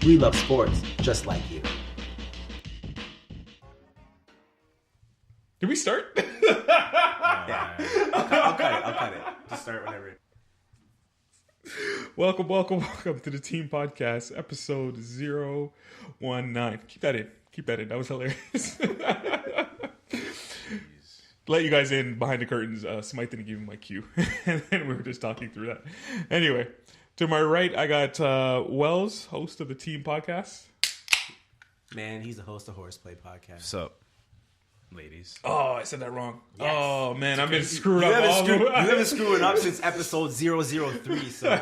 We love sports just like you. Did we start? Yeah. I'll cut it. Just start whenever. Welcome to the Team Podcast, episode 019. Keep that in. That was hilarious. Let you guys in behind the curtains. Smite didn't give me my cue. And then we were just talking through that. Anyway, to my right, I got Wells, host of the Team Podcast. Man, he's the host of Horseplay Podcast. What's up, ladies? Oh, I said that wrong. Yes. Oh, man, I've been screwed up. You haven't screwed up since episode 003, so...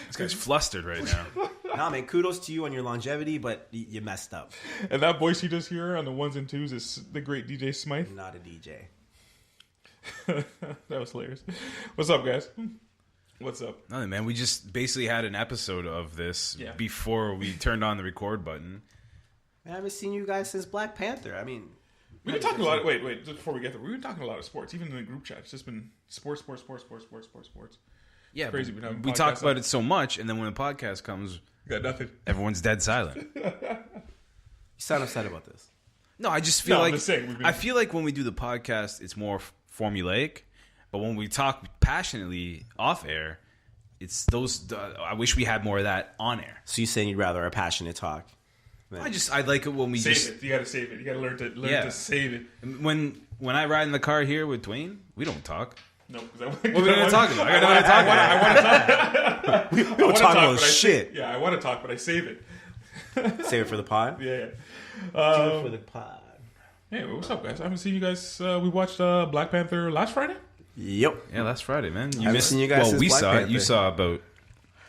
This guy's flustered right now. Nah, man, kudos to you on your longevity, but you messed up. And that voice you just hear on the ones and twos is the great DJ Smythe. Not a DJ. That was hilarious. What's up, guys? What's up? Nothing, man. We just basically had an episode of this before we turned on the record button. I haven't seen you guys since Black Panther. I mean... We've been talking a lot. Wait. Just before we get there, we've been talking a lot of sports, even in the group chat. It's just been sports. Yeah, it's crazy. We talk about it so much, and then when the podcast comes, you got nothing. Everyone's dead silent. You sound upset about this. No, I just feel I feel like when we do the podcast, it's more formulaic, but when we talk passionately off air, it's those. I wish we had more of that on air. So you saying you'd rather a passionate talk? I like it when we save it. You got to save it. You got to learn to save it. When I ride in the car here with Dwayne, we don't talk. No, because what are we going to talk about? I want to talk about. I want to talk. We don't talk about shit. I want to talk, but I save it. Save it for the pod? Yeah. Save it for the pod. Hey, what's up, guys? I haven't seen you guys. We watched Black Panther last Friday. Yep. Yeah, last Friday, man. I haven't seen you guys since we Black saw Panther. it. You saw about,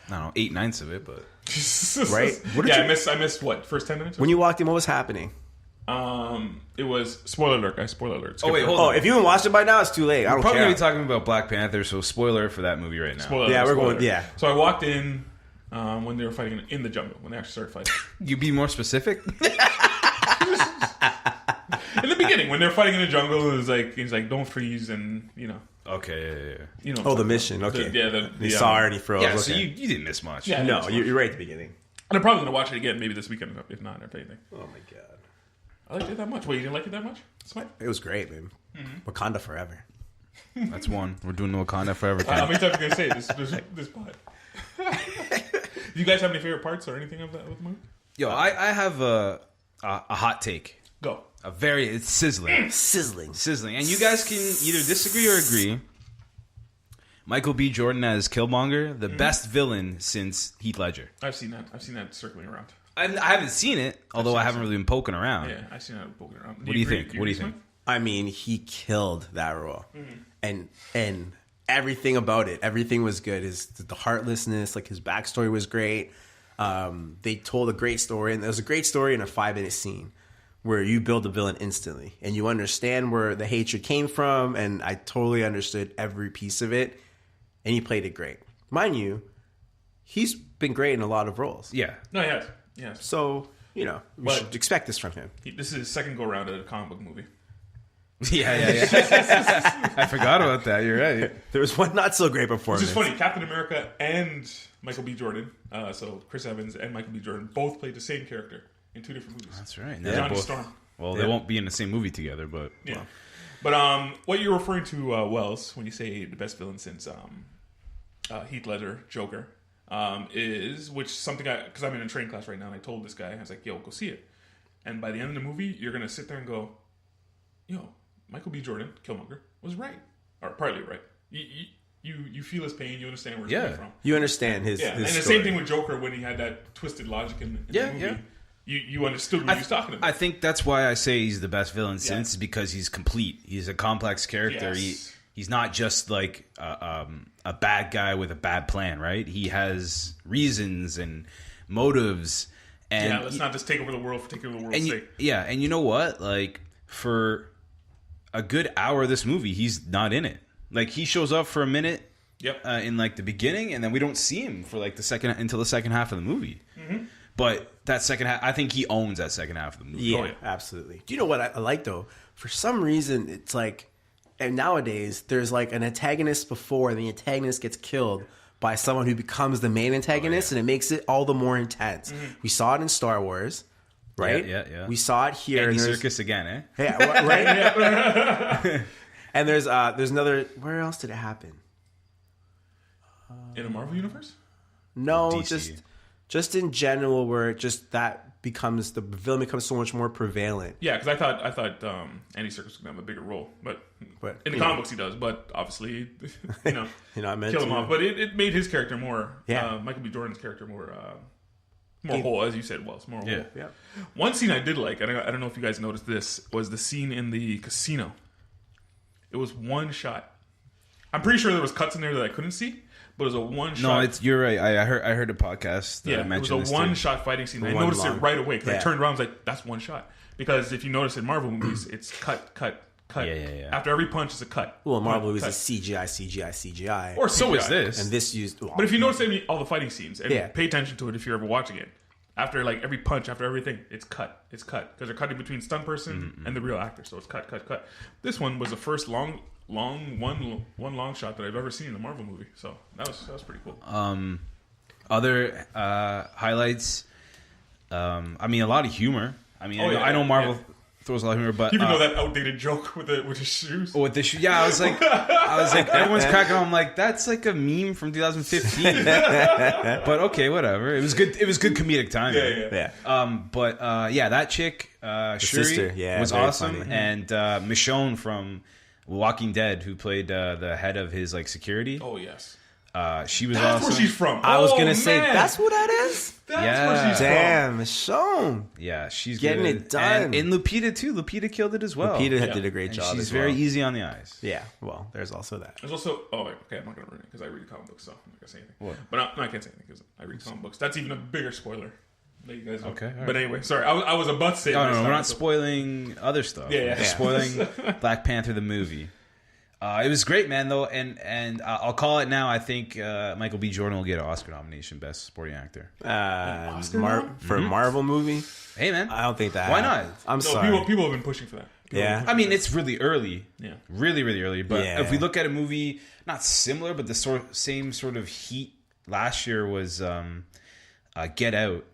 8/9 of it, but... Right? I missed what? First 10 minutes? When you walked in, what was happening? It was... Spoiler alert, guys. Spoiler alert. Oh, wait, hold on. If you haven't watched it by now, it's too late. I don't We're probably care. going to be talking about Black Panther, so spoiler for that movie right now. Spoiler Yeah, alert, we're spoiler going... alert. Yeah. So I walked in when they were fighting in the jungle, when they actually started fighting. You be more specific? In the beginning, when they're fighting in the jungle, he's like, don't freeze, and, Okay, yeah. You know. Oh, the mission. Okay. He saw her and he froze. Yeah, okay. so you didn't miss much. Yeah. No, you're right at the beginning. And I'm probably going to watch it again, maybe this weekend, if not, if anything. Oh, my God. I liked it that much. Wait, you didn't like it that much? Smite? It was great, man. Mm-hmm. Wakanda forever. That's one. We're doing Wakanda forever. How many times are you going to say this pod? Do you guys have any favorite parts or anything of the movie? Yo, I have a hot take. Go. It's sizzling. Sizzling. And you guys can either disagree or agree. Michael B. Jordan as Killmonger, the best villain since Heath Ledger. I've seen that circling around. I haven't seen it, although I haven't really been poking around. Yeah, I've seen that poking around. What do you think? What do you think? I mean, he killed that role. And everything about it, everything was good. The heartlessness, like his backstory was great. They told a great story, and there was a great story in a 5-minute scene where you build a villain instantly, and you understand where the hatred came from, and I totally understood every piece of it, and he played it great. Mind you, he's been great in a lot of roles. Yeah. No, he has. Yes. So, we should expect this from him. This is his second go-round at a comic book movie. Yeah. I forgot about that. You're right. There was one not so great performance. Which is funny. Captain America and Michael B. Jordan, so Chris Evans and Michael B. Jordan, both played the same character in two different movies. That's right. Johnny Storm. Well, they won't be in the same movie together, but... Yeah. Well. But what you're referring to, Wells, when you say the best villain since Heath Ledger, Joker, is, which something because I'm in a training class right now, and I told this guy, I was like, yo, go see it. And by the end of the movie, you're going to sit there and go, yo, Michael B. Jordan, Killmonger, was right. Or partly right. You feel his pain, you understand where he's coming from. You understand his and the story. same thing with Joker when he had that twisted logic in the movie. Yeah. You understood what he was talking about. I think that's why I say he's the best villain since, because he's complete. He's a complex character. Yes. He's not just like a bad guy with a bad plan, right? He has reasons and motives. And let's not just take over the world for taking over the world's sake. And you know what? Like, for a good hour of this movie, he's not in it. Like, he shows up for a minute in like the beginning, and then we don't see him for like until the second half of the movie. Mm-hmm. But that second half, I think he owns that second half of the movie. Yeah, absolutely. Do you know what I like though? For some reason, it's like, and nowadays there's like an antagonist before, and the antagonist gets killed by someone who becomes the main antagonist, and it makes it all the more intense. We saw it in Star Wars, right? Yeah. We saw it here. Andy Serkis again, eh? Yeah, right. And there's another. Where else did it happen? In a Marvel universe? No, DC. just in general, where just that becomes the villain becomes so much more prevalent. Yeah, because I thought Andy Serkis was gonna have a bigger role, but in the comic books he does. But obviously, You're not meant kill to. him off. But it made his character more. Yeah. Michael B. Jordan's character more whole, as you said, Wells. More whole. Yeah. One scene I did like, and I don't know if you guys noticed this, was the scene in the casino. It was one shot. I'm pretty sure there was cuts in there that I couldn't see, but it was a one shot. No, you're right. I heard a podcast that mentioned it was a one shot fighting scene. I noticed it right away because I turned around and was like, that's one shot. Because if you notice in Marvel movies, it's cut. Yeah. After every punch, it's a cut. Well, Marvel movies is CGI. Or so CGI. is this. And this used. But if you notice all the fighting scenes, and Yeah. pay attention to it if you're ever watching it, after like every punch, after everything, it's cut. It's cut. Because they're cutting between stunt person and the real actor. So it's cut. This one was the first long shot that I've ever seen in a Marvel movie. So that was pretty cool. Other highlights. I mean, a lot of humor. I mean, I know Marvel throws a lot of humor, but Even though that outdated joke with his shoes. with the shoe, yeah, I was like, everyone's cracking on. I'm like, that's like a meme from 2015. But okay, whatever. It was good. It was good comedic timing. Yeah. That chick, Shuri, sister, was very awesome, funny. and Michonne from Walking Dead, who played the head of his like security. Oh yes. She was That's awesome. where she's from. I was gonna man. say that's who that is. That's Yeah. where she's from. Damn, Michonne. Yeah, she's Getting good. it done. And Lupita too. Lupita killed it as well. Lupita did a great And job. she's as very well. easy on the eyes. Yeah. Well, there's also that. There's also okay, I'm not gonna ruin it because I read comic books, so I'm not gonna say anything. What? But I can't say anything because I read comic books. That's even a bigger spoiler. That you guys know. Okay, all right. But anyway, sorry, I was about to say. No, we're not spoiling other stuff. Yeah. We're spoiling Black Panther the movie. It was great, man. Though, and I'll call it now. I think Michael B. Jordan will get an Oscar nomination, Best Supporting Actor. For a Marvel movie, Hey, man, I don't think that. Why not? I'm sorry. People have been pushing for that. Yeah. I mean, it's really early. Yeah. Really, really early. But Yeah. if we look at a movie, not similar, but the same sort of heat last year was Get Out.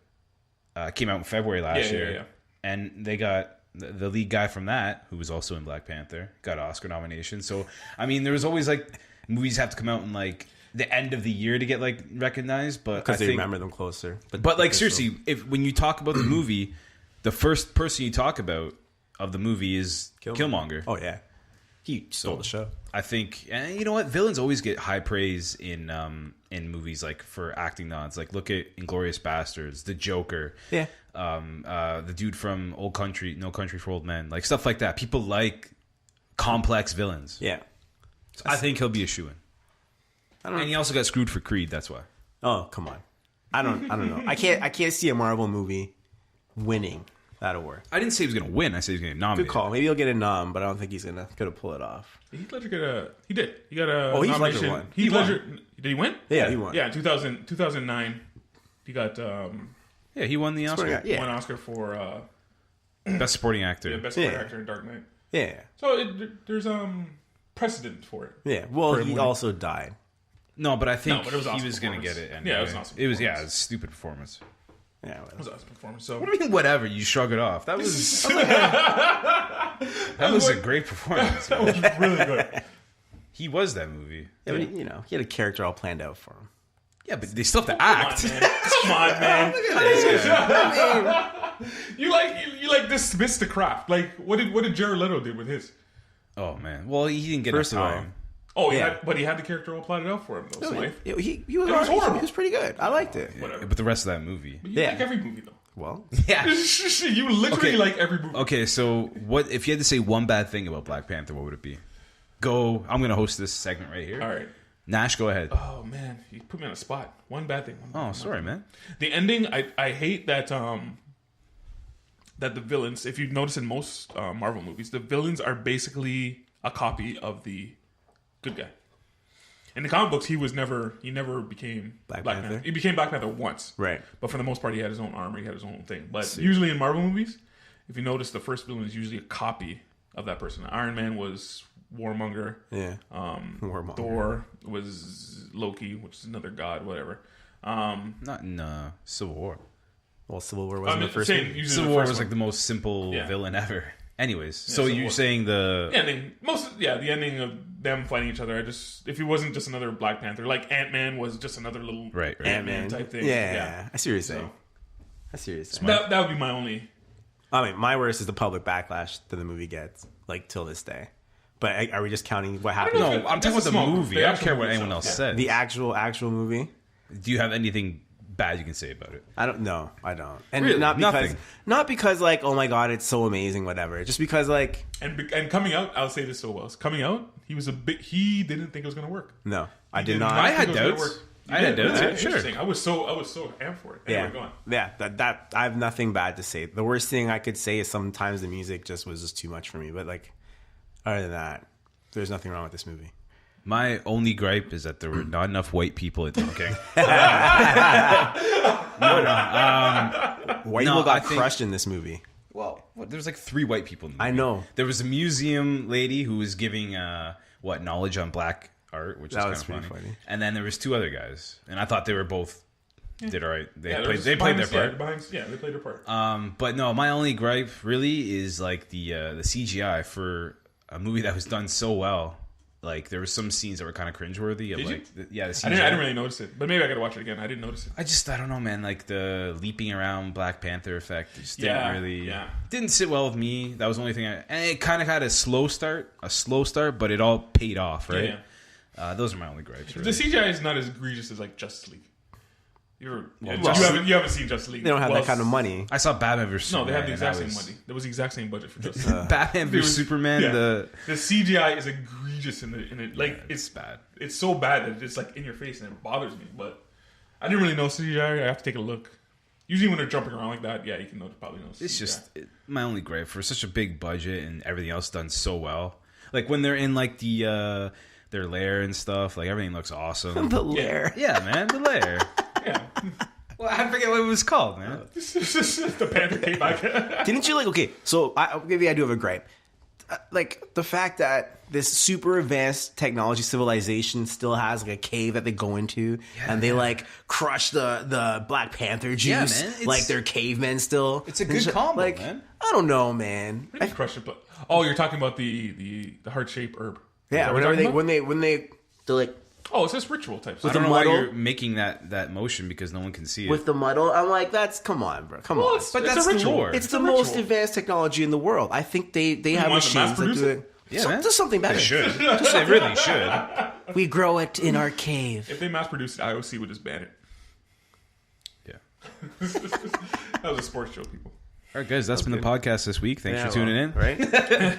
Came out in February last year. Yeah. And they got the lead guy from that, who was also in Black Panther, got an Oscar nomination. So, I mean, there was always like movies have to come out in like the end of the year to get like recognized, but Because they think, remember them closer. But like seriously, when you talk about the movie, the first person you talk about of the movie is Killmonger. Oh yeah, he stole the show. I think, and you know what, villains always get high praise in movies, like for acting nods. Like look at Inglourious Bastards, The Joker, Yeah. the dude from No Country for Old Men, like stuff like that. People like complex villains. Yeah. So I think he'll be a shoo-in. I don't know. And he also got screwed for Creed. That's why. Oh come on. I don't know. I can't see a Marvel movie winning that award. I didn't say he was going to win. I said he was going to get nominated. Good call. Maybe he'll get a nom, but I don't think he's gonna pull it off. Did Heath Ledger get a? He did. He got a. Oh, Heath nomination. Ledger won. Heath Ledger. Did he win? Yeah, he won. Yeah, in 2009, he got Yeah, he won the Oscar. Yeah. one Oscar for Best Supporting Actor. best supporting actor in Dark Knight. Yeah. So there's precedent for it. Yeah. Well, For he winning. also died. No, but I think but it was he awesome was going to get performance. it. Anyway. Yeah, it was an awesome It was performance. it was a stupid performance. Yeah. It was an awesome performance. So What do you mean, whatever? You shrug it off. That was that was a great performance. that was really good. He was that movie. Yeah, but he had a character all planned out for him. Yeah, but they still have to Come act. on, man. Come on, man. You like dismiss the craft. Like what did Jared Leto do with his? Oh man. Well, he didn't get First enough of all, time. Oh, Yeah. but he had the character all plotted out for him though. So He was It was alright. horrible. He was pretty good. I liked it. whatever. But the rest of that movie. But you Yeah. like every movie though. Well, Yeah. You literally Okay. like every movie. Okay, so what if you had to say one bad thing about Black Panther? What would it be? Go. I'm going to host this segment right here. All right. Nash, go ahead. Oh man, you put me on a spot. One bad thing. Oh, sorry, man. The ending, I hate that that the villains, if you notice in most Marvel movies, the villains are basically a copy of the good guy. In the comic books, he never became Black Black Panther? Panther. He became Black Panther once. right. But for the most part, he had his own armor, he had his own thing. But usually in Marvel movies, if you notice, the first villain is usually a copy of that person. Iron Man was Warmonger. Yeah. Warmonger. Thor was Loki, which is another god, whatever. Not in Civil War. Well, Civil War wasn't the first one. Civil War was like the most simple villain ever. Anyways, so you're saying the ending, the ending of them fighting each other. If he wasn't just another Black Panther, like Ant-Man was just another little Ant-Man type thing. Yeah, I see what you're saying. That would be my only. I mean, my worst is the public backlash that the movie gets, like till this day. But are we just counting what happened? No, I'm talking about the movie. I don't care what anyone else said. The actual movie. Do you have anything bad you can say about it? I don't know. I don't. And really? not because like, oh my god, it's so amazing, whatever. Just because like, and coming out, I'll say this so well. Coming out, he didn't think it was going to work. No, I did not. I had doubts. I had doubts. Sure. I was so amped for it. Anyway, go on. Yeah. That I have nothing bad to say. The worst thing I could say is sometimes the music just was too much for me. But like, other than that, there's nothing wrong with this movie. My only gripe is that there were not enough white people in talking. White people got crushed in this movie. Well, there's like 3 white people in the movie. I know. There was a museum lady who was giving knowledge on black art, which was kind of funny. And then there was 2 other guys, and I thought they were both did all right. They played their part. They played their part. But no, my only gripe really is like the CGI for a movie that was done so well. Like there were some scenes that were kind of cringeworthy. The CGI. I didn't really notice it, but maybe I gotta watch it again. I didn't notice it. I don't know, man. Like the leaping around Black Panther effect just didn't sit well with me. That was the only thing. And it kind of had a slow start, but it all paid off, right? Yeah. Those are my only gripes. Really. The CGI is not as egregious as like Justice League. You haven't seen Justice League. They don't have that kind of money. I saw Batman vs Superman. No, they have the exact same money. There was the exact same budget for Justice League. Batman vs Superman. Yeah. The CGI is egregious in it. Like it's bad. It's so bad that it's like in your face and it bothers me. But I didn't really know CGI. I have to take a look. Usually when they're jumping around like that, yeah, you can probably know CGI. It's just my only gripe for such a big budget and everything else done so well. Like when they're in like the their lair and stuff, like everything looks awesome. The lair, yeah, man, the lair. Yeah. Well, I forget what it was called, man. The Panther came back. Didn't you like? Okay, so maybe I do have a gripe. Like the fact that this super advanced technology civilization still has like a cave that they go into, and they like crush the Black Panther juice. Yeah, man, like they're cavemen still. It's a good combo, like, man. I don't know, man. I crush it, but you're talking about the heart shaped herb. Yeah, when they're like. Oh, it's just ritual type stuff. I don't know why you're making that motion because no one can see it. With the muddle, I'm like, come on, bro. Come on. But that's the lore. It's the most advanced technology in the world. I think they have machines that do it. Yeah, do something better. They should. They really should. We grow it in our cave. If they mass produced it, IOC would just ban it. Yeah. That was a sports show, people. All right, guys, that's been the podcast this week. Thanks for tuning in. Right?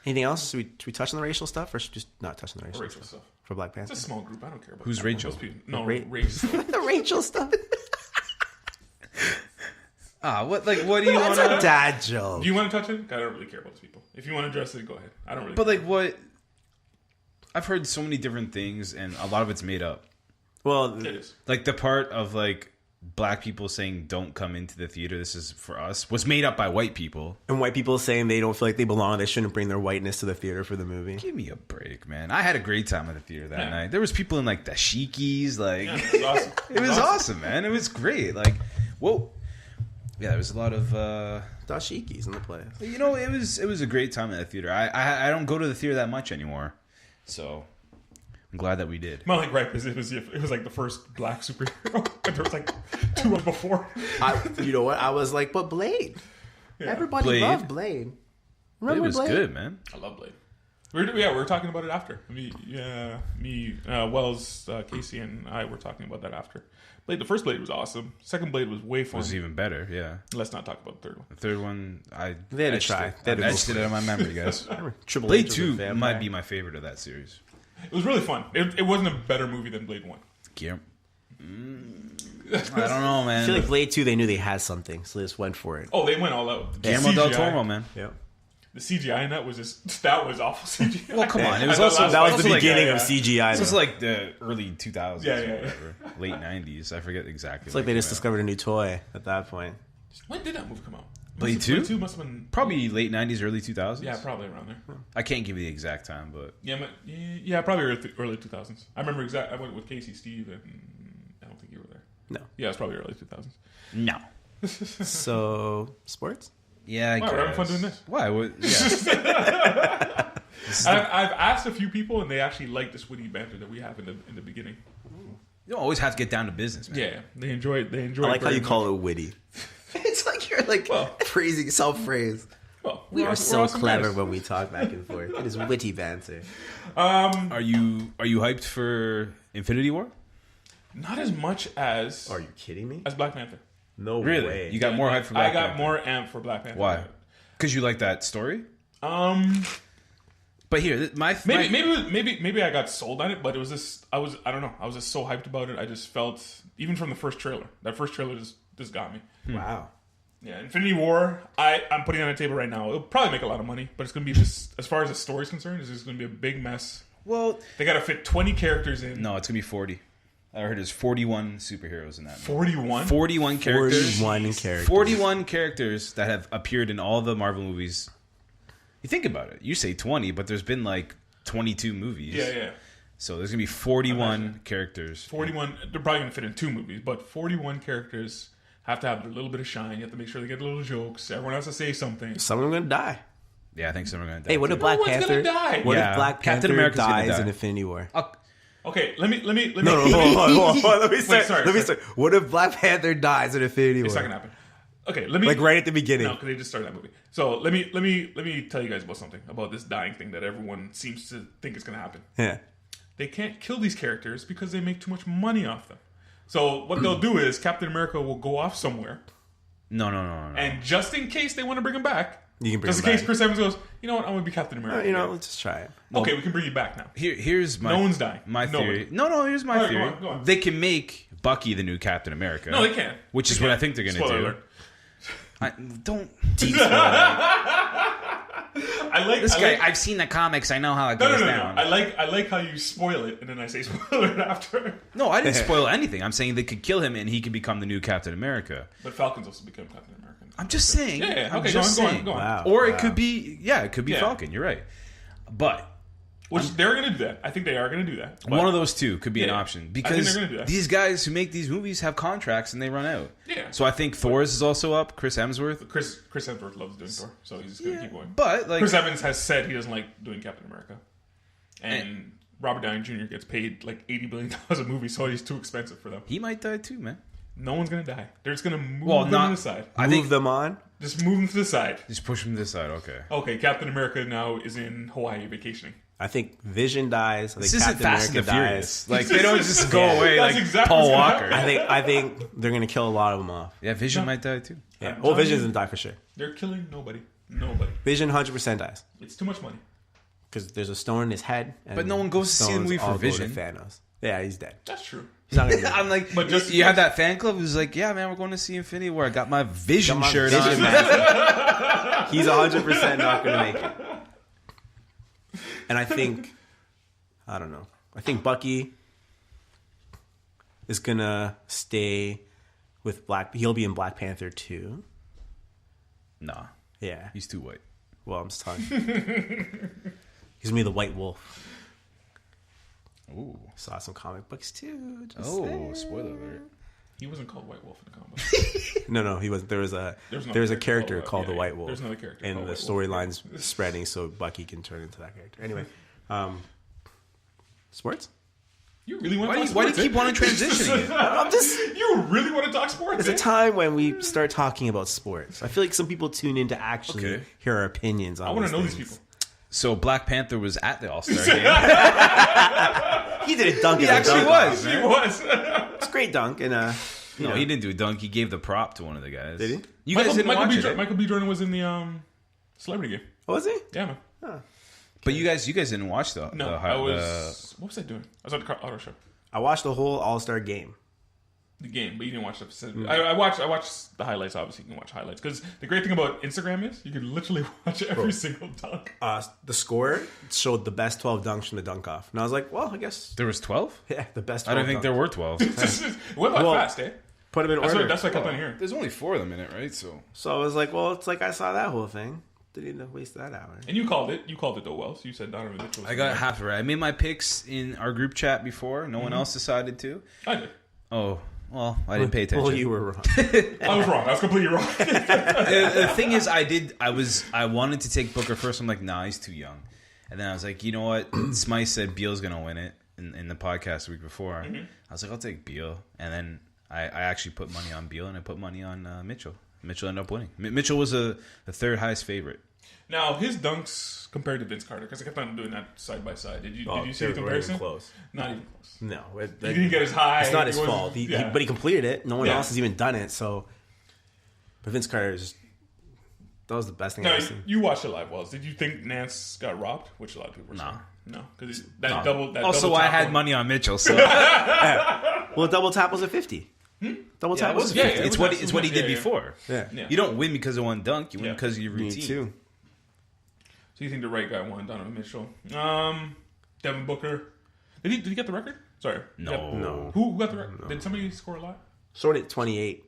Anything else? Should we touch on the racial stuff, or should we just not touch on the racial stuff? For Black Panther? It's a small group. I don't care about Who's Rachel? Rachel. The Rachel stuff. What do you want to... That's a dad joke. Do you want to touch it? I don't really care about those people. If you want to address it, go ahead. I don't really But care. like what... I've heard so many different things, and a lot of it's made up. Well, it is. Like the part of like black people saying don't come into the theater, this is for us, was made up by white people. And white people saying they don't feel like they belong, they shouldn't bring their whiteness to the theater for the movie. Give me a break, man. I had a great time at the theater that night. There was people in like dashikis, like it was awesome. It was awesome, man. It was great. Like, whoa. Yeah, there was a lot of dashikis in the place. You know, it was a great time at the theater. I don't go to the theater that much anymore. So I'm glad that we did. My only gripe is it was like the first black superhero. And there was like 2 months before. You know what? I was like, but Blade. Yeah. Everybody loved Blade. Remember Blade? It was good, man. I love Blade. We were talking about it after. Wells, Casey, and I were talking about that after. Blade, the first Blade was awesome. Second Blade was way fun. It was even better, yeah. Let's not talk about the third one. The third one, they had to try. I etched it out of my memory, guys. Blade 2 might be my favorite of that series. It was really fun. It wasn't a better movie than Blade 1. Yeah. I don't know, man. I feel like Blade 2, they knew they had something, so they just went for it. Oh, they went all out. Guillermo del Toro, man. Yeah. The CGI in that was awful CGI. Well, come on. It was also that was the beginning of CGI. This was like the early 2000s or whatever. Late 90s. I forget exactly. It's like they just discovered a new toy at that point. When did that movie come out? Blade 2? Blade 2 must have been Probably late 90s, early 2000s. Yeah, probably around there. I can't give you the exact time, but Yeah, probably early 2000s. I remember I went with Casey, Steve, and I don't think you were there. No. Yeah, it's probably early 2000s. no. So, sports? Yeah, I Wow, guess. we're having fun doing this. Why? Yeah. I've asked a few people, and they actually like this witty banter that we have in the beginning. You don't always have to get down to business, man. Yeah, they enjoy it. I like how you call it witty. It's like you're like praising self-praise. Well, We are so awesome clever guys. when we talk back and forth. It is witty banter. Are you hyped for Infinity War? Not as much as Are you kidding me? Black Panther. No Really? way. You got more hyped for Black I got Panther? more amped for Black Panther. Why? Because you like that story? But here, Maybe I got sold on it, but it was just I don't know. I was just so hyped about it. I just felt even from the first trailer. That first trailer just got me. Wow. Yeah, Infinity War. I'm putting it on the table right now. It'll probably make a lot of money, but it's gonna be just as far as the story's concerned, it's just gonna be a big mess. Well, They got to fit 20 characters in. no, it's gonna be 40. I heard there's 41 superheroes in that. 41. 41 characters. 41 characters. 41 characters that have appeared in all the Marvel movies. You think about it. You say 20, but there's been like 22 movies. Yeah. So there's gonna be 41 Imagine. characters. 41. They're probably gonna fit in 2 movies, but 41 characters have to have a little bit of shine. You have to make sure they get little jokes. Everyone has to say something. Some of them are gonna die. Yeah, I think some are gonna die. Hey, what if too. Black No one's Panther? gonna die. What Yeah. if Black Captain Panther America's gonna dies die. in Infinity War? Okay, let me. No, hold on. Let me start. sorry. Let me start. What if Black Panther dies in Infinity War? It's not gonna happen. Okay, let me. Like right at the beginning. No, because they just started that movie. So let me tell you guys about something about this dying thing that everyone seems to think is gonna happen. Yeah. They can't kill these characters because they make too much money off them. So what they'll do is Captain America will go off somewhere, No. and just in case they want to bring him back, You can bring just him in case back. Chris Evans goes, you know what, I'm gonna be Captain America. You know, again." let's just try it. Okay, we can bring you back now. Here's my. No one's dying. My Nobody. theory. No. Here's my All right, theory. go on. They can make Bucky the new Captain America. No, they can't. Which is They what I can't. think they're gonna Spoiler do. alert. Don't. I like This I guy. like- I've seen the comics. I know how it No, goes no. down. I like how you spoil it and then I say spoiler it after. No, I didn't spoil anything. I'm saying they could kill him and he could become the new Captain America. But Falcon's also become Captain America. I'm just saying. Yeah. I'm Okay, just go on. saying. Wow. Or it could be. Yeah, it could be Yeah. Falcon. You're right. But Which they're going to do that. I think they are going to do that. But one of those two could be an Yeah. option I think because they're gonna do that. these guys who make these movies have contracts and they run out. Yeah. So I think Thor's is also up. Chris Hemsworth. Chris Hemsworth loves doing Thor, so he's just going to keep going. But like Chris Evans has said he doesn't like doing Captain America, and Robert Downey Jr. gets paid like $80 billion a movie, so he's too expensive for them. he might die too, man. No one's going to die. They're just going to move Well, them not- to the side. I Move think them on. Just move them to the side. just push him to the side. Okay. Okay, Captain America now is in Hawaii vacationing. I think Vision dies. I think This isn't Captain Fast and America the dies. Furious. Like they don't just go Yeah. away That's like exactly Paul what's gonna Walker. happen. I think they're gonna kill a lot of them off. Yeah, Vision might die too. Yeah. I'm Well, telling Vision's you. gonna die for sure. They're killing nobody. Nobody. Vision 100% dies It's too much money. because there's a stone in his head. And But no one goes to see the stones movie for all go to Vision. Thanos. Yeah, he's dead. That's true. He's not gonna do I'm like, But just you have that fan club who's like, yeah, man, we're going to see Infinity War. I got my Vision my shirt Vision on. man. He's 100% not gonna make it. And I think, I don't know. I think Bucky is gonna stay with Black. He'll be in Black Panther 2. Nah, Yeah. he's too white. Well, I'm just talking. He's gonna be the White Wolf. Ooh. Saw some comic books too. Just Oh, saying. spoiler alert. He wasn't called White Wolf in the comic. No, he wasn't. There was a another character called the yeah, White Wolf. There's another character and called the White Wolf. storyline's spreading, so Bucky can turn into that character. Anyway, sports. You really want Why to do talk you, why do you sports? keep wanting transitioning? I'm just. You really want to talk sports? It's a eh? time when we start talking about sports. I feel like some people tune in to actually Okay. hear our opinions on. I want to know these things. people. So Black Panther was at the All-Star game. He did a dunk. He in the actually dunk was. off. He was. It's a great dunk, and No, he didn't do a dunk. He gave the prop to one of the guys. Did he? You guys didn't watch it, eh? Michael B. Jordan was in the celebrity game. Oh, was he? Yeah, man. But you guys didn't watch the No, the, I was. What was I doing? I was at the auto show. I watched the whole All-Star game. The game, but you didn't watch the. I watched the highlights. Obviously, you can watch highlights because the great thing about Instagram is you can literally watch every single dunk. The score showed the best 12 dunks from the dunk off, and I was like, well, I guess There was 12? yeah, the best. 12 I don't think dunks. there were 12. It went by Well, fast, eh? put them in order. That's what I kept on hearing. There's only 4 of them in it, right? So I was like, well, it's like I saw that whole thing. Didn't waste that hour. And you called it. You called it though, Wells. You said Donovan Mitchell. I got half right. I made my picks in our group chat before. No one else decided to. I did. Oh, well, I didn't pay attention. Well, you were wrong. I was wrong. I was completely wrong. The thing is, I wanted to take Booker first. I'm like, nah, he's too young. And then I was like, you know what? Smythe said Beal's gonna win it in the podcast the week before. I was like, I'll take Beal. And then I actually put money on Beal, and I put money on Mitchell. Mitchell ended up winning. Mitchell was the third highest favorite. Now, his dunks compared to Vince Carter, because I kept on doing that side by side. Did you see the comparison? Close. Not even close. No. He didn't get as high. It's not his fault. But he completed it. No one Yeah. else has even done it. So, but Vince Carter that was the best thing I've ever seen. You watched it live, Wells. Did you think Nance got robbed? Which a lot of people were saying. No, because that double. Also, I had money on Mitchell, so Well, double tap was a 50. Double tap was a 50. It's what he did before. Yeah. You don't win because of one dunk. You win because of your You routine. need two. So you think the right guy won, Donovan Mitchell? Devin Booker. Did he get the record? Sorry. No. Who got the record? No. Did somebody score a lot? Sort at 28.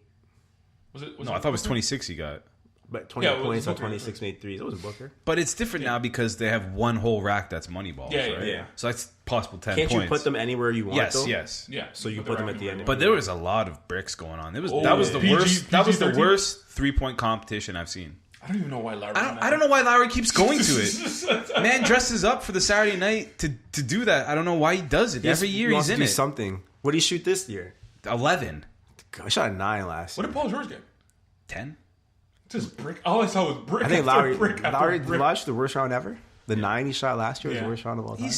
Was it? I thought it was 26 he got. But 20 points on 26 made threes. It wasn't Booker. But it's different now because they have one whole rack that's money balls, right? Yeah. So that's possible 10 Can't points. you put them anywhere you want, though? Yes. Yeah. So you put them at the end. But there was a lot of bricks going on. That was the PG, worst. That was the PG-13? worst 3-point competition I've seen. I don't even know why Lowry. I don't know why Lowry keeps going to it. Man dresses up for the Saturday night to do that. I don't know why he does it. Every year he's in it. Something. What did he shoot this year? 11. I shot a 9 last year. What did Paul George get? 10. Just brick. All I saw was brick. I think Lowry shoot the worst round ever. The 9 he shot last year was the worst round of all time.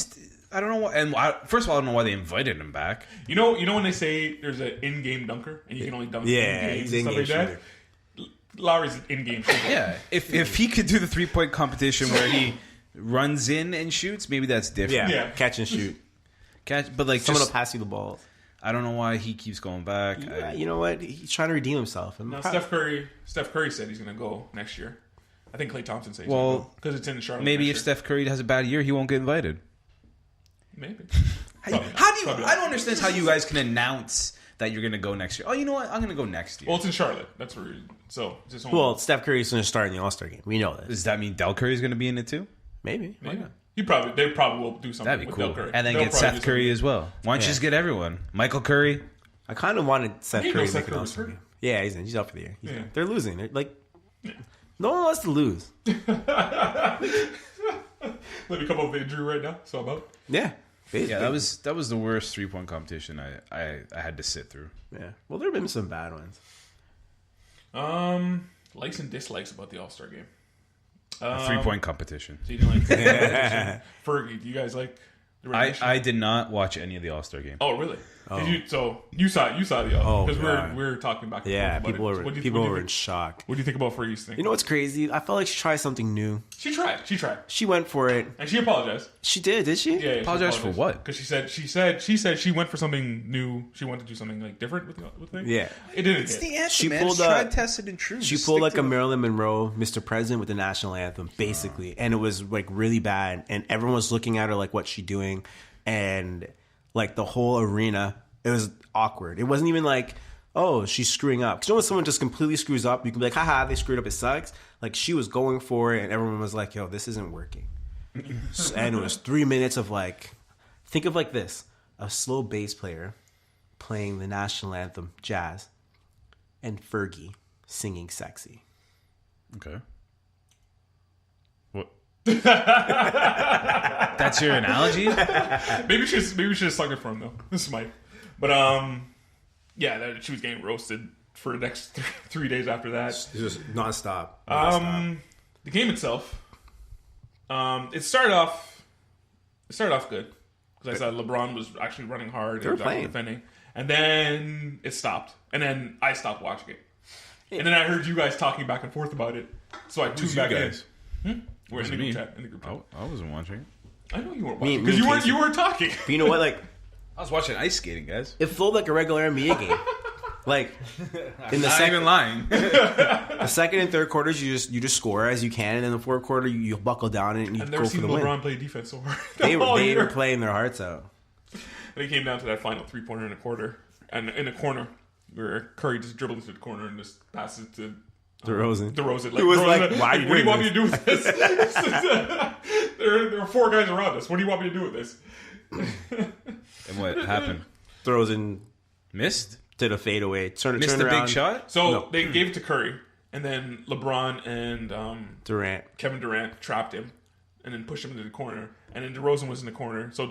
I don't know why. And first of all, I don't know why they invited him back. You know when they say there's an in-game dunker and you can only dunk in-game he's and stuff in-game like that? Lowry's an in-game shooter. Yeah, if he could do the 3-point competition where he runs in and shoots, maybe that's different. Yeah. Catch and shoot. But like Someone will pass you the ball. I don't know why he keeps going back. You know what? He's trying to redeem himself. Now, Steph Curry said he's going to go next year. I think Klay Thompson said he's going to go because it's in Charlotte. Maybe if Steph Curry has a bad year, he won't get invited. Maybe. I don't understand how you guys can announce that you're going to go next year. Oh, you know what? I'm going to go next year. Well, it's in Charlotte. That's where. So it's his home. Well, Steph Curry's going to start in the All-Star game. We know that. Does that mean Del Curry's going to be in it too? Maybe. Why not? They probably will do something. That'd be with cool. Del Curry. And then get Seth Curry as well. Why don't you just get everyone? Michael Curry. I kind of wanted Seth Curry to make an Curry's All-Star hurt. game. Yeah, he's out for the year. They're losing. Yeah. No one wants to lose. Let me come up with injury right now. So about. Yeah. Yeah, that was the worst 3-point competition I had to sit through. Yeah. Well, there have been some bad ones. Likes and dislikes about the All-Star game. 3-point competition. So you didn't like Fergie, do you guys like the rendition? I did not watch any of the All-Star game. Oh, really? Did you? So you saw the All because we're talking back. Yeah, about people were in shock. What do you think about Fergie's thing? You know what's crazy? I felt like she tried something new. She tried. She went for it, and she apologized. She did she? Yeah. Apologized for what? Because she said she went for something new. She wanted to do something like different with things. Yeah, it didn't. It's hit. the anthem. She man. pulled tried, tested, and true. She pulled like a Marilyn Monroe, Mr. President, with the national anthem, basically, and it was like really bad, and everyone was looking at her like, "What's she doing?" And like the whole arena, it was awkward. It wasn't even like, oh, she's screwing up. Because you know when someone just completely screws up, you can be like, haha, they screwed up, it sucks. Like, she was going for it, and everyone was like, yo, this isn't working. And it was 3 minutes of like, think of like this, a slow bass player playing the national anthem, jazz, and Fergie singing sexy. Okay. What? That's your analogy? Maybe we should have sung it for him though. This is Mike. But yeah, she was getting roasted for the next 3 days after that. It was just nonstop. The game itself, it started off good because I saw LeBron was actually running hard. They were playing, defending, and then it stopped, and then I stopped watching it, and then I heard you guys talking back and forth about it, so I tuned back in. We're in the group chat. I wasn't watching it. I know you weren't watching because you weren't talking. But you know what? Like, I was watching ice skating, guys. It flowed like a regular NBA game. Like in the second line, the second and third quarters, you just score as you can, and in the fourth quarter, you buckle down and you go for the win. LeBron play defense so hard. They were playing their hearts out. And it came down to that final 3-pointer in a quarter, and in a corner, where Curry just dribbled into the corner and just passes it to DeRozan. DeRozan. He was like, "Why? what What do you want me to do with this? there are 4 guys around us. What do you want me to do with this?" And what happened? DeRozan Missed? did a fadeaway. Missed the turned around. big shot? So they gave it to Curry, and then LeBron and Kevin Durant trapped him, and then pushed him into the corner. And then DeRozan was in the corner, so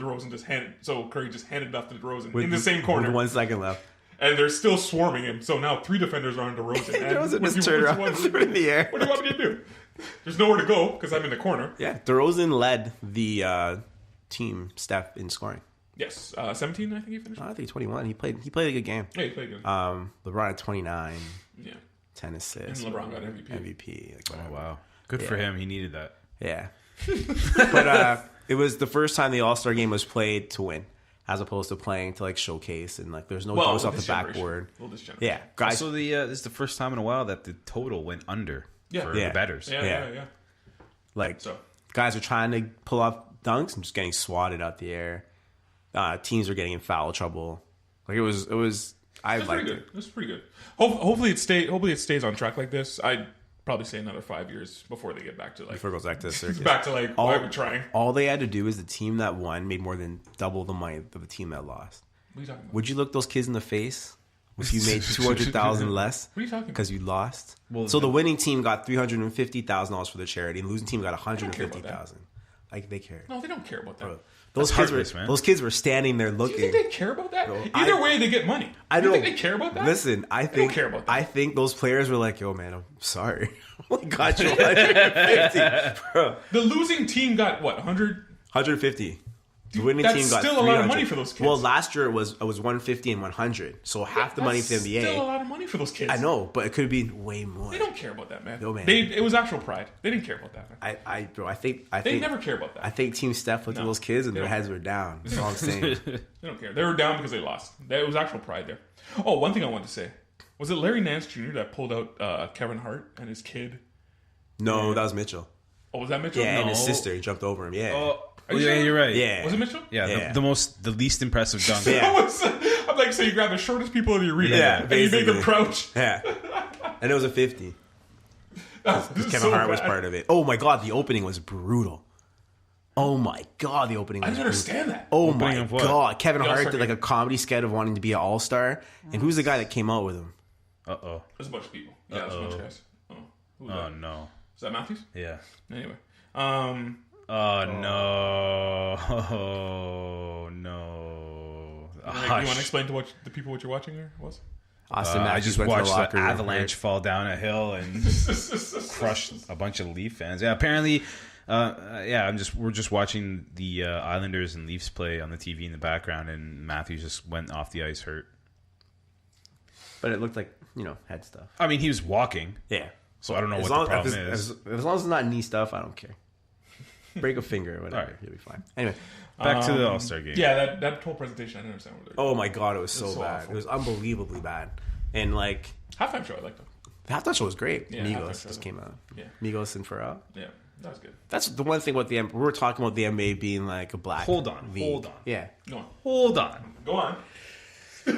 Curry just handed it off to DeRozan in the same corner. With 1 second left. And they're still swarming him. So now 3 defenders are on DeRozan. And DeRozan just turned around and threw it in the air. What do you want me to do? There's nowhere to go because I'm in the corner. Yeah, DeRozan led the team step in scoring. Yes, 17. I think he finished. I think 21. He played a good game. Yeah, he played good. LeBron had 29. Yeah, 10 assists. and LeBron got MVP. MVP. Like whatever. Oh, wow. Good for him. He needed that. Yeah. But it was the first time the All-Star game was played to win, as opposed to playing to like showcase and like there's no goals off the backboard. Yeah, guys. So this is the first time in a while that the total went under for the bettors. Yeah. Like So guys are trying to pull off dunks and just getting swatted out the air. Teams are getting in foul trouble. Like it was. I liked it. It was pretty good. Hopefully it stays on track like this. I'd probably say another 5 years before they get back to like Before it goes back to the circus. back to like why are we trying? All they had to do is the team that won made more than double the money of the team that lost. What are you talking about? Would you look those kids in the face if you made $200,000 less? What are you talking about? Because you lost. So the winning team got $350,000 for the charity, and the losing team got $150,000. Like they care. No, they don't care about that. Bro, man. those kids were standing there Do looking. you think they care about that? Either way, they get money. I Do you don't think they care about that? Listen, I They think don't care about that. I think those players were like, "Yo, man, I'm sorry. I got you 150, bro. The losing team got what 100. 150. The winning That's team got still a lot of 300. money for those kids. Well, last year it was 150 and 100, so half the money for the NBA. Still a lot of money for those kids. I know, but it could have been way more. They don't care about that, man. No, man. It was actual pride. They didn't care about that, man. I think They never care about that. I think Team Steph looked at those kids and they their don't heads were down. That's all I'm saying. They don't care. They were down because they lost. It was actual pride there. Oh, one thing I wanted to say. Was it Larry Nance Jr. that pulled out Kevin Hart and his kid? No, that was Mitchell. Oh, was that Mitchell? Yeah, No. and his sister. He jumped over him. Yeah. Are you sure? You're right. Yeah. Was it Mitchell? Yeah, the least impressive dunk. Yeah. I'm like, so you grab the shortest people in the arena Yeah, and you make them basically. crouch. Yeah. And it was a 50. This Kevin is so Hart was bad. part of it. Oh my God, the opening was brutal. Oh my God, the opening I was didn't brutal. understand that. Oh Opening my of what? God. Kevin The Hart All-Star did like a comedy sketch of wanting to be an all-star. And who's the guy that came out with him? Uh-oh. There's a bunch of people. Yeah, there's a bunch of guys. Oh, who was Oh, that? no. Is that Matthews? Yeah. Anyway. Oh, no. Oh, no. You want to explain to the people what you're watching there was? Austin I Matthews just went to watched the locker room. Avalanche fall down a hill and crush a bunch of Leaf fans. Yeah, apparently, we're just watching the Islanders and Leafs play on the TV in the background, and Matthews just went off the ice hurt. But it looked like, head stuff. I mean, he was walking, Yeah. so I don't know As what long the problem as is. as long as it's not knee stuff, I don't care. Break a finger or whatever. All right. You'll be fine. Anyway. Back to the All-Star game. Yeah, that whole presentation, I didn't understand what they were Oh my God, it was so bad. awful. It was unbelievably bad. And like, Halftime show, I liked them. the halftime show was great. Yeah, Migos halftime show. just came out. Yeah. Migos and Pharrell. Yeah, that was good. That's the one thing about we were talking about the NBA being like a black. Hold on, league. hold on. Yeah. Go on. Hold on. Go on.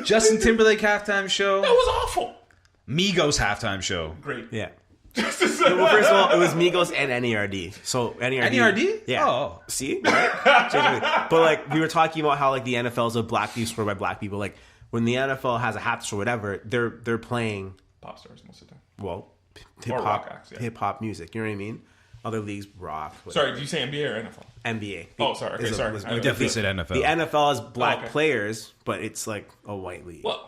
Justin Timberlake halftime show. That was awful. Migos halftime show. Great. Yeah. Well, first of all, it was Migos and NERD. So NERD. NERD? Yeah. Oh. See? Right? But like we were talking about how like the NFL is a black league sport by black people. Like when the NFL has a half show or whatever, they're playing Pop stars most of the time. well rock acts, yeah. hip hop music. You know what I mean? Other leagues rock. But Sorry, did you say NBA or NFL? NBA. Oh, sorry. Okay, Is a- sorry. was- I Definitely said NFL. The NFL has black okay. players, but it's like a white league. Well,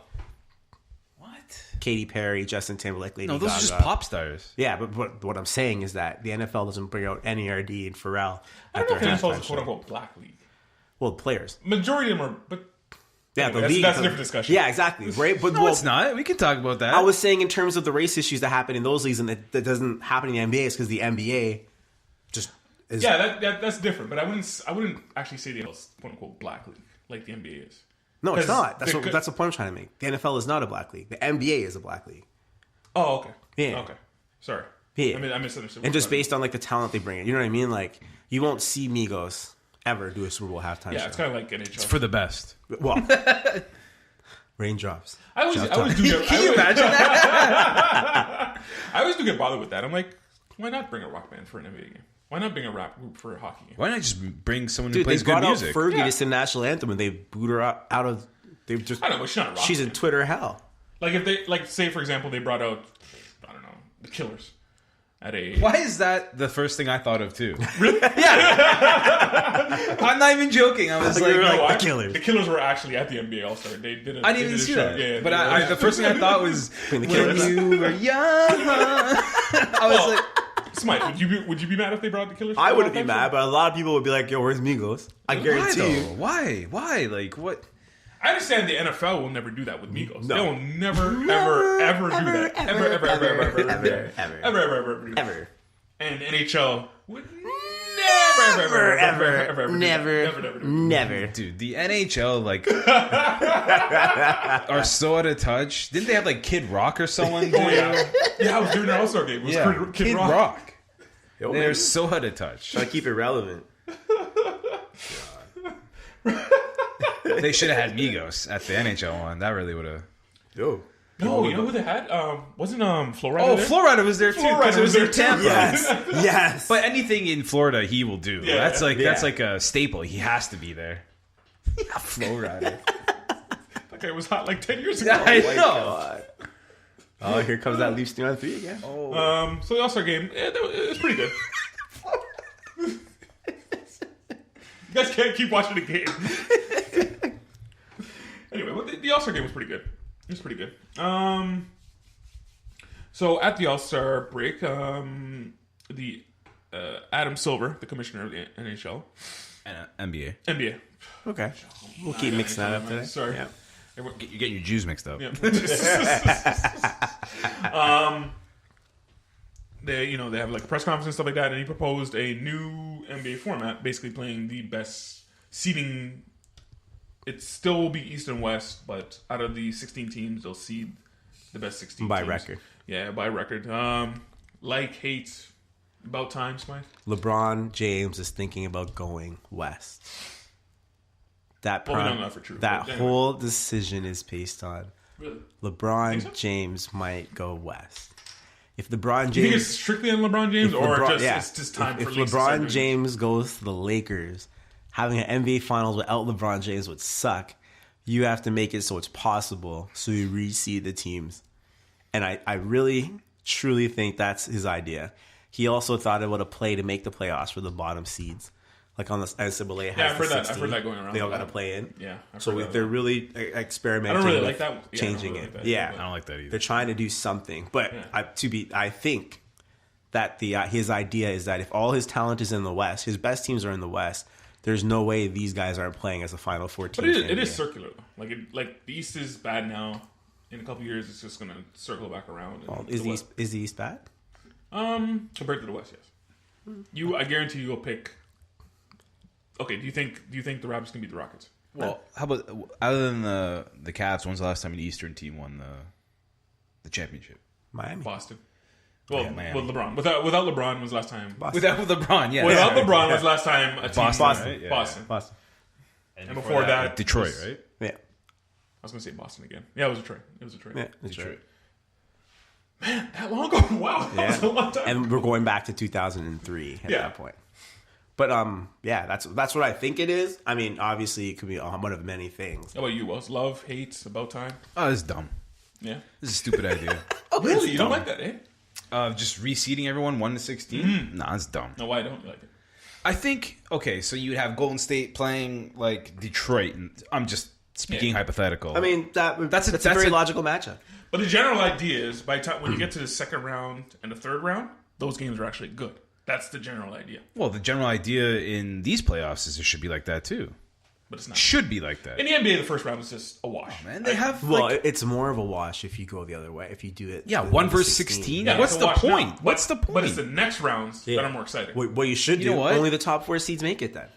Katy Perry, Justin Timberlake, Lady No, those Gaga. are just pop stars. Yeah, but what I'm saying is that the NFL doesn't bring out NERD and Pharrell I at don't know their if the NFL is halftime a show. quote unquote black league. Well, players. Majority of them are, but Yeah, Anyway, the league. that's a different discussion. Yeah, exactly. Right, but No, it's not. We can talk about that. I was saying in terms of the race issues that happen in those leagues and that doesn't happen in the NBA is because the NBA just is. yeah, that's different. But I wouldn't actually say the NFL is quote unquote black league like the NBA is. No, it's 'Cause not. That's the- the point I'm trying to make. The NFL is not a black league. The NBA is a black league. Oh, okay. Yeah. Okay. Sorry. Yeah. I misunderstood. And just based on like the talent they bring in, you know what I mean? Like you won't see Migos ever do a Super Bowl halftime Yeah, show. it's kind of like NHL. for the best. Well, Raindrops. I always do get, Can you imagine that? I always do get bothered with that. I'm like, why not bring a rock band for an NBA game? Why not bring a rap group for a hockey game? Why not just bring someone who Dude, plays they good brought music? out Fergie to sing national anthem, and they booed her out of. They just. I don't know, but she's not a rock She's in band. Twitter hell. Like if they, like say for example, they brought out, I don't know, the Killers at a. Why is that the first thing I thought of too? Really? Yeah. I'm not even joking. I was like, You know like why? the Killers. The Killers were actually at the NBA All Star. They did. I didn't even see that. Yeah, but I, the first thing I thought was The when Killers. you were young. I was like, Smite, would you be mad if they brought the Killers? I wouldn't be mad, but a lot of people would be like, "Yo, where's Migos?" I guarantee why you. though? Why? Why? Like what? I understand the NFL will never do that with Migos. No. They will never, ever do that. Ever do that. Ever. And NHL would Never. Dude, the NHL like are so out of touch. Didn't they have like Kid Rock or someone? Oh yeah, I was doing an All Star game. It was Yeah, Kid Rock. They're so out of touch. Try to keep it relevant. They should have had Migos at the NHL one. That really would have. Yo. No, you know who they had? Wasn't Florida? Oh, there? Florida was there too because Florida it was was in there, Tampa. too. Yes. Yes. But anything in Florida, he will do. Yeah. That's like Yeah. a staple. He has to be there. Yeah, Florida. That guy was hot like 10 years ago. I my know. God. Oh, here comes that Leafs 3-on-3 again. Oh. So the All Star game, it was pretty good. You guys can't keep watching the game. Anyway, well, the All Star game was pretty good. It was pretty good. So at the All Star break, the Adam Silver, the commissioner of the NHL, And NBA. NBA. Okay. We'll keep mixing that up today. Sorry. Yeah. You're getting your Jews mixed up. Yeah. They have like a press conference and stuff like that, and he proposed a new NBA format, basically playing the best seeding. It still will be East and West, but out of the 16 teams, they'll seed the best 16 By teams. record. Yeah, by record. Like, hate, about time, Smythe. LeBron James is thinking about going west. That Well, we don't know that for true, that but anyway. whole decision is based on Really? LeBron Think so? James might go west. If LeBron Do you think it's James, strictly on LeBron James, or LeBron- just yeah. it's just time if for leagues to start LeBron doing James goes to the Lakers, having an NBA Finals without LeBron James would suck. You have to make it so it's possible, so you reseed the teams. And I really, truly think that's his idea. He also thought about a play to make the playoffs for the bottom seeds. Like on the NCAA has Yeah, I've heard the that. 16. I've heard that going around They all a got to lot. play in. Yeah, I've So heard that. they're really experimenting I don't really with like that. Yeah, I don't changing really it. like that. Yeah. I don't like that either. They're trying to do something. But Yeah. I think that his idea is that if all his talent is in the West, his best teams are in the West, there's no way these guys aren't playing as a Final Four team. But it is circular though. Like the East is bad now. In a couple of years, it's just gonna circle back around. And Is the East bad? compared to the West? Yes. I guarantee you'll pick. Okay, do you think the Raptors can beat the Rockets? Well, how about other than the Cavs? When's the last time an Eastern team won the championship? Miami. Boston. Well, Yeah, Miami. with LeBron. Without LeBron was last time. Boston. Without LeBron, yeah. Without LeBron was last time a team. Boston, right? Yeah, Boston. Boston. And before that, Detroit, was- right? Yeah. I was gonna say Boston again. Yeah, it was Detroit. Yeah. Detroit. Man, that long ago? Wow, that was a long time. And we're going back to 2003 at Yeah. that point. But yeah, that's what I think it is. I mean, obviously, it could be one of many things. How about you, Wells? Love, hate, about time? Oh, this is dumb. Yeah. This is a stupid idea. Really? You don't like that, eh? Just reseeding everyone 1 to 16? Nah, it's dumb. No, why don't you like it? I think, okay, so you'd have Golden State playing like Detroit. And I'm just speaking hypothetical. I mean, that's a very logical matchup. But the general idea is by the time when you get to the second round and the third round, those games are actually good. That's the general idea. well, the general idea in these playoffs is it should be like that too. But it's not. Should be like that. In the NBA, the first round is just a wash. Man, they have Well, like, it's more of a wash if you go the other way. If you do it, 1 versus 16. Yeah, What's it's a the wash point? now. What's the But it's point? the next rounds that are more exciting. What you should You know do? what? Only the top 4 seeds make it then.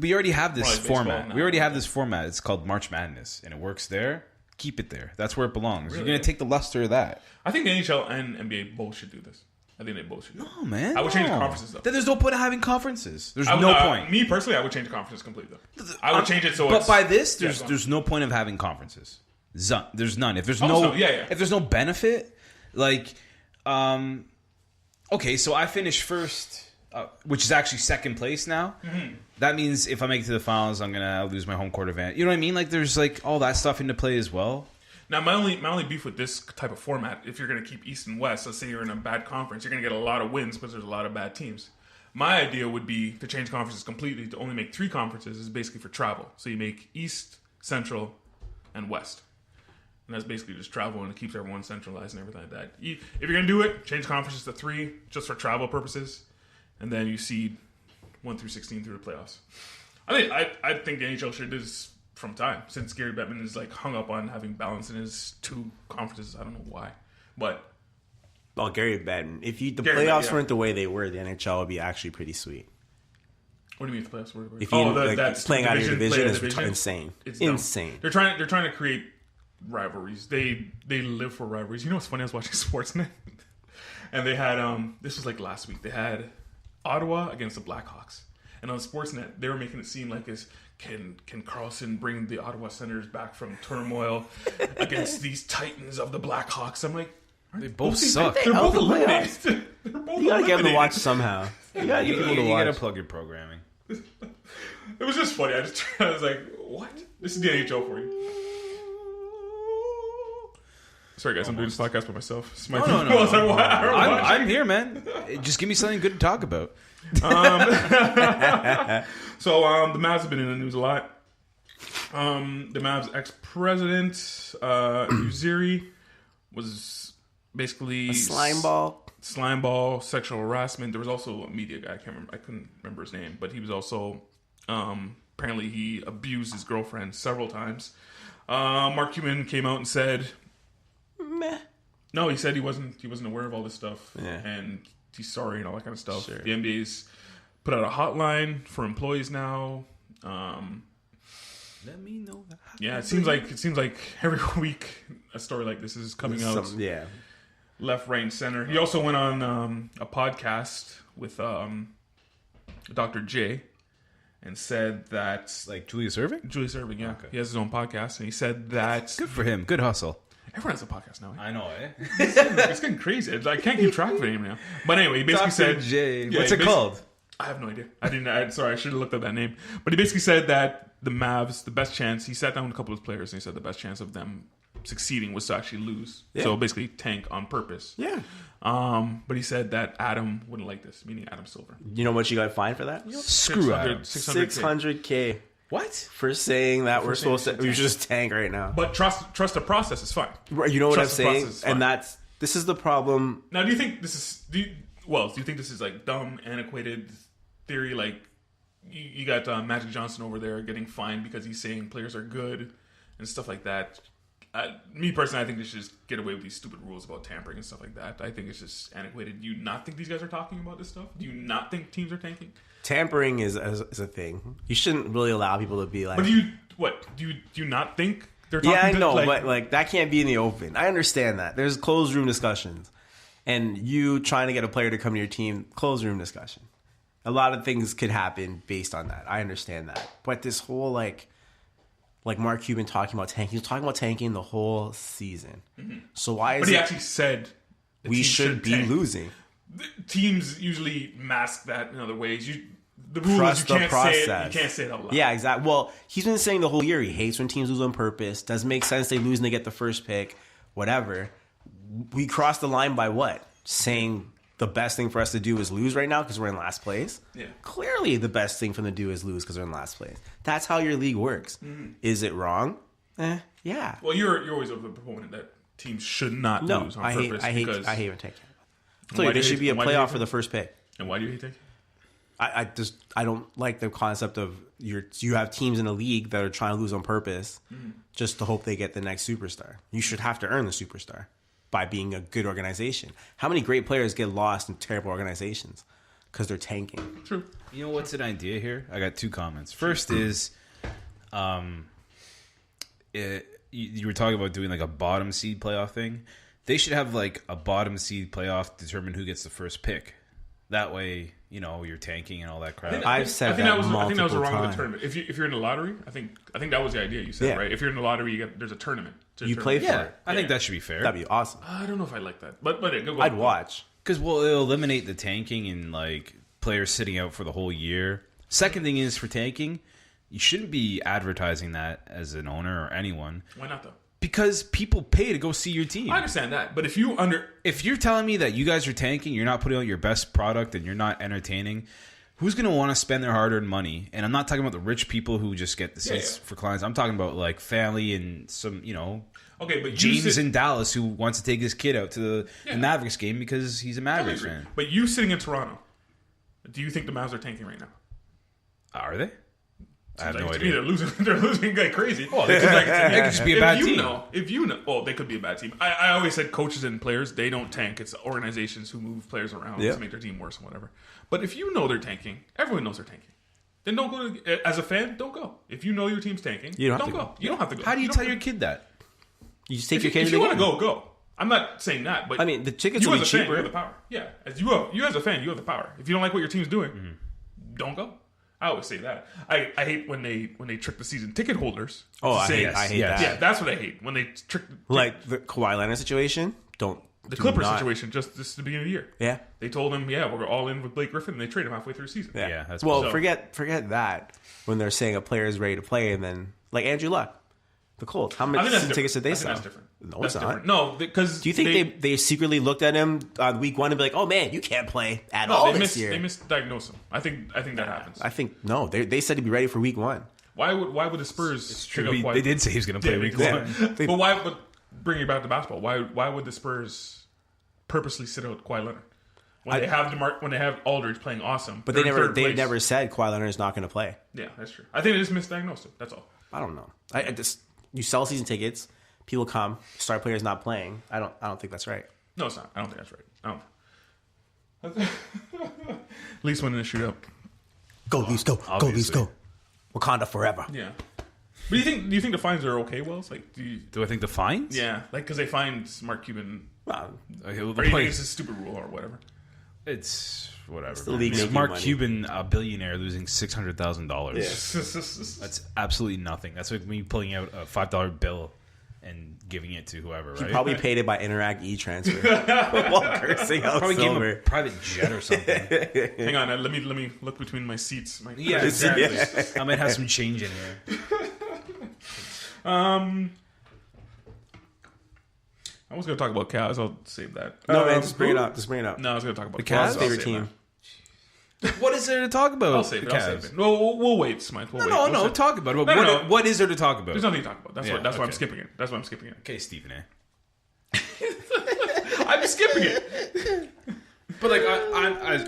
We already have this Probably baseball format. now. We already have this format. It's called March Madness, and it works there. Keep it there. That's where it belongs. You're Really? going to take the luster of that. I think the NHL and NBA both should do this. I think they both should. No, man. I would change the conferences, though. Then there's no point in having conferences. There's no point. Me, personally, I would change the conferences completely, though. I would change it so But by this, there's no point of having conferences. There's none. If there's if there's no benefit, like, okay, so I finished first, which is actually second place now. Mm-hmm. That means if I make it to the finals, I'm gonna lose my home court advantage. You know what I mean? Like, there's like all that stuff into play as well. Now, my only beef with this type of format, if you're going to keep East and West, let's say you're in a bad conference, you're going to get a lot of wins because there's a lot of bad teams. My idea would be to change conferences completely, to only make 3 conferences, is basically for travel. So you make East, Central, and West. And that's basically just travel, and it keeps everyone centralized and everything like that. If you're going to do it, change conferences to 3, just for travel purposes, and then you seed 1 through 16 through the playoffs. I think the NHL should do this from time, since Gary Bettman is like hung up on having balance in his 2 conferences. I don't know why, but Gary Bettman. If the playoffs weren't the way they were, the NHL would be actually pretty sweet. What do you mean if the playoffs were? If you that's playing out of your division is insane. It's insane. They're trying to create rivalries. They live for rivalries. You know what's funny? I was watching Sportsnet, and they had this was like last week. They had Ottawa against the Blackhawks, and on Sportsnet they were making it seem like as Can Carlson bring the Ottawa Senators back from turmoil against these titans of the Blackhawks? I'm like, they both suck. They're both eliminated. You gotta get them to watch somehow. You gotta get people to watch. You gotta plug your programming. It was just funny. I was like, what? This is the NHL for you. Sorry, guys. I'm doing this podcast by myself. It's my no. I'm here, man. Just give me something good to talk about. So the Mavs have been in the news a lot. The Mavs ex-president Uziri was basically a slime ball, sexual harassment. There was also a media guy. I couldn't remember his name, but he was also apparently he abused his girlfriend several times. Mark Cuban came out and said, "Meh." No, he said he wasn't aware of all this stuff, and he's sorry and all that kind of stuff. Sure. The NBA's put out a hotline for employees now. Let me know that. Yeah, it seems like every week a story like this is coming out. Left, right, and center. He also went on a podcast with Dr. J and said that, like Julius Erving, yeah, okay. He has his own podcast, and he said that good for him, good hustle. Everyone has a podcast now. I know, eh? It's getting crazy. I can't keep track of it anymore. But anyway, he basically said... J. What's it called? I have no idea. Sorry, I should have looked up that name. But he basically said that the Mavs, the best chance... He sat down with a couple of players, and he said the best chance of them succeeding was to actually lose. Yeah. So basically tank on purpose. Yeah. But he said that Adam wouldn't like this, meaning Adam Silver. You know what you got fined for that? Screw Adam. $600K. What? For saying that we should just tank right now. But trust the process is fine. You know what I'm saying? And this is the problem. Now, do you think this is... Do you think this is like dumb, antiquated theory? Like, you got Magic Johnson over there getting fined because he's saying players are good and stuff like that. Me personally, I think they should just get away with these stupid rules about tampering and stuff like that. I think it's just antiquated. Do you not think these guys are talking about this stuff? Do you not think teams are tanking? Tampering is a thing. You shouldn't really allow people to be like... But do you not think they're talking? Yeah, I know, but like that can't be in the open. I understand that. There's closed room discussions. And you trying to get a player to come to your team, closed room discussion. A lot of things could happen based on that. I understand that. But this whole like Mark Cuban talking about tanking, he was talking about tanking the whole season. Mm-hmm. So why is But he actually said we should be losing. Teams usually mask that in other ways. The rule is you can't say it out loud. Yeah, exactly. Well, he's been saying the whole year he hates when teams lose on purpose. Doesn't make sense they lose and they get the first pick. Whatever. We crossed the line by what? Saying the best thing for us to do is lose right now because we're in last place? Yeah. Clearly the best thing for them to do is lose because we're in last place. That's how your league works. Mm-hmm. Is it wrong? Yeah. Well, you're always a proponent that teams should not lose on purpose. I hate when tanking. Clearly, there should be a playoff for the first pick. And why do you hate tanking? I don't like the concept of you have teams in a league that are trying to lose on purpose just to hope they get the next superstar. You should have to earn the superstar by being a good organization. How many great players get lost in terrible organizations because they're tanking? True. You know what's an idea here? I got 2 comments. First is, you were talking about doing like a bottom seed playoff thing. They should have like a bottom seed playoff determine who gets the first pick. That way, you're tanking and all that crap. I've said that multiple times. I think that was wrong with the tournament. If you're in the lottery, I think that was the idea you said, right? If you're in the lottery, there's a tournament. You play for it. I think that should be fair. That'd be awesome. I don't know if I like that, but go. I'd watch because it'll eliminate the tanking and like players sitting out for the whole year. Second thing is for tanking, you shouldn't be advertising that as an owner or anyone. Why not though? Because people pay to go see your team. I understand that, but if you're telling me that you guys are tanking, you're not putting out your best product, and you're not entertaining, who's going to want to spend their hard-earned money? And I'm not talking about the rich people who just get the seats for clients. I'm talking about like family and some, okay, but James in Dallas who wants to take his kid out to the Mavericks game because he's a Mavericks fan. But you sitting in Toronto, do you think the Mavs are tanking right now? Are they? I have no to idea. me, they're losing like crazy. Oh, they could just be a bad team. Well, they could be a bad team. I always said coaches and players, they don't tank. It's organizations who move players around to make their team worse and whatever. But if you know they're tanking, everyone knows they're tanking. Then don't go. As a fan, don't go. If you know your team's tanking, don't go. You don't have to go. How do you tell your kid that? You just take your kid. If you want to go. I'm not saying that, but I mean, the tickets will be cheaper. You have the power. Yeah, as a fan, you have the power. If you don't like what your team's doing, don't go. I always say that. I hate when they trick the season ticket holders. Oh, I hate that. Yeah, that's what I hate. When they trick like the Kawhi Leonard situation. The Clippers situation just this is the beginning of the year. Yeah. They told him, we're all in with Blake Griffin, and they trade him halfway through the season. Yeah, that's forget that when they're saying a player is ready to play, and then like Andrew Luck, the Colts. How many tickets did they sell? That's different. No, it's not. Different. No, because do you think they secretly looked at him on week 1 and be like, "Oh man, you can't play at all this year"? They misdiagnosed him. I think that happens. I think no. They said to be ready for week 1. Why would the Spurs? It's true. They did say he was going to play week 1. But why? But bringing it back to basketball, why would the Spurs purposely sit out Kawhi Leonard when they have Aldridge playing awesome? But they never said Kawhi Leonard is not going to play. Yeah, that's true. I think they just misdiagnosed him. That's all. I don't know. I just you sell season tickets. People come, star players not playing. I don't think that's right. No, it's not. I don't think that's right. I don't. Leafs winning the shootout. Go Leafs, go! Obviously. Go Leafs, go! Wakanda forever. Yeah. But do you think the fines are okay, Wells? Like, do I think the fines? Yeah, like because they fined Mark Cuban. Well, or you think it's a stupid rule or whatever? It's whatever. It's the league Mark money. Cuban, a billionaire, losing $600,000. Yeah. That's absolutely nothing. That's like me pulling out a $5 bill and giving it to whoever. Right? He probably paid it by Interac e-transfer while cursing out probably Silver. gave him a private jet or something. Hang on, let me look between my seats. Yeah, exactly. Yeah. I might have some change in here. I was going to talk about Cavs. I'll save that. No, man, just bring it up. No, I was going to talk about the Cavs' favorite team. What is there to talk about? I'll save it. We'll wait, Smythe. No, talk about it. What is there to talk about? There's nothing to talk about. That's why I'm skipping it. That's why I'm skipping it. Okay, Stephen A. I'm skipping it. But like,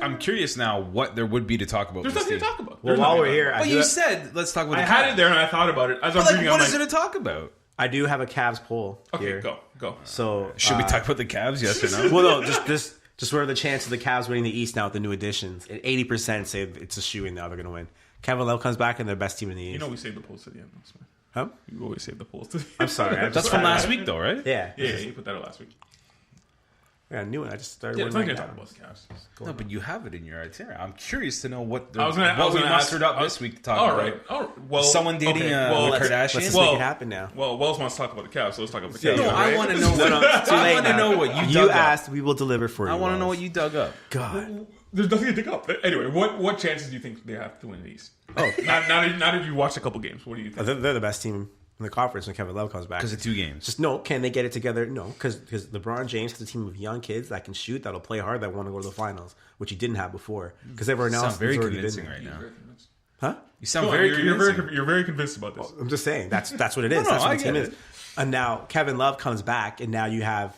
I'm curious now what there would be to talk about. There's nothing to talk about. Well, while we're here, but you said let's talk about. I had it there and I thought about it as I'm reading. What is there to talk about? I do have a Cavs poll here. Okay, go. So should we talk about the Cavs? Yes or no? Well, no, just what are the chances of the Cavs winning the East now with the new additions? And 80% say it's a shoo-in now they're going to win. Kevin Love comes back and they're best team in the East. You know we saved the polls to the end. Huh? You always save the polls to the end. I'm sorry. That's from last week though, right? Yeah. Yeah, you put that out last week. Yeah, I knew it. I just started. Yeah, it's not going to talk about the Cavs. No, but you have it in your itinerary. I'm curious to know what I was gonna mustered up this week to talk about. All right. Well, someone dating a Kardashian? Let's make it happen now. Well, Wells wants to talk about the Cavs, so let's talk about the Cavs. No, I want to know. I want to know what you dug You up. asked, we will deliver for you. I want to know what you dug up. God. There's nothing to dig up. Anyway, what chances do you think they have to win the East? Oh, now that you watched a couple games, what do you think? They're the best team in the conference when Kevin Love comes back. Because of 2 games. Just no. Can they get it together? No, because LeBron James has a team of young kids that can shoot, that'll play hard, that want to go to the finals, which he didn't have before. Because everyone else very already convincing been right now. Huh? You sound very convincing. You're very convinced about this. Well, I'm just saying that's what it is. That's what the team is. And now Kevin Love comes back, and now you have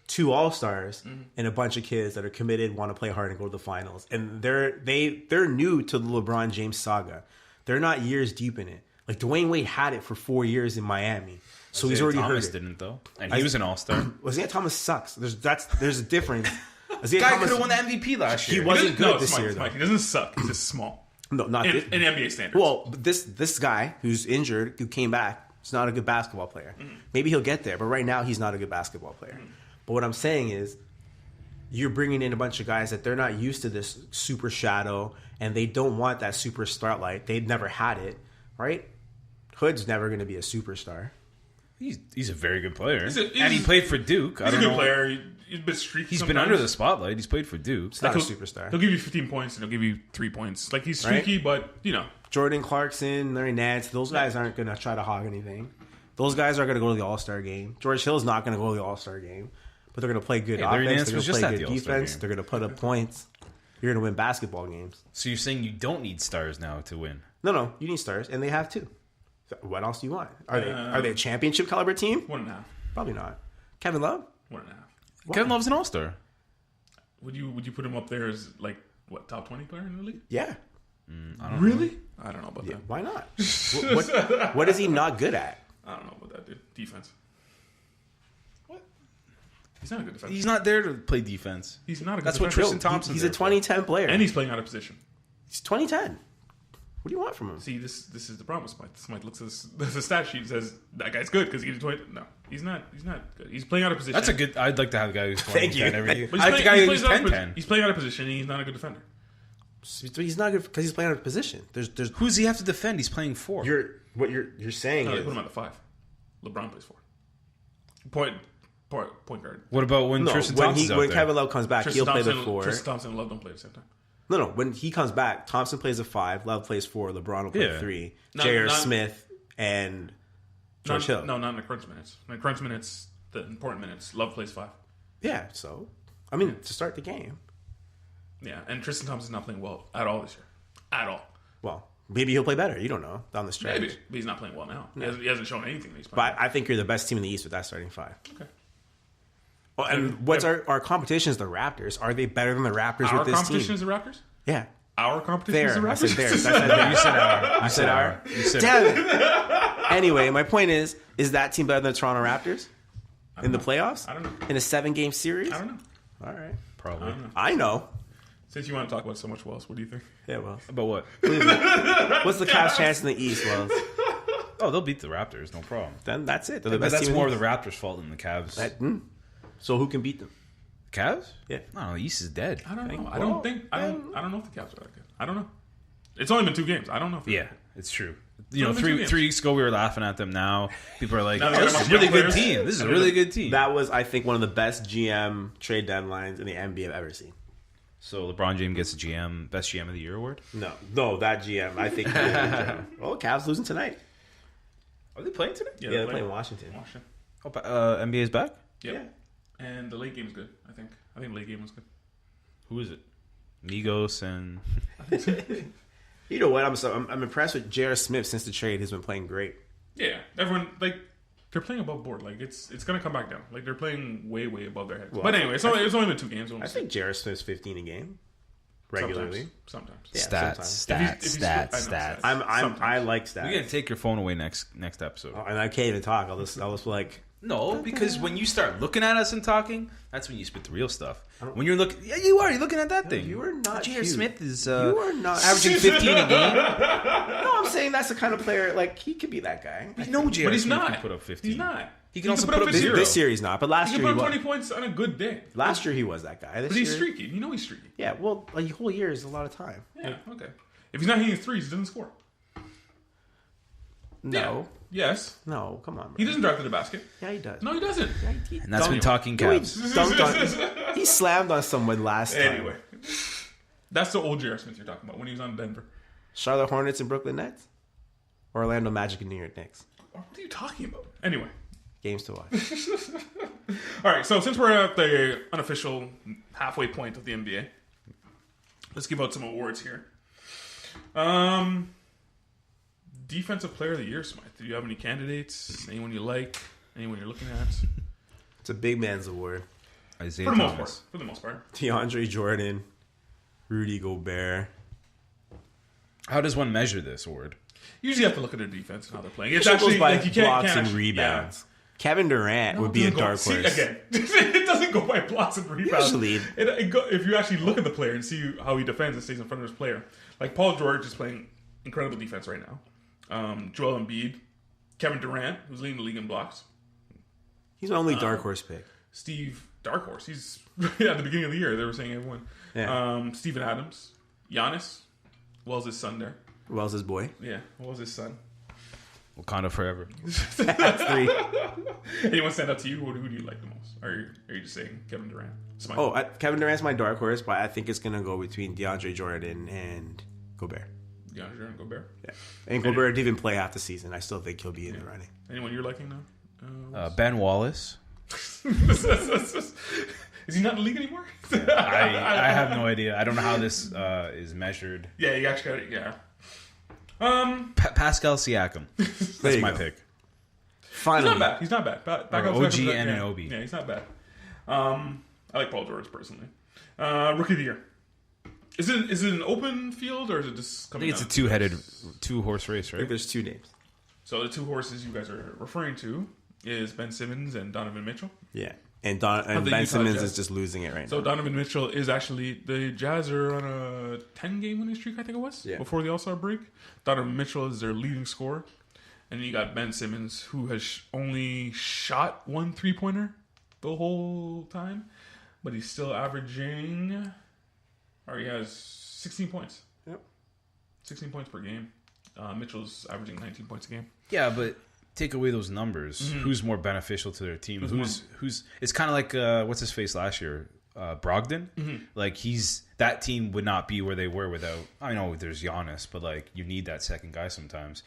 2 All-Stars and a bunch of kids that are committed, want to play hard and go to the finals. And they're new to the LeBron James saga. They're not years deep in it. Like Dwayne Wade had it for 4 years in Miami, so he's already Thomas heard it. didn't though, and he was an All-Star. Isaiah Thomas sucks. There's a difference. Guy could have won the MVP last year. He wasn't good this year. He doesn't suck. He's just small. No, not in NBA standards. Well, but this guy who's injured, who came back, is not a good basketball player. Maybe he'll get there, but right now he's not a good basketball player. But what I'm saying is, you're bringing in a bunch of guys that they're not used to this super shadow, and they don't want that super starlight. They've never had it, right? Hood's never going to be a superstar. He's a very good player, and he played for Duke. He's a good player. He's been streaky. He's been under the spotlight. He's played for Duke. He's not a superstar. He'll give you 15 points and he'll give you 3 points. Like he's streaky, but Jordan Clarkson, Larry Nance, those guys aren't going to try to hog anything. Those guys are going to go to the All-Star game. George Hill's not going to go to the All-Star game, but they're going to play good Larry offense. Nance They're was going to just play at good the All-Star defense. game. They're going to put up points. You're going to win basketball games. So you're saying you don't need stars now to win? No, you need stars, and they have two. So what else do you want? Are they a championship caliber team? 1.5. Probably not. Kevin Love? 1.5. Kevin Love's an All-Star. Would you put him up there as like top 20 player in the league? Yeah. Really? I don't know about that. Why not? What is he not good at? I don't know about that, dude. Defense. What? He's not a good defender. He's not there to play defense. He's not a good That's what defender. Tristan Thompson. He's a 2010 player. And he's playing out of position. He's 2010. What do you want from him? See, this is the problem. Smite looks at the stat sheet and says that guy's good because he's 20. No, he's not. He's not good. He's playing out of position. That's a good. I'd like to have a guy who's 20 Thank you. every year. But I like the guy who's 10-10. He's playing out of position and he's not a good defender. He's not good because he's playing out of position. There's Who does he have to defend? He's playing 4. You're saying No, they is put him at the 5. LeBron plays 4. Point guard. What about when Tristan Thompson's out when there? Kevin Love comes back, he'll play the 4. Tristan Thompson and Love don't play at the same time. No. When he comes back, Thompson plays a 5, Love plays 4, LeBron will play 3, J.R. Smith and George Hill. No, not in the crunch minutes. In the crunch minutes, the important minutes, Love plays 5. Yeah, so I mean to start the game. Yeah, and Tristan Thompson's not playing well at all this year. At all. Well, maybe he'll play better. You don't know down the stretch. Maybe, but he's not playing well now. No. He hasn't shown anything that he's playing. But I think you're the best team in the East with that starting 5. Okay. Well, and what's our competition is the Raptors. Are they better than the Raptors Our with this competition team? is the Raptors? Yeah. Our competition is the There. I Raptors? said there. I said there. You said our. I said our. You said Damn it. Anyway, my point is that team better than the Toronto Raptors in the playoffs? I don't know. In a 7-game series? I don't know. All right. probably. I know. Since you want to talk about so much Wells, what do you think? Yeah, well. About what? What's the Cavs' chance in the East, Wells? Oh, they'll beat the Raptors, no problem. Then that's it. They're the But best that's team more in of the Raptors' fault than the Cavs. So who can beat them? Cavs? Yeah. No, the East is dead. I don't know. I don't know if the Cavs are that good. I don't know. It's only been 2 games. I don't know if Yeah, it's true. It's only been 2 games. 3 weeks ago we were laughing at them. Now people are like, Now oh, they got this a is a bunch really of good players. team. This is a really good team. That was, I think, one of the best GM trade deadlines in the NBA I've ever seen. So LeBron James gets the best GM of the year award? No, that GM. I think. Oh, Cavs losing tonight. Are they playing today? Yeah, they're playing Washington. Oh, NBA's back? Yep. Yeah. And the late game's good, I think. I think the late game was good. Who is it? Migos and... You know what? I'm impressed with J.R. Smith since the trade. He's been playing great. Yeah. Everyone, they're playing above board. It's going to come back down. They're playing way, way above their heads. Well, but anyway, it's only been 2 games. I think J.R. Smith's 15 a game regularly. Sometimes. Yeah, Stats. I like stats. We're gonna take your phone away next episode. And I can't even talk. I'll just like. No, because when you start looking at us and talking, that's when you spit the real stuff. When you're looking, yeah, you are. You're looking at that thing. You are not. J.R. cute. Smith is You are not averaging 15 a game. No, I'm saying that's the kind of player he could be that guy. We know J.R. But he's Smith not. can put up 15. He's not. He can also put up 15. 0. This series not, but last He year can he put up was. 20 points on a good day. Last year he was that guy. But he's streaky. You know he's streaky. Yeah, well, a whole year is a lot of time. Yeah, okay. If he's not hitting threes, he doesn't score. No. Yeah. Yes. No, come on, bro. He doesn't drive to the basket. Yeah, he does. No, he doesn't. And that's when talking Cavs. He slammed on someone last time. Anyway. That's the old J.R. Smith you're talking about when he was on Denver. Charlotte Hornets and Brooklyn Nets? Orlando Magic and New York Knicks? What are you talking about? Anyway. Games to watch. All right, so since we're at the unofficial halfway point of the NBA, let's give out some awards here. Defensive Player of the Year, Smythe. Do you have any candidates? Anyone you like? Anyone you're looking at? It's a big man's award. Isaiah For the Thomas. most part. For the most part. DeAndre Jordan, Rudy Gobert. How does one measure this award? You usually have to look at their defense and how they're playing. It's It actually goes by like you can't blocks can't and actually- rebounds. Kevin Durant would be a dark See, horse. again, it doesn't go by blocks and rebounds. Usually. If you actually look at the player and see how he defends and stays in front of his player, like Paul George is playing incredible defense right now. Joel Embiid, Kevin Durant, who's leading the league in blocks. He's my only dark horse pick. Steve Dark Horse. He's at the beginning of the year. They were saying everyone. Yeah. Steven Adams, Giannis, Wells' his son there. Wells' his boy. Yeah, Wells' his son. Wakanda forever. That's 3. Anyone stand up to you? Who do you like the most? Or are you just saying Kevin Durant? Kevin Durant's my dark horse, but I think it's gonna go between DeAndre Jordan and Gobert. DeAndre Jordan, Gobert. Yeah, and Gobert didn't even play half the season. I still think he'll be in the running. Anyone you're liking now? Ben Wallace. Is he not in the league anymore? I have no idea. I don't know how this is measured. Yeah, you actually got it. Yeah. Pascal Siakam. That's my pick. Finally, he's not bad. Back OG Anunoby. Yeah, he's not bad. I like Paul George personally. Rookie of the year. Is it an open field or is it just coming? I think it's a two-horse race, right? I think there's 2 names. So the 2 horses you guys are referring to is Ben Simmons and Donovan Mitchell. Yeah, and Ben Simmons is just losing it right now. So Donovan Mitchell is actually the Jazz are on a 10-game winning streak, I think it was, before the All-Star break. Donovan Mitchell is their leading scorer, and then you got Ben Simmons, who has only shot 1 3-pointer the whole time, but he's still averaging, or he has 16 points. Yep, 16 points per game. Mitchell's averaging 19 points a game. Yeah, but take away those numbers. Who's more beneficial to their team? Who's? It's kind of like what's his face last year, Brogdon. Like that team would not be where they were without. I know there's Giannis, but like you need that second guy sometimes.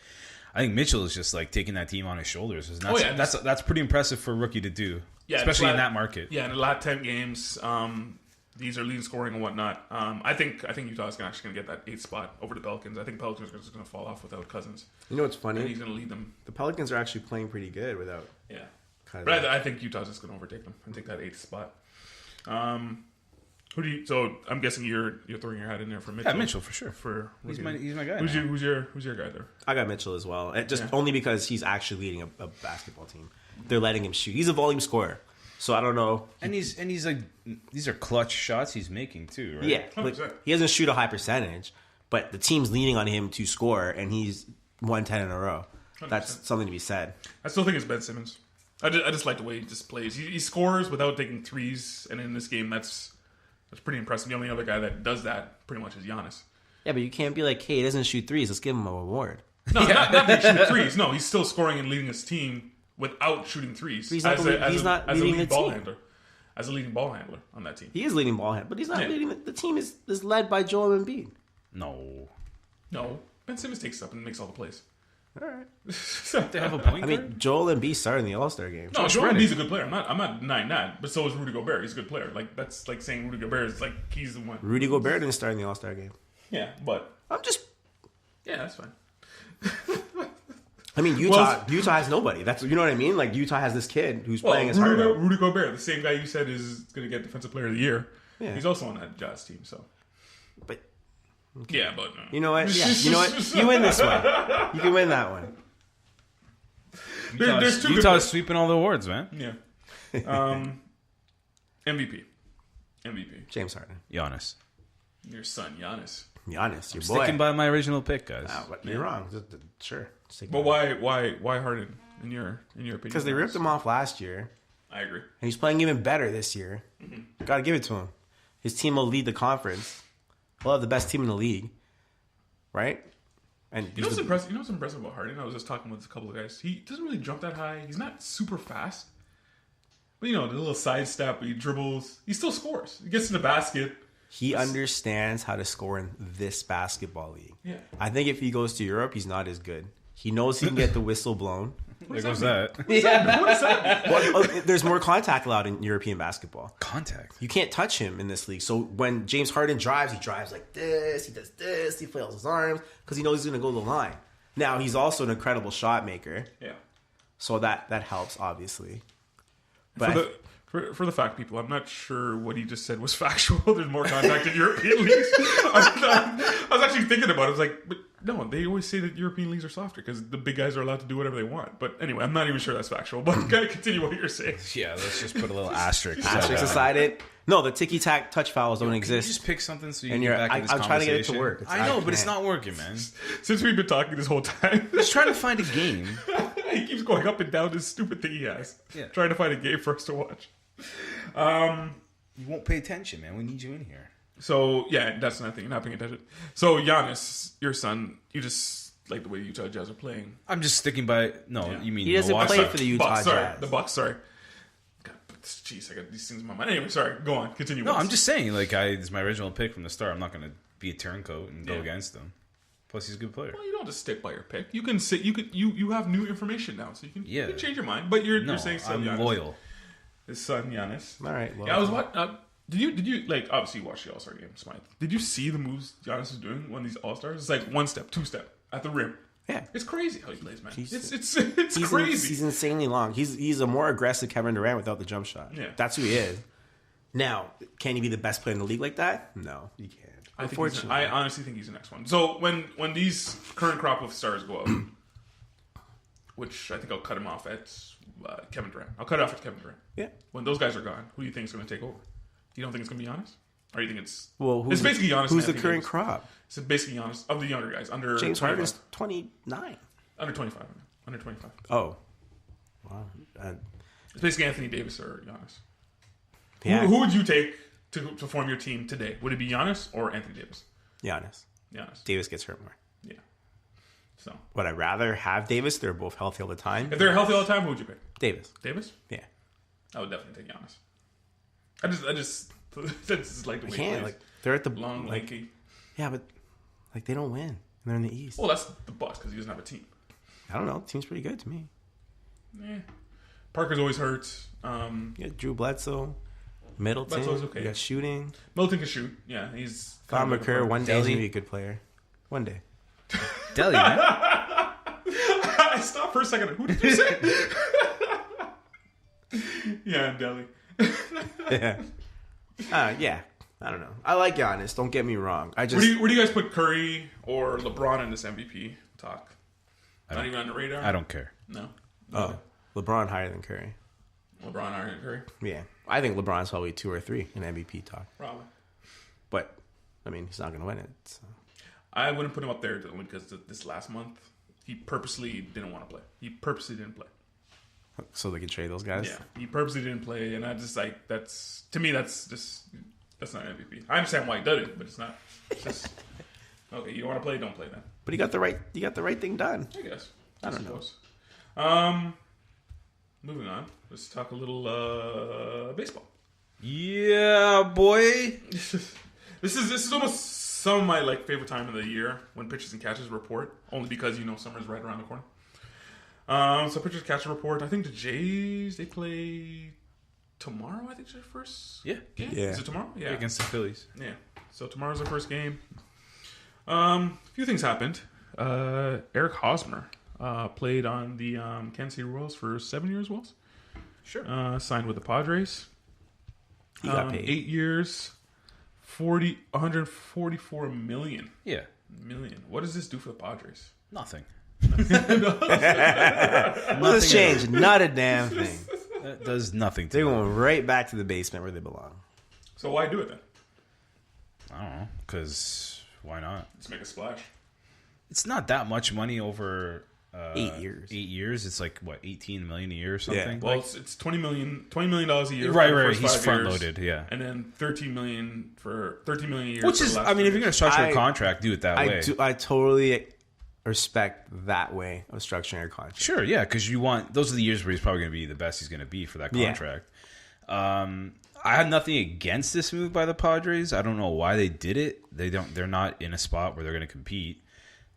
I think Mitchell is just like taking that team on his shoulders. And that's pretty impressive for a rookie to do, especially in that market. Yeah, in the last 10 games. These are leading scoring and whatnot. I think Utah's actually going to get that 8th spot over the Pelicans. I think Pelicans are just going to fall off without Cousins. You know what's funny? And he's going to lead them. The Pelicans are actually playing pretty good without. Yeah, but I think Utah's just going to overtake them and take that 8th spot. Who do you? So I'm guessing you're throwing your hat in there for Mitchell. Yeah, Mitchell for sure. He's my guy. Who's your guy there? I got Mitchell as well. Only because he's actually leading a basketball team. They're letting him shoot. He's a volume scorer. So I don't know. And he's like, these are clutch shots he's making too, right? Yeah, like, he doesn't shoot a high percentage, but the team's leaning on him to score, and he's won 10 in a row. 100%. That's something to be said. I still think it's Ben Simmons. I just like the way he just plays. He scores without taking threes, and in this game, that's pretty impressive. The only other guy that does that pretty much is Giannis. Yeah, but you can't be like, hey, he doesn't shoot threes. Let's give him a reward. No, not that he shoots threes. No, he's still scoring and leading his team without shooting threes. He's not leading the team. As a leading ball handler on that team. He is leading ball handler, but he's not leading. The team is led by Joel Embiid. No. Ben Simmons takes up and makes all the plays. All right. They have a point guard? I mean, Joel Embiid started in the All-Star game. No, Joel Embiid's a good player. I'm not denying that. But so is Rudy Gobert. He's a good player. Like that's like saying Rudy Gobert is like he's the one. Rudy Gobert didn't start in the All-Star game. Yeah, but yeah, that's fine. I mean, Utah has nobody. You know what I mean? Like, Utah has this kid who's playing his heart out. Rudy Gobert, the same guy you said is going to get Defensive Player of the Year. Yeah. He's also on that Jazz team, so. But. Okay. Yeah, but. You know what? Yeah, you know what? You win this one. You can win that one. Utah's sweeping all the awards, man. Yeah. MVP. James Harden. Giannis. Your son, Giannis, your boy. Sticking by my original pick, guys. But you're wrong. Sure. But why Harden in your opinion? Because they ripped him off last year. I agree. And he's playing even better this year. Mm-hmm. Got to give it to him. His team will lead the conference. We'll have the best team in the league, right? And you know what's impressive? You know what's impressive about Harden? I was just talking with a couple of guys. He doesn't really jump that high. He's not super fast, but the little sidestep, he dribbles. He still scores. He gets in the basket. He understands how to score in this basketball league. Yeah. I think if he goes to Europe, he's not as good. He knows he can get the whistle blown. There goes that. What does that mean? Well, there's more contact allowed in European basketball. Contact? You can't touch him in this league. So when James Harden drives, he drives like this. He does this. He flails his arms because he knows he's going to go to the line. Now, he's also an incredible shot maker. Yeah. So that helps, obviously. But For the fact people, I'm not sure what he just said was factual. There's more contact in European leagues. I was actually thinking about it. I was like, but no, they always say that European leagues are softer because the big guys are allowed to do whatever they want. But anyway, I'm not even sure that's factual. But gotta continue what you're saying. Yeah, let's just put a little asterisk. Asterisk aside it. No, the ticky-tack touch fouls don't exist. You just pick something so you and can get back in this I'm trying to get it to work. I know, but it's not working, man. Since we've been talking this whole time. Just trying to find a game. He keeps going up and down this stupid thing he has. Yeah. Trying to find a game for us to watch. You won't pay attention, man. We need you in here. So, yeah, that's another thing. You're not paying attention. So, Giannis, your son, you just like the way the Utah Jazz are playing. I'm just sticking by... No, you mean... He doesn't Milwaukee? play for the Utah Jazz. The Bucks, sorry. God, jeez, I got these things in my mind. Anyway, sorry. Go on. Continue. No, I'm just saying, like, it's my original pick from the start. I'm not going to be a turncoat and go against him. Plus, he's a good player. Well, you don't just stick by your pick. You can sit. You have new information now, so you can change your mind. But you're saying still I'm Giannis. loyal. His son Giannis. All right. Well, Yeah, I was what? Did you like? Obviously, you watched the All Star game, Smythe. Did you see the moves Giannis is doing when these All Stars? It's like 1 step, 2 step at the rim. Yeah, it's crazy how he plays, man. It's he's crazy. He's insanely long. He's a more aggressive Kevin Durant without the jump shot. Yeah, that's who he is. Now, can he be the best player in the league like that? No, he can't. Unfortunately, I honestly think he's the next one. So when these current crop of stars go out, which I think I'll cut him off at Kevin Durant. I'll cut it off at Kevin Durant. Yeah. When those guys are gone, who do you think is going to take over? You don't think it's going to be Giannis? Or you think it's... Well, it's basically Giannis. Who's the current crop? It's basically Giannis of the younger guys. Under James Harden's 29. Under 25. Under 25. Oh. Wow. It's basically Anthony Davis or Giannis. Yeah. Who would you take to form your team today? Would it be Giannis or Anthony Davis? Giannis. Giannis. Davis gets hurt more. Yeah. So. Would I rather have Davis? They're both healthy all the time. If they're healthy all the time, who would you pick? Davis. Davis? Yeah. I would definitely take Giannis. I just that's like the way he plays. Like they're at the long, lanky. Yeah, but like they don't win. They're in the East. Well, that's the Bucks because he doesn't have a team. I don't know. The team's pretty good to me. Yeah. Parker's always hurt. Yeah, Drew Bledsoe, Middleton. Bledsoe's okay. You got shooting. Middleton can shoot. Yeah, he's. Con McCurr. One day he's gonna be a good player. One day. Delhi, man. I stopped for a second. Who did you say? Yeah, Delhi. Yeah. Yeah. I don't know. I like Giannis. Don't get me wrong. I just. Where do you guys put Curry or LeBron in this MVP talk? Not even on the radar. I don't care. No. Oh, LeBron higher than Curry. LeBron higher than Curry. Yeah, I think LeBron's probably 2 or 3 in MVP talk. Probably. But I mean, he's not going to win it. So. I wouldn't put him up there because this last month he purposely didn't want to play. He purposely didn't play. So they can trade those guys. Yeah, he purposely didn't play, and I just like that's to me that's not MVP. I understand why he did it, but it's not. It's just okay. You don't want to play, don't play then. But he got the right thing done. I guess. I don't know. Moving on. Let's talk a little baseball. Yeah, boy. This is almost some of my favorite time of the year when pitchers and catchers report. Only because summer's right around the corner. So pitchers and catchers report. I think the Jays they play tomorrow. I think it's their first game. Yeah. Is it tomorrow? Yeah. Against the Phillies. Yeah. So tomorrow's their first game. A few things happened. Eric Hosmer played on the Kansas City Royals for 7 years. Wells. Sure. Signed with the Padres. He got paid 8 years, 144 million. Yeah. What does this do for the Padres? Nothing. Let's change. Not a damn thing. That does nothing to They're me. going right back to the basement where they belong. So why do it then? I don't know. Because why not? Let's make a splash. It's not that much money over 8 years. 8 years. It's like, what, 18 million a year or something? Yeah. Well, it's $20 million a year. Right, for the right. first He's 5 front years, loaded, yeah. and then $13 million a year. Which for is, the last I mean, 2 if you're going to years. structure a contract, do it that way. I totally respect that way of structuring a contract. Sure, yeah, because those are the years where he's probably going to be the best he's going to be for that contract. Yeah. I had nothing against this move by the Padres. I don't know why they did it. They're not in a spot where they're going to compete.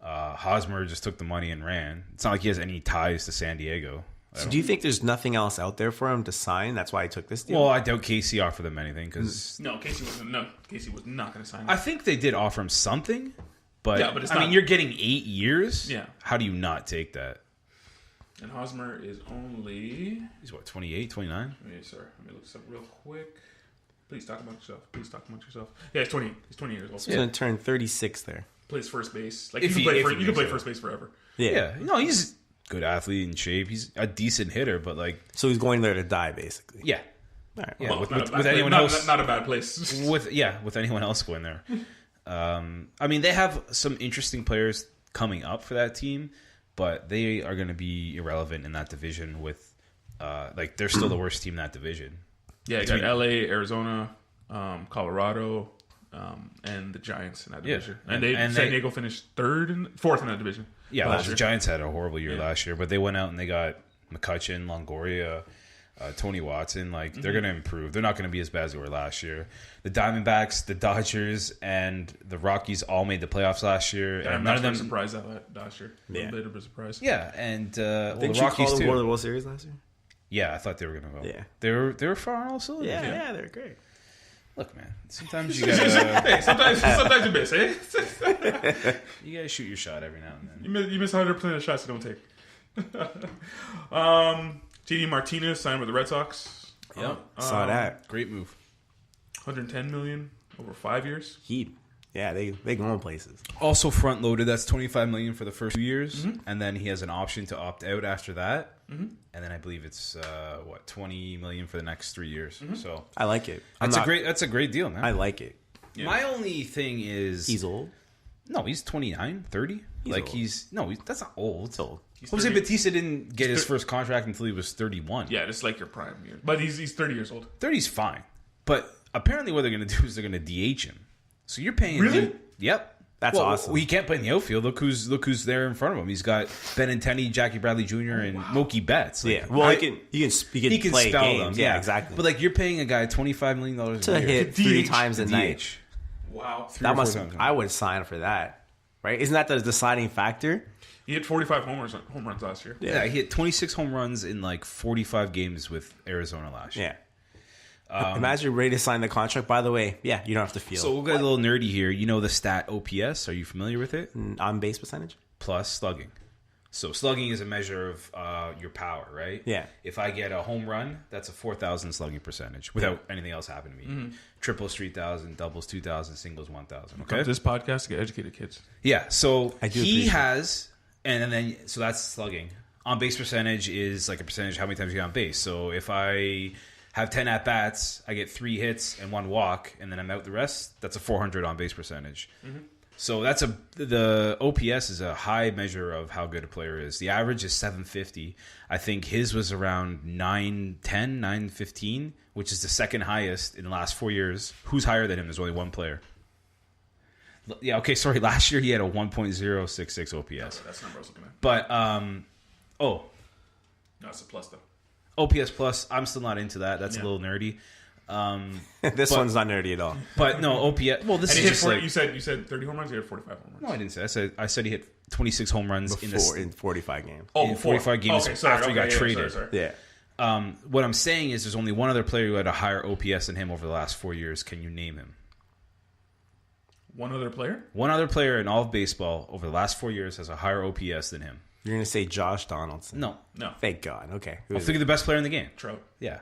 Hosmer just took the money and ran. It's not like he has any ties to San Diego. So do you think there's nothing else out there for him to sign? That's why he took this deal? Well, I doubt Casey offered them anything because No, Casey was not going to sign. I think they did offer him something, but it's I mean, you're getting 8 years. Yeah, how do you not take that? And Hosmer is only... He's what, 28, 29? Wait, sorry. Let me look this up real quick. Please talk about yourself. Yeah, he's 20. He's 20 years old. He's going to turn 36 there. Plays first base. If you can he play makes first base forever. Yeah. No, he's a good athlete in shape. He's a decent hitter, but So he's going there to die, basically. yeah. All right. Yeah, Well, with anyone else, not a bad place. with anyone else going there. I mean, they have some interesting players coming up for that team, but they are going to be irrelevant in that division. With they're still the worst team in that division. Yeah, you got LA, Arizona, Colorado, and the Giants in that division. And San Diego finished fourth in that division. Yeah, the Giants had a horrible year last year, but they went out and they got McCutchen, Longoria, Tony Watson. Like, they're going to improve. They're not going to be as bad as they were last year. The Diamondbacks, the Dodgers, and the Rockies all made the playoffs last year. And none of them surprised that last year. A little bit of a surprise. Yeah, and didn't the Rockies you call them too. one of the World Series last year? Yeah, I thought they were going to go. Yeah, they were far also. Yeah, they were great. Look, man. Sometimes you gotta. Hey, sometimes you miss, eh? You gotta shoot your shot every now and then. You miss 100% of the shots you don't take. JD Martinez signed with the Red Sox. Yep, saw that. Great move. $110 million over 5 years. Heat. Yeah, they going places. Also front loaded. That's $25 million for the first 2 years, and then he has an option to opt out after that. And then I believe it's $20 million for the next 3 years. So I like it. That's a great deal, man. I like it. Yeah. My only thing is He's old. No, he's 29, 30. He's old. That's not old. It's old. Jose Bautista didn't get his first contract until he was 31. Yeah, just like your prime year. But he's 30 years old. 30's fine. But apparently what they're going to do is they're going to DH him. So you're paying Really? Yep. That's awesome. He can't play in the outfield. Look who's there in front of him. He's got Benintendi, Jackie Bradley Jr., and Mookie Betts. Like, Yeah. Well, he can play spell games. them. Yeah, exactly. But like, you're paying a guy $25 million a to year hit To 3 DH. times a night. Wow. I would sign for that. Right? Isn't that the deciding factor? He hit 45 home runs last year. Yeah, he hit 26 home runs in like 45 games with Arizona last year. Yeah. Imagine you're ready to sign the contract. By the way, yeah, you don't have to feel. So we'll get a little nerdy here. You know the stat OPS? Are you familiar with it? On base percentage? Plus slugging. So slugging is a measure of your power, right? Yeah. If I get a home run, that's a 4,000 slugging percentage without anything else happening to me. Triples 3,000, doubles 2,000, singles 1,000. Okay. This podcast to get educated kids. Yeah. So I do he appreciate has, and then so that's slugging. On base percentage is like a percentage of how many times you get on base. So if I have 10 at bats, I get 3 hits and 1 walk, and then I'm out the rest. That's a 400 on base percentage. So the OPS is a high measure of how good a player is. The average is 750. I think his was around 910, 915, which is the second highest in the last 4 years. Who's higher than him? There's only one player. Yeah, okay, sorry. Last year he had a 1.066 OPS. That's the number I was looking at. But, No, it's a plus, though. OPS plus, I'm still not into that. That's a little nerdy. This one's not nerdy at all. But no, OPS. Well, this And is he hit just 40, like, you said 30 home runs. He had 45 home runs. no, I didn't say. I said he hit 26 home runs In 45 games. in 45 games after he got traded. Sorry. Yeah. What I'm saying is, there's only one other player who had a higher OPS than him over the last 4 years. Can you name him? One other player? One other player in all of baseball over the last 4 years has a higher OPS than him. You're going to say Josh Donaldson. No. Thank God. Okay. Who I'll is think of the best player in the game. Trout. Yeah.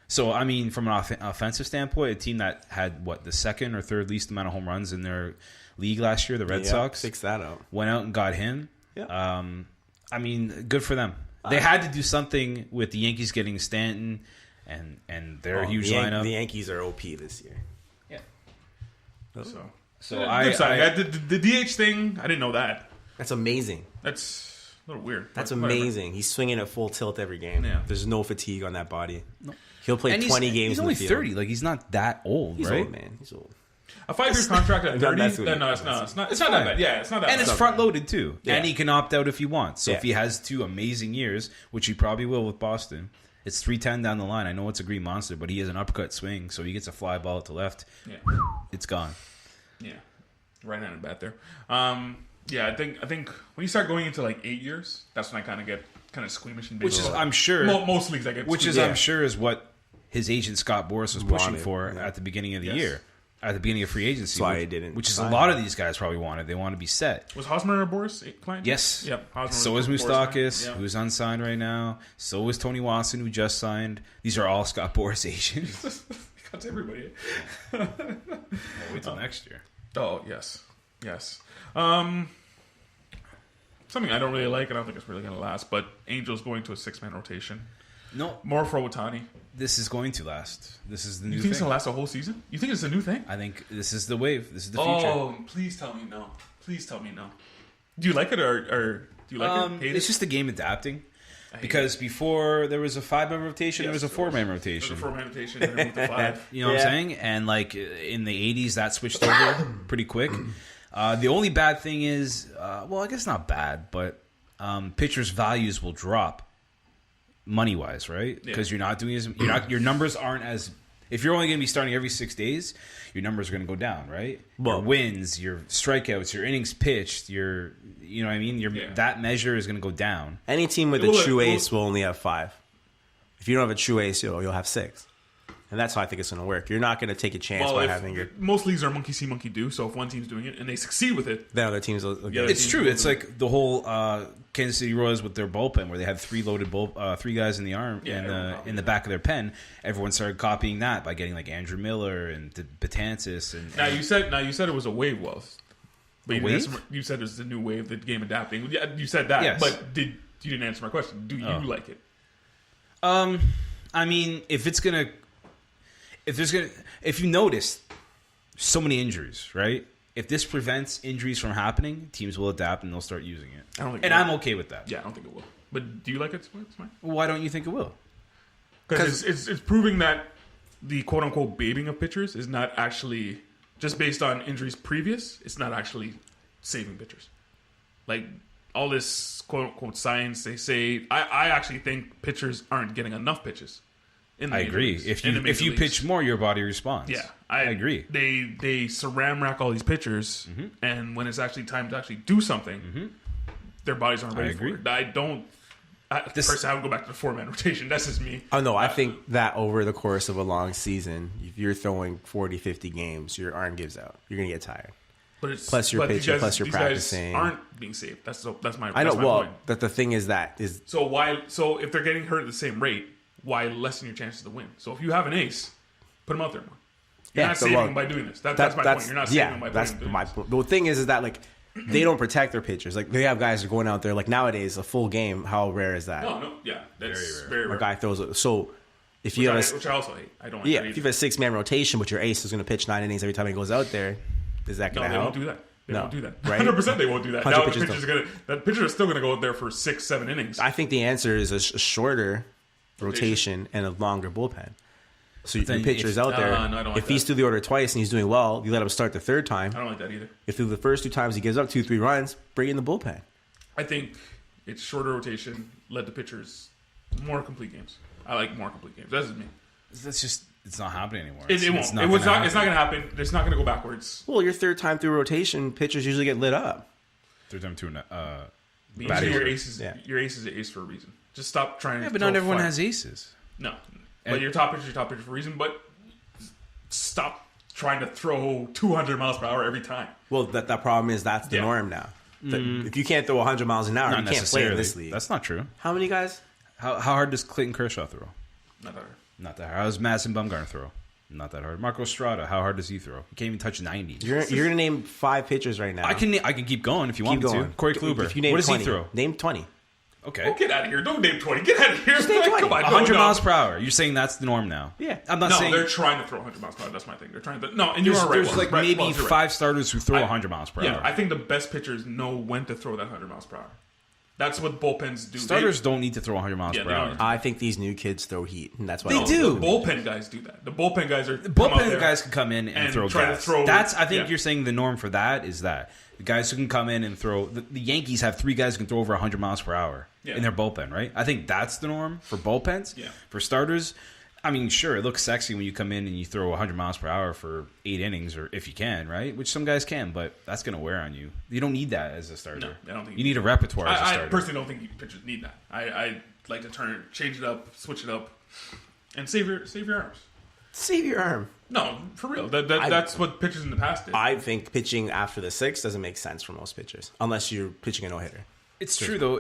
So, I mean, from an offensive standpoint, a team that had, the second or third least amount of home runs in their league last year, the Red Sox, fix that out. went out and got him. Yeah. I mean, good for them. They had to do something with the Yankees getting Stanton and their huge lineup. The Yankees are OP this year. Yeah. So I the DH thing, I didn't know that. That's amazing. That's a little weird. That's Whatever. amazing. He's swinging at full tilt every game. Yeah. There's no fatigue on that body. No. He'll play and 20 games He's in only the field. 30. Like, he's not that old, He's right? old, man. He's old. A 5-year contract at 30? That's what It's not that bad. Yeah, it's not that bad. And it's front loaded too. Yeah. And he can opt out if he wants. So if Yeah. he has 2 amazing years, which he probably will with Boston, it's 310 down the line. I know it's a green monster, but he has an uppercut swing, so he gets a fly ball to left. Yeah. It's gone. Yeah. Right on and bat there. Yeah, I think when you start going into like 8 years, that's when I kind of get squeamish in Which baseball. is, I'm sure, most leagues I get which is, squeamish. I'm sure, is what his agent Scott Boras was pushing Wanted, for yeah. at the beginning of the Yes. year, at the beginning of free agency. That's why he didn't Which is a sign lot him. of these guys probably wanted. They want to be set. Was Hosmer a Boris client? Yes. Yep. Hosmer So was is a Boris Moustakas, client. who's unsigned right now. So is Tony Watson, who just signed. These are all Scott Boras agents. Yeah. That's everybody. Well, wait till next year. Oh, yes. Something I don't really like, and I don't think it's really going to last, but Angels going to a 6-man rotation. No, More for Otani. this is going to last. This is the new You think thing. it's going to last a whole season? You think it's a new thing? I think this is the wave. This is the future. Oh, please tell me no. Please tell me no. Do you like it or do you like it? Hate It's it? just the game adapting. Because before there was a 5-man rotation, there was a 4-man rotation. There was a 4-man rotation, and then moved to 5. You know what I'm saying? And like in the 80s, that switched over pretty quick. The only bad thing is, well, I guess not bad, but pitchers' values will drop money-wise, right? Because you're not doing your numbers aren't as. If you're only going to be starting every 6 days, your numbers are going to go down, right? Well, your wins, your strikeouts, your innings pitched, you know what I mean? That measure is going to go down. Any team with a true ace will only have 5. If you don't have a true ace, you'll have 6. And that's how I think it's going to work. You're not going to take a chance by having your... Most leagues are monkey see, monkey do. So if one team's doing it and they succeed with it... then other teams will get It's true. It's like the whole Kansas City Royals with their bullpen where they had 3 guys in the arm in the back of their pen. Everyone started copying that by getting like Andrew Miller and Betances. Now you said it was a wave, Wells. But you said it's a new wave, the game adapting. Yeah, you said that. Yes. But you didn't answer my question. Do you like it? I mean, if you notice so many injuries, right? If this prevents injuries from happening, teams will adapt and they'll start using it. I'm okay with that. Yeah, I don't think it will. But do you like it, Smite? Well, why don't you think it will? Because it's proving that the quote unquote babying of pitchers is not actually just based on injuries previous. It's not actually saving pitchers. Like all this quote unquote science, they say. I actually think pitchers aren't getting enough pitches. I agree. If you pitch more, your body responds. Yeah, I agree. They saran rack all these pitchers, and when it's actually time to actually do something, their bodies aren't ready for it. Personally, I would go back to the 4-man rotation. That's just me. Oh, no, I think that over the course of a long season, if you're throwing 40, 50 games, your arm gives out. You're going to get tired. Plus your pitching, plus your practicing. Guys aren't being saved. That's my I know. Point. But the thing is so if they're getting hurt at the same rate, why lessen your chances to win? So if you have an ace, put him out there more. You're not saving him by doing this. That's my point. You're not saving him by that's my point. The thing is that like they don't protect their pitchers. Like they have guys who are going out there like nowadays a full game. How rare is that? No, yeah, that's very rare. A guy throws it. So if you have which I also hate. I don't. Like if you have a 6-man rotation, but your ace is going to pitch 9 innings every time he goes out there, is that going to help? No, they won't do that. They won't do that. Right? 100% they won't do that. Now the pitcher is still going to go out there for 6, 7 innings. I think the answer is a shorter rotation and a longer bullpen. So your pitcher's out there. If he's through the order twice and he's doing well, you let him start the 3rd time. I don't like that either. If through the first 2 times he gives up 2-3 runs, bring in the bullpen. I think it's shorter rotation, led the pitchers more complete games. I like more complete games. That's just me. That's just it's not happening anymore. It won't. It's not going to happen. It's not going to go backwards. Well, your 3rd time through rotation, pitchers usually get lit up. 3rd time through your ace is an ace for a reason. Just stop trying to. Yeah, but not everyone has aces. No, but your top pitcher for a reason. But stop trying to throw 200 miles per hour every time. Well, that problem is that's the norm now. If you can't throw 100 miles an hour, you can't play in this league. That's not true. How many guys? How hard does Clayton Kershaw throw? Not that hard. Not that hard. How does Madison Bumgarner throw? Not that hard. Marco Estrada, how hard does he throw? He can't even touch 90. You're gonna name 5 pitchers right now. I can keep going if you want me to. Corey Kluber. If you name what does 20, he throw? Name 20. Okay. Oh, get out of here. Don't name 20. Get out of here. Name 20. Come on, 100 miles per hour. You're saying that's the norm now? Yeah. I'm not saying... No, they're trying to throw 100 miles per hour. That's my thing. They're trying to... No, and you are right. There's like maybe 5 starters who throw 100 miles per hour. Yeah, I think the best pitchers know when to throw that 100 miles per hour. That's what bullpens do. Starters don't need to throw 100 miles per hour. I think these new kids throw heat, and that's why they do. The bullpen guys do that. The bullpen guys are bullpen guys can come in and throw gas. That's I think yeah. You're saying the norm for that is that the guys who can come in and throw. The Yankees have 3 guys who can throw over 100 miles per hour in their bullpen, right? I think that's the norm for bullpens. Yeah. For starters, I mean, sure, it looks sexy when you come in and you throw 100 miles per hour for 8 innings, or if you can, right? Which some guys can, but that's going to wear on you. You don't need that as a starter. No, I don't think you need a repertoire as a starter. I personally don't think pitchers need that. I like to change it up, switch it up, and save your arms. Save your arm. No, for real. That's what pitchers in the past did. I think pitching after the 6th doesn't make sense for most pitchers, unless you're pitching a no-hitter. It's true, though.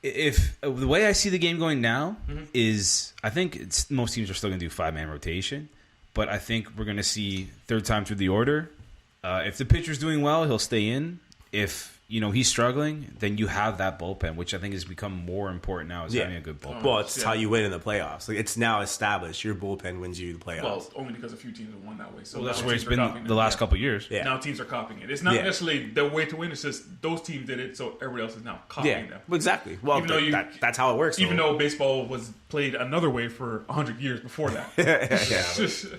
If the way I see the game going now is, I think most teams are still going to do 5-man rotation, but I think we're going to see 3rd time through the order. If the pitcher's doing well, he'll stay in. If he's struggling, then you have that bullpen, which I think has become more important now, is having a good bullpen. Well, it's how you win in the playoffs. Like, it's now established. Your bullpen wins you the playoffs. Well, only because a few teams have won that way. So that's where it's been the last couple of years. Yeah. Now teams are copying it. It's not necessarily the way to win. It's just those teams did it, so everybody else is now copying them. Exactly. Well, that's how it works. Even though baseball was played another way for 100 years before that.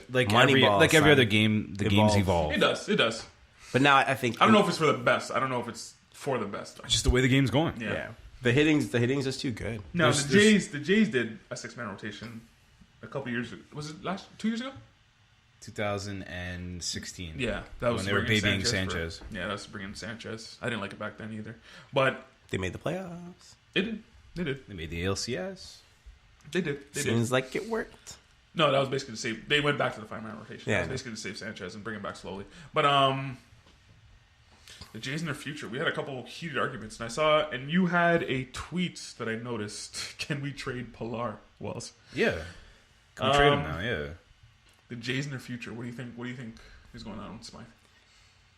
Like every other game, the games evolve. It does. But now I think... I don't know if it's for the best. I don't know if it's for the best. It's just the way the game's going. Yeah. The hitting's just too good. No, the Jays did a 6-man rotation a couple years ago. Was it 2 years ago? 2016. Yeah, that was when they were babying Sanchez. That was bringing Sanchez. I didn't like it back then either. But they made the playoffs. They did. They made the ALCS. They did. Seems like it worked. No, that was basically to save. They went back to the 5-man rotation. Yeah, that was basically to save Sanchez and bring him back slowly. But the Jays in their future. We had a couple heated arguments, and I saw, and you had a tweet that I noticed. Can we trade Pilar, Wells? Yeah. Can we trade him now? Yeah. The Jays in their future. What do you think? What do you think is going on with Smythe?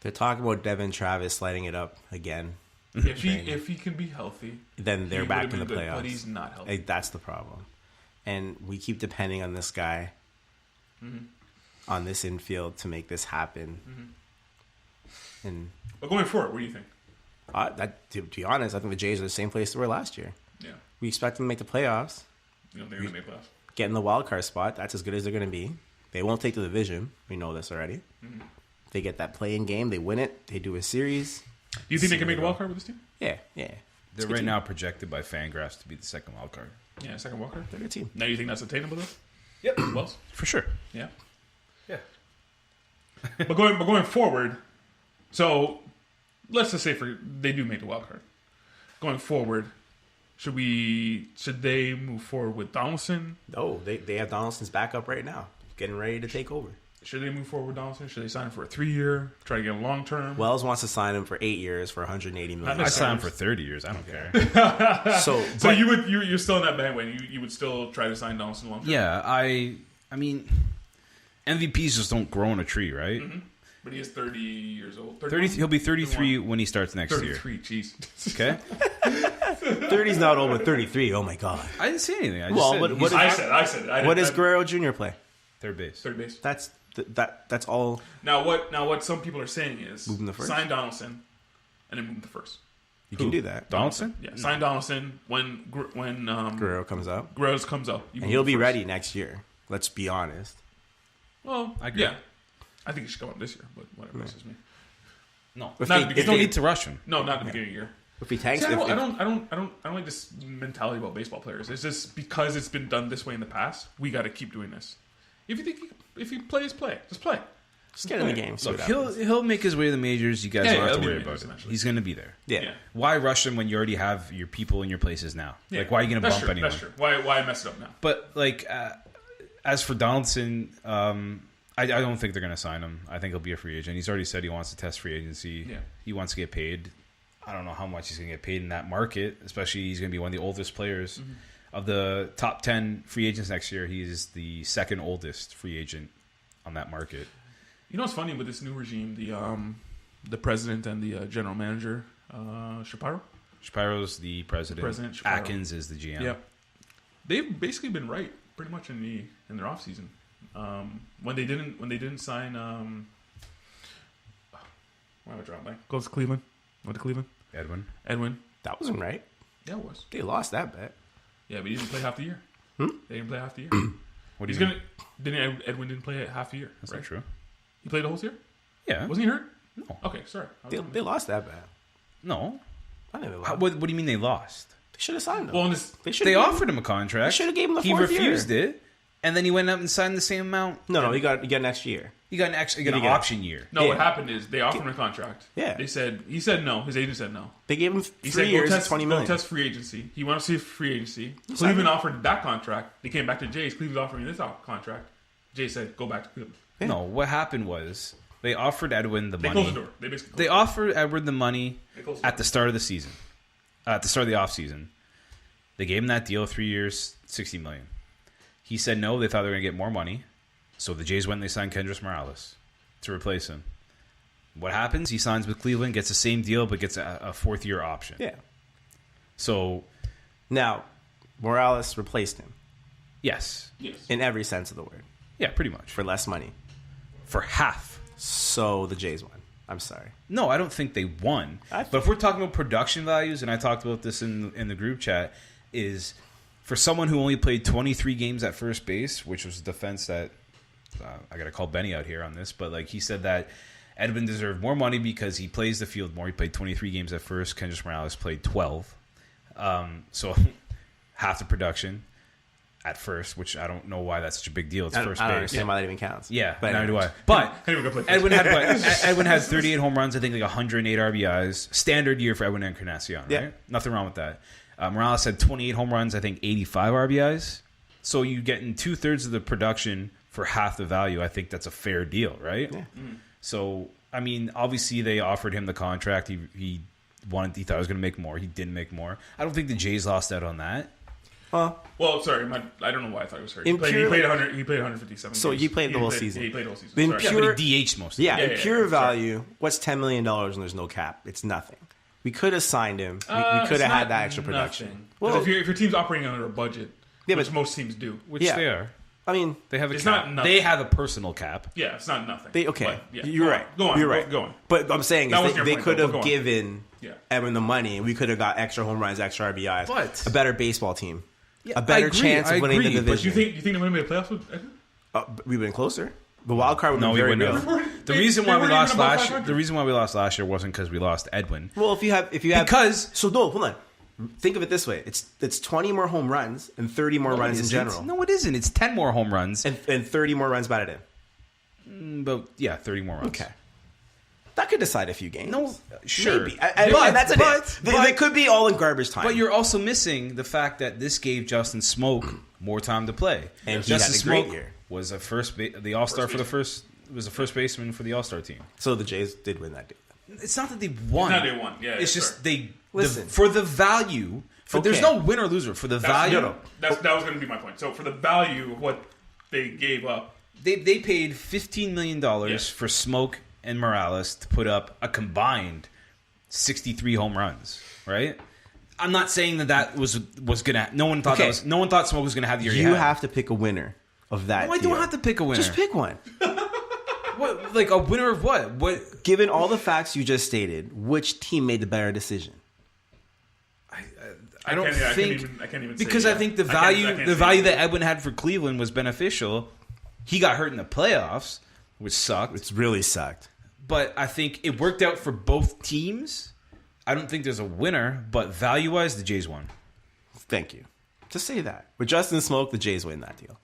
They're talking about Devin Travis lighting it up again. If he can be healthy, then they're back in the playoffs. But he's not healthy. That's the problem, and we keep depending on this guy, on this infield to make this happen. And but going forward, what do you think? To be honest, I think the Jays are the same place they were last year. Yeah, we expect them to make the playoffs. You don't think they're going to make playoffs? Get in the wild card spot. That's as good as they're going to be. They won't take the division. We know this already. They get that play-in game. They win it. They do a series. Do you think they can make the wild card with this team? Yeah. They're right now projected by Fangraphs to be the second wild card. Yeah, second wild card. They're a good team. Now you think that's attainable though? Yep. Wells? For sure. Yeah. Yeah. but going forward, so let's just say they do make the wild card. Going forward, should they move forward with Donaldson? No, they have Donaldson's backup right now, getting ready to take over. Should they move forward with Donaldson? Should they sign him for a 3-year? Try to get him long term? Wells wants to sign him for 8 years for $180 million. I sign him for 30 years. I don't care. So you're still in that bandwagon. You would still try to sign Donaldson long term? Yeah, I mean, MVPs just don't grow on a tree, right? But he is 30 years old. 30. He'll be 33 when he starts next 33, year. 33, jeez. Okay. 30's not old, but 33. Oh my god. I didn't say anything. I said it. What does Guerrero Jr. play? Third base. That's all. Now what some people are saying is move him to first. Sign Donaldson and then move him to first. You can do that. Donaldson? Yeah. Sign Donaldson when Guerrero comes up. Guerrero comes up. And he'll be ready next year. Let's be honest. Well, I agree. Yeah. I think he should come up this year, but whatever. This is me. No. You don't need to rush him. No, not at the beginning of the year. If he tanks, I don't like this mentality about baseball players. It's just because it's been done this way in the past. We got to keep doing this. If you think if he plays, play. Just play. Just get in the game. Look, he'll make his way to the majors. You guys don't have to worry about it. He's going to be there. Yeah. Why rush him when you already have your people in your places now? Yeah. Like, why are you going to bump anyone? That's true. Why mess it up now? But like, as for Donaldson, I don't think they're going to sign him. I think he'll be a free agent. He's already said he wants to test free agency. Yeah. He wants to get paid. I don't know how much he's going to get paid in that market, especially he's going to be one of the oldest players. Of the top 10 free agents next year, he's the second oldest free agent on that market. You know what's funny with this new regime? The president and the general manager, Shapiro? Shapiro's the president. Atkins is the GM. Yeah. They've basically been right pretty much in their offseason. When they didn't sign why am I drawing blank? Goes to Cleveland. Went to Cleveland. Edwin. That wasn't right. Yeah, it was. They lost that bet. Yeah, but he didn't play half the year. They didn't play half the year. What do you mean? Edwin didn't play half the year. That's right? not true. He played the whole year? Yeah. Wasn't he hurt? No. Okay, sorry. They lost that bet. No. I never lost. What do you mean they lost? They should have signed him. Well, they offered him a contract. They should have gave him the He fourth refused year. it, and then he went up and signed the same amount. No, he got next year. He got an option year. No, what happened is they offered him a contract. Yeah. He said no. His agent said no. They gave him He 3 said, years, go test, $20 million. Go test free agency. He wanted to see free agency. Cleveland offered that contract. They came back to Jays. Cleveland offering this contract. Jay said, go back to Cleveland. Yeah. No, what happened was they offered Edwin the money. They closed the door. They basically closed They offered Edwin the money at the start of the season. At the start of the offseason. They gave him that deal, 3 years, $60 million. He said no. They thought they were going to get more money. So the Jays went and they signed Kendrys Morales to replace him. 3 years, $60 million. He said no. They thought they were going to get more money. So the Jays went and they signed Kendrys Morales to replace him. 3 years, $60 million. He said no. They thought they were going to get more money. So the Jays went and they signed Kendrys Morales to replace him. 3 years, $60 million. What happens? He signs with Cleveland, gets the same deal, but gets a fourth-year option. Yeah. So now, Morales replaced him. Yes. In every sense of the word. Yeah, pretty much. For less money. For half. So the Jays won. I'm sorry. No, I don't think they won. But if we're talking about production values, and I talked about this in the group chat, is for someone who only played 23 games at first base, which was a defense that I got to call Benny out here on this, but like he said that Edwin deserved more money because he plays the field more. He played 23 games at first. Kendrys Morales played 12. So half the production at first, which I don't know why that's such a big deal. It's first base. I don't understand why that even counts. Yeah, but neither do I. But Edwin had 38 home runs, I think like 108 RBIs. Standard year for Edwin Encarnacion, right? Yeah. Nothing wrong with that. Morales had 28 home runs, I think 85 RBIs. So you get in 2/3 of the production for half the value. I think that's a fair deal, right? Yeah. So, I mean, obviously they offered him the contract. He thought he was going to make more. He didn't make more. I don't think the Jays lost out on that. Well, sorry, I don't know why I thought he was hurt. He played 157. So games. he played the whole season. He played the whole season. In Sorry. pure- But he DH'd most of it. Yeah, in pure value, sorry. what's $10 million when there's no cap? It's nothing. We could have signed him. We could have had that extra production. Nothing. Well, Well, if your team's operating under a budget, which most teams do, Which Yeah. they are. I mean, They have a It's cap. not nothing. They have a personal cap. yeah, it's not nothing. okay, But, yeah. you're right. Go on. You're right. Go on. But I'm saying That is was your they point, could though. have Go on. given Yeah. Evan the money, and we could have got extra home runs, extra RBIs, But- a better baseball team, Yeah, a better I agree, chance I of winning the agree, but division. You think they would have made the playoffs with Edwin? We've been closer? The wild card would No, be we very wouldn't real. have. The reason why we weren't lost even above last year, 500. the reason why we lost last year wasn't because we lost Edwin. Well, if you have Because- so no, hold on. Think of it this way: it's 20 more home runs and 30 more runs in general, No, it isn't. It's 10 more home runs. and 30 more runs batted in. But yeah, 30 more runs. Okay, that could decide a few games. No, sure. Maybe. And that's it. They could be all in garbage time. But you're also missing the fact that this gave Justin Smoke more time to play. And he Justin had a great Smoke year. was the All-Star for the first. Was the first baseman for the All-Star team. So the Jays did win that deal. It's not that they won. It's not they won. Yeah, it's yeah, just sure. they Listen. for the value. There's no win or loser for the value. That was going to be my point. So for the value of what they gave up, They paid $15 million Yes. for Smoke and Morales to put up a combined 63 home runs. Right. I'm not saying that was gonna. No one thought Okay. no one thought Smoke was gonna have the year he You had. have to pick a winner of that. No, I don't deal. have to pick a winner. Just pick one. What, like a winner of what? What? Given all the facts you just stated, which team made the better decision? I don't I think can't even say, because I think the value that Edwin had for Cleveland was beneficial. He got hurt in the playoffs, which sucked. It's really sucked. But I think it worked out for both teams. I don't think there's a winner, but value-wise, the Jays won. Thank you. Just say that. With Justin Smoke, the Jays win that deal.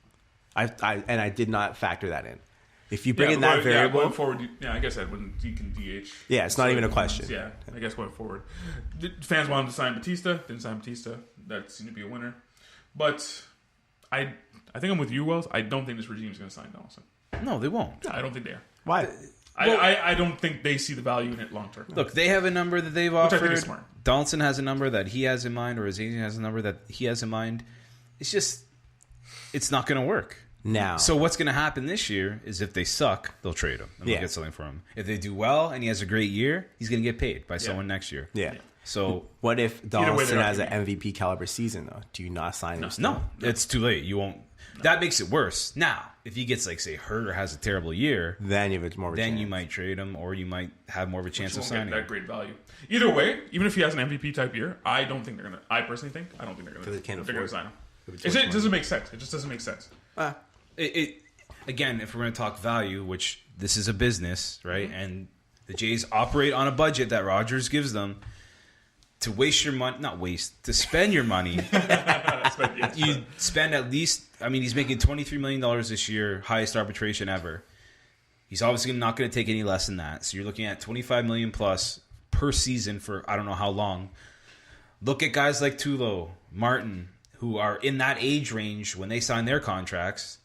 I did not factor that in. If you bring in that variable, going forward, I guess Edwin you can DH. Yeah, it's not even a question. Yeah, I guess going forward, the fans wanted to sign Batista, didn't sign Batista. That seemed to be a winner, but I think I'm with you, Wells. I don't think this regime is going to sign Donaldson. No, they won't. I don't think they are. why? I don't think they see the value in it long term. Look, they have a number that they've I think offered. is smart. Donaldson has a number that he has in mind, or his agent has a number that he has in mind. It's just, it's not going to work. Now, So what's going to happen this year is if they suck, they'll trade him and Yeah. they'll get something for him. If they do well and he has a great year, he's going to get paid by someone next year. yeah. So What if way, Donaldson they're not has an gonna MVP caliber season though? Do you not sign him? Still? no, it's too late. You won't. That makes it worse. Now, if he gets like say hurt or has a terrible year, Then you have more of a then chance. you might trade him or you might have more of a chance You of won't get signing that him. great value. Either way, even if he has an MVP type year, I don't think they're going to. I personally think I don't think they're going to. Because they can't They're going to afford sign him. It doesn't make sense. It just doesn't make sense. Again, if we're going to talk value, which this is a business, right? And the Jays operate on a budget that Rogers gives them. To waste your money, not waste, to spend your money, you spend at least, I mean, he's making $23 million this year, highest arbitration ever. He's obviously not going to take any less than that. So you're looking at $25 million plus per season for I don't know how long. Look at guys like Tulo, Martin, who are in that age range when they sign their contracts.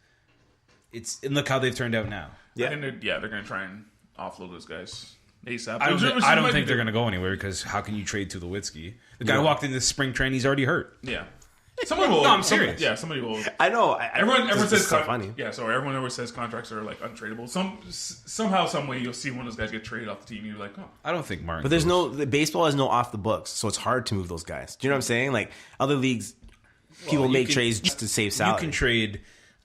And look how they've turned out now. Yeah, they're going to try and offload those guys ASAP. I don't think they're going to go anywhere because how can you trade Tulowitzki? The guy walked into spring training, he's already hurt. Yeah. Somebody will. No, I'm serious. Somebody will. I know. Everyone says so funny. Yeah, so everyone always says contracts are like untradeable. Somehow, some way, you'll see one of those guys get traded off the team. And you're like, oh, I don't think Martin. But there's the baseball has no off the books, so it's hard to move those guys. Do you know what I'm saying? Like other leagues, people make trades just to save salary. You can trade,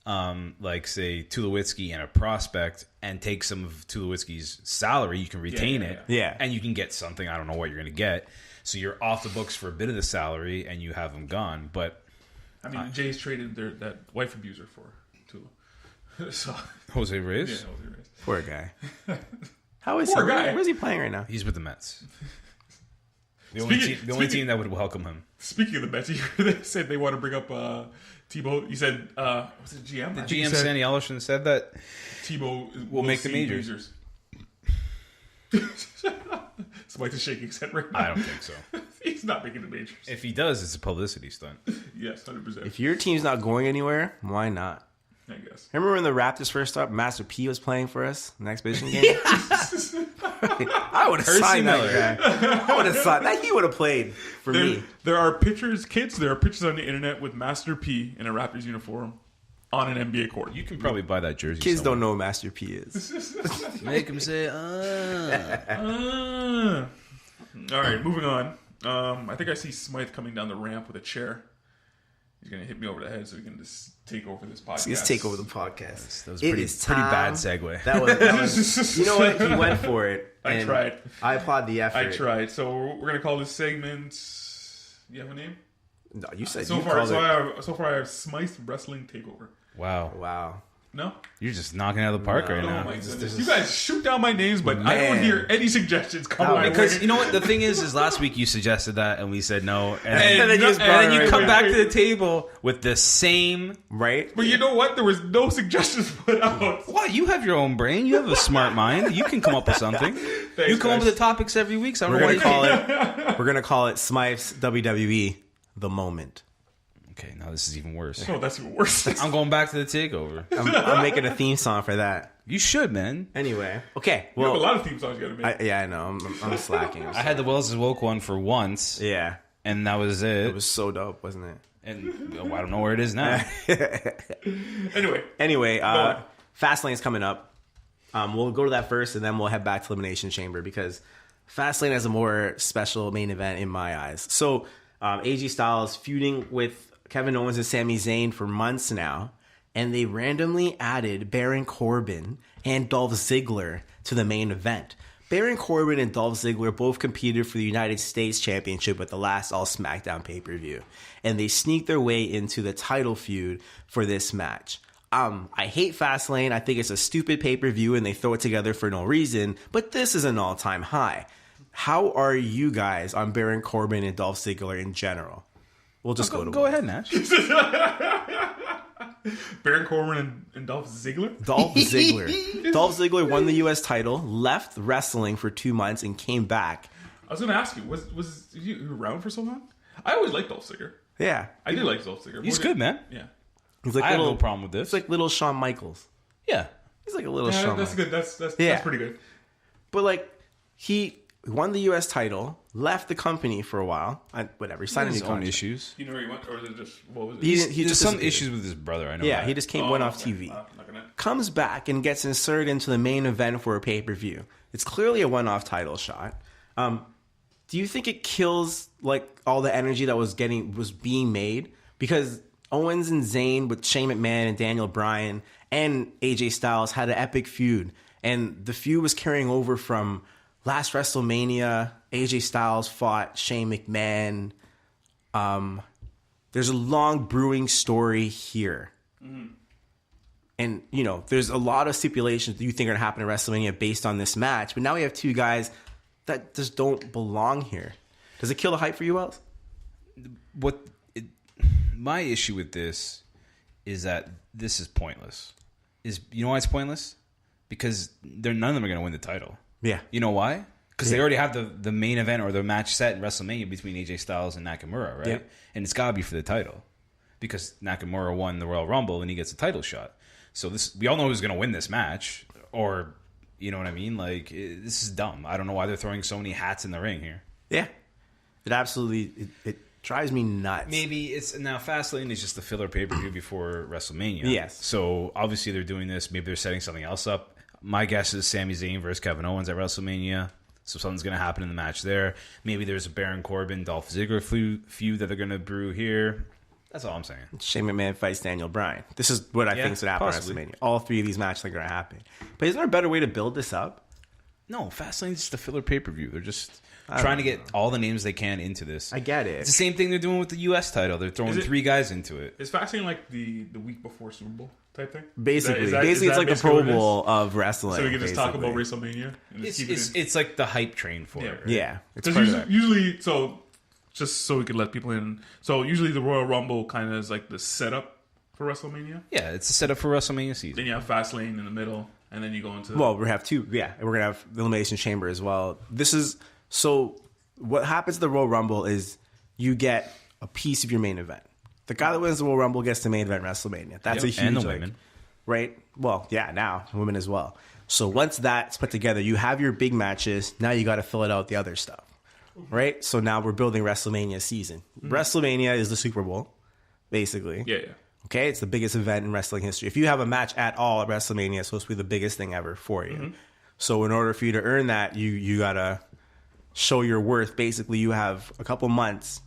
like say Tulowitzki and a prospect, and take some of Tulowitzki's salary. You can retain it, and you can get something. I don't know what you're going to get. So you're off the books for a bit of the salary, and you have them gone. But I mean, Jays traded that wife abuser for Tulo. So Jose Reyes, yeah, Jose Reyes. Poor guy. How is Poor he? guy. Where's he playing right now? he's with the Mets. The only team that would welcome him. Speaking of the Mets, they said they want to bring up Tebow. You said, was it GM? The GM Sandy Alderson said that Tebow will make the majors. Smythe is shaking his head right now. I don't think so. He's not making the majors. If he does, it's a publicity stunt. Yes, 100%. If your team's not going anywhere, why not? I guess. Remember when the Raptors first started? Master P was playing for us in the exhibition game. I would have signed that guy. I would have signed that. He would have played for me. There are pictures, kids. There are pictures on the internet with Master P in a Raptors uniform on an NBA court. You can probably buy that jersey. Kids somewhere. don't know who Master P is. Make him say, All right, moving on. I think I see Smythe coming down the ramp with a chair. He's going to hit me over the head so he can just take over this podcast. Let's take over the podcast. That was pretty bad segue. That was, you know what? He went for it. I tried. I applaud the effort. I tried. So we're going to call this segment... You have a name? No, you said so you far. called So far, I have Smythe Wrestling Takeover. Wow. No? You're just knocking it out of the park right now. My goodness. You guys shoot down my names, but I don't hear any suggestions come my way. Because you know what? The thing is last week you suggested that and we said no. And then you come back to the table with the same... Right? But you know what? There was no suggestions put out. What? You have your own brain. You have a smart mind. You can come up with something. Thanks, you come up guys. with the topics every week, so I don't We're know gonna why you We're gonna call it Smythe's WWE The Moment. Okay, now this is even worse. Oh, that's even worse. I'm going back to the takeover. I'm making a theme song for that. You should, man. Anyway, okay. You Well, have a lot of theme songs you gotta make. I know. I'm slacking. I had the Wells' Woke one for once, Yeah, and that was it. it was so dope, wasn't it? And I don't know where it is now. Anyway, Fastlane's coming up. We'll go to that first, and then we'll head back to Elimination Chamber because Fastlane has a more special main event in my eyes. So, AJ Styles feuding with Kevin Owens and Sami Zayn for months now, and they randomly added Baron Corbin and Dolph Ziggler to the main event. Baron Corbin and Dolph Ziggler both competed for the United States Championship at the last All SmackDown pay-per-view, and they sneaked their way into the title feud for this match. I hate Fastlane. I think it's a stupid pay-per-view, and they throw it together for no reason, but this is an all-time high. How are you guys on Baron Corbin and Dolph Ziggler in general? We'll just Go ahead, Nash. Baron Corbin and Dolph Ziggler? Dolph Ziggler. Dolph Ziggler won the U.S. title, left wrestling for 2 months, and came back. I was going to ask you, was you around for so long? I always liked Dolph Ziggler. Yeah. I did like Dolph Ziggler. He's good, man. Yeah. He's like I have no problem with this. He's like little Shawn Michaels. Yeah. He's like a little Shawn That's Michaels. good. That's pretty good. But like, he won the U.S. title, left the company for a while. Whatever, he signed a new His own contract. issues. You know where he went? Or is it just, what was it? He There's just some disappeared. issues with his brother. I know. Yeah, that. he just went off okay. TV. Not gonna... Comes back and gets inserted into the main event for a pay-per-view. It's clearly a one-off title shot. Do you think it kills like all the energy that was being made? Because Owens and Zayn with Shane McMahon and Daniel Bryan and AJ Styles had an epic feud. And the feud was carrying over from last WrestleMania. AJ Styles fought Shane McMahon. There's a long brewing story here. Mm-hmm. And, you know, there's a lot of stipulations that you think are going to happen at WrestleMania based on this match. But now we have two guys that just don't belong here. Does it kill the hype for you, Wells? My issue with this is that this is pointless. You know why it's pointless? Because none of them are going to win the title. Yeah. You know why? Because they already have the main event or the match set in WrestleMania between AJ Styles and Nakamura, right? Yep. And it's got to be for the title. Because Nakamura won the Royal Rumble and he gets a title shot. So we all know who's going to win this match. Or, you know what I mean? Like, this is dumb. I don't know why they're throwing so many hats in the ring here. Yeah. It absolutely... Drives me nuts. Maybe it's now Fastlane is just the filler pay-per-view before WrestleMania. Yes. So obviously they're doing this. Maybe they're setting something else up. My guess is Sami Zayn versus Kevin Owens at WrestleMania. So something's going to happen in the match there. Maybe there's a Baron Corbin, Dolph Ziggler feud that they're going to brew here. That's all I'm saying. Shane McMahon fights Daniel Bryan. This is what I think is going to happen at WrestleMania. All three of these matches are going to happen. But is there a better way to build this up? No, Fastlane's just a filler pay-per-view. They're just trying to get all the names they can into this. I get it. It's the same thing they're doing with the U.S. title. They're throwing 3 guys into it. Is Fastlane like the week before Super Bowl type thing? Basically. Basically, it's like the Pro Bowl of wrestling. So we can just talk about WrestleMania? And It's like the hype train for it. Right? Yeah. It's usually, so just so we can let people in. So usually the Royal Rumble kind of is like the setup for WrestleMania. Yeah, it's a setup for WrestleMania season. Then you have Fastlane in the middle, and then you go into... Well, we have 2. Yeah, and we're going to have the Elimination Chamber as well. This is... So what happens at the Royal Rumble is you get a piece of your main event. The guy that wins the Royal Rumble gets the main event WrestleMania. That's a huge... And the women. Right? Well, yeah, now, women as well. So once that's put together, you have your big matches. Now you got to fill it out with the other stuff. Right? So now we're building WrestleMania season. WrestleMania is the Super Bowl, basically. Yeah. Okay? It's the biggest event in wrestling history. If you have a match at all at WrestleMania, it's supposed to be the biggest thing ever for you. So in order for you to earn that, you got to show your worth. Basically, you have a couple months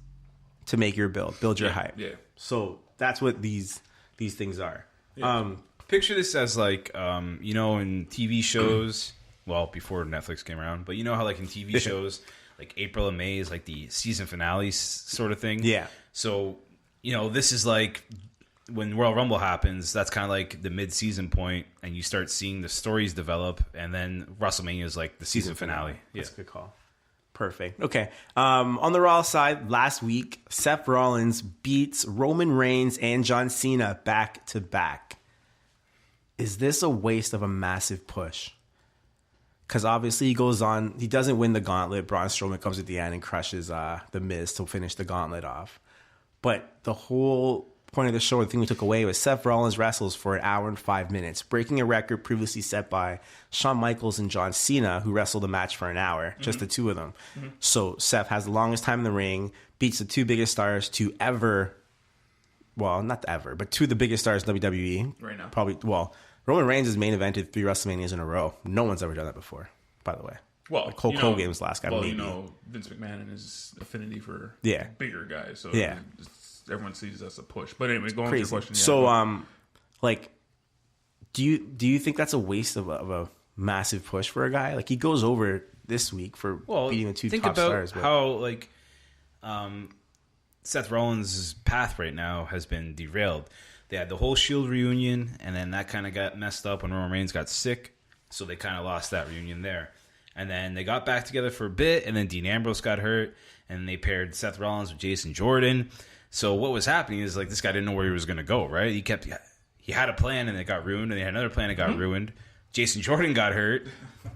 to make your build your hype. Yeah. So that's what these things are. Yeah. Picture this as like, in TV shows, well, before Netflix came around, but you know how like in TV shows, like April and May is like the season finale sort of thing? Yeah. So, this is like when Royal Rumble happens, that's kind of like the mid-season point, and you start seeing the stories develop, and then WrestleMania is like the season finale. That's a good call. Perfect. Okay. On the Raw side, last week, Seth Rollins beats Roman Reigns and John Cena back to back. Is this a waste of a massive push? Because obviously he goes on, he doesn't win the gauntlet. Braun Strowman comes at the end and crushes The Miz to finish the gauntlet off. But the whole point of the show, the thing we took away was Seth Rollins wrestles for 1 hour and 5 minutes, breaking a record previously set by Shawn Michaels and John Cena, who wrestled a match for 1 hour, just the two of them. So Seth has the longest time in the ring, beats the 2 biggest stars to ever, well, not ever, but 2 of the biggest stars in WWE. Right now. Probably, well, Roman Reigns has main evented 3 WrestleManias in a row. No one's ever done that before, by the way. Well, like Hulk Hogan was the last guy. Well, maybe. Vince McMahon and his affinity for bigger guys. So everyone sees that's a push. But anyway, going on to your question. So, do you think that's a waste of a massive push for a guy? Like he goes over this week for beating the 2 top stars. Think about how Seth Rollins' path right now has been derailed. They had the whole Shield reunion, and then that kind of got messed up when Roman Reigns got sick. So they kind of lost that reunion there. And then they got back together for a bit, and then Dean Ambrose got hurt, and they paired Seth Rollins with Jason Jordan. So what was happening is like this guy didn't know where he was going to go, right? He had a plan, and it got ruined, and they had another plan, and it got ruined. Jason Jordan got hurt.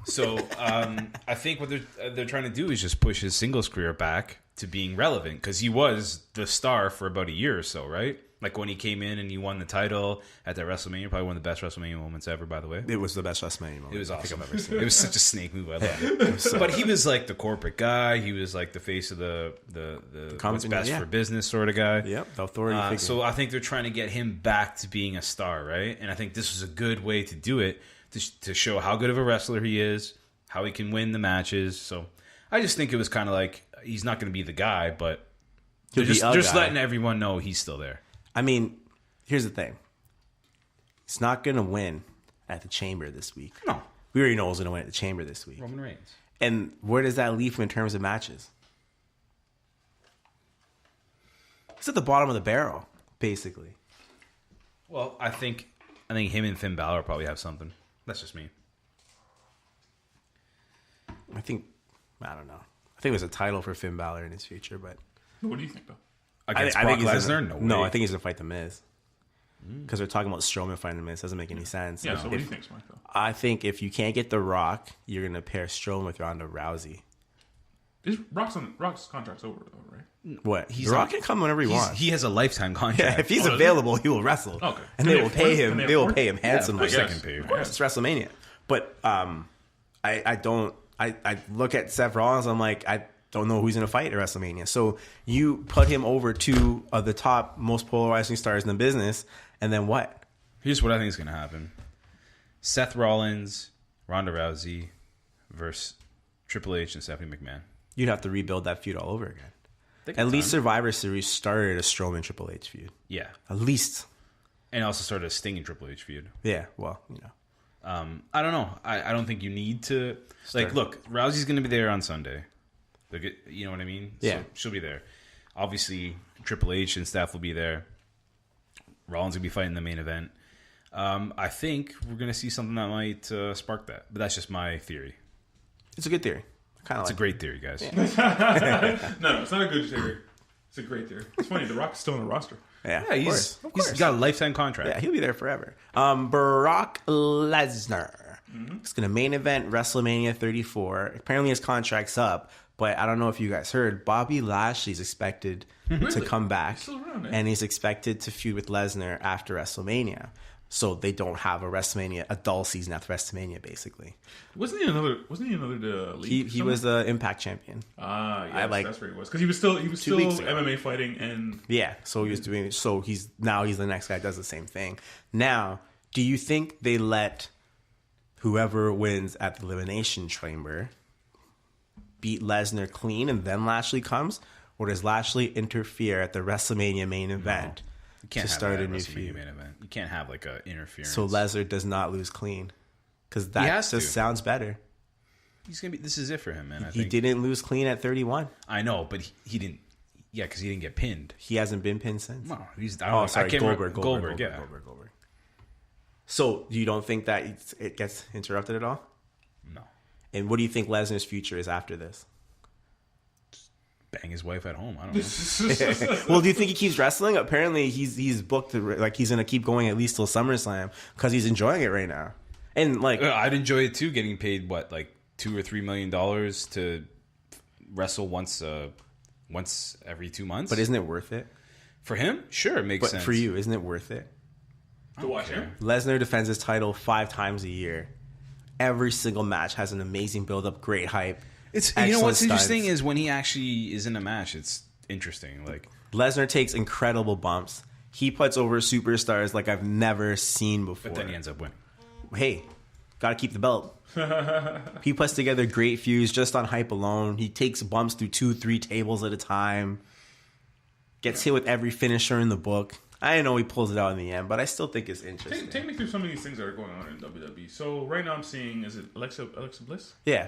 So I think what they're trying to do is just push his singles career back to being relevant, because he was the star for about a year or so, right? Like when he came in and he won the title at that WrestleMania, probably one of the best WrestleMania moments ever, by the way. It was the best WrestleMania moment. It was awesome. I've ever seen. It was such a snake move. I loved it. But he was like the corporate guy. He was like the face of the what's best for business sort of guy. Yep, the authority figure. So I think they're trying to get him back to being a star, right? And I think this was a good way to do it, to show how good of a wrestler he is, how he can win the matches. So I just think it was kind of like he's not going to be the guy, but they're just letting everyone know he's still there. I mean, here's the thing. He's not going to win at the Chamber this week. No. We already know he's going to win at the Chamber this week. Roman Reigns. And where does that leave him in terms of matches? He's at the bottom of the barrel, basically. Well, I think him and Finn Balor probably have something. That's just me. I don't know. I think there's a title for Finn Balor in his future, but... What do you think, though? Against Brock Lesnar? No, I think he's going to fight The Miz. Because they're talking about Strowman fighting The Miz. Doesn't make any sense. Yeah, so what do you think, Michael? I think if you can't get The Rock, you're going to pair Strowman with Ronda Rousey. Rock's contract's over, though, right? What? The Rock can come whenever he wants. He has a lifetime contract. Yeah, if he's available, he will wrestle. Okay. And they will pay him. They will pay him handsomely. Yeah, of course, it's WrestleMania. But I look at Seth Rollins, I'm like, don't know who he's going to fight at WrestleMania. So you put him over two of the top most polarizing stars in the business, and then what? Here's what I think is going to happen. Seth Rollins, Ronda Rousey versus Triple H and Stephanie McMahon. You'd have to rebuild that feud all over again. At least Survivor Series started a Strowman Triple H feud. Yeah. At least. And also started a Sting and Triple H feud. Yeah, well, I don't know. I don't think you need to... Like, look, Rousey's going to be there on Sunday. You know what I mean? Yeah. So she'll be there. Obviously, Triple H and Steph will be there. Rollins will be fighting the main event. I think we're going to see something that might spark that. But that's just my theory. It's a good theory. It's a great theory, guys. No, it's not a good theory. It's a great theory. It's funny. The Rock's still on the roster. Yeah, he's got a lifetime contract. Yeah, he'll be there forever. Brock Lesnar. It's going to main event WrestleMania 34. Apparently his contract's up, but I don't know if you guys heard. Bobby Lashley's expected to come back, He's still around, eh? and he's expected to feud with Lesnar after WrestleMania. So they don't have a dull season after WrestleMania, basically. Wasn't he another league? He was the Impact champion. Yeah, that's where he was. Because he was still MMA fighting and yeah. So he was doing. So he's the next guy that does the same thing. Now, do you think they let whoever wins at the Elimination Chamber beat Lesnar clean and then Lashley comes, or does Lashley interfere at the WrestleMania main event? You can't to have start that a new WrestleMania feud. main event. You can't have like a interference. So Lesnar does not lose clean, because that has just to. sounds better. He's gonna be. This is it for him, man. I He think. didn't lose clean at 31. I know, but he didn't. Yeah, because he didn't get pinned. He hasn't been pinned since. No, he's. Goldberg. Goldberg. Yeah. So you don't think that it gets interrupted at all? No. And what do you think Lesnar's future is after this? Bang his wife at home. I don't know. Well, do you think he keeps wrestling? Apparently, he's booked he's gonna keep going at least till SummerSlam because he's enjoying it right now. And I'd enjoy it too, getting paid $2 or $3 million to wrestle once every 2 months. but isn't it worth it? For him, sure, it makes But sense. for you, isn't it worth it? to watch him. Lesnar defends his title 5 times a year. Every single match has an amazing build-up, great hype. It's excellent what's interesting stunts. is when he actually is in a match. It's interesting. Like Lesnar takes incredible bumps. He puts over superstars like I've never seen before. but then he ends up winning. Hey, gotta keep the belt. He puts together great feuds just on hype alone. He takes bumps through 2-3 tables at a time. Gets hit with every finisher in the book. I know he pulls it out in the end, but I still think it's interesting. Take me through some of these things that are going on in WWE. So right now I'm seeing, is it Alexa Bliss? Yeah.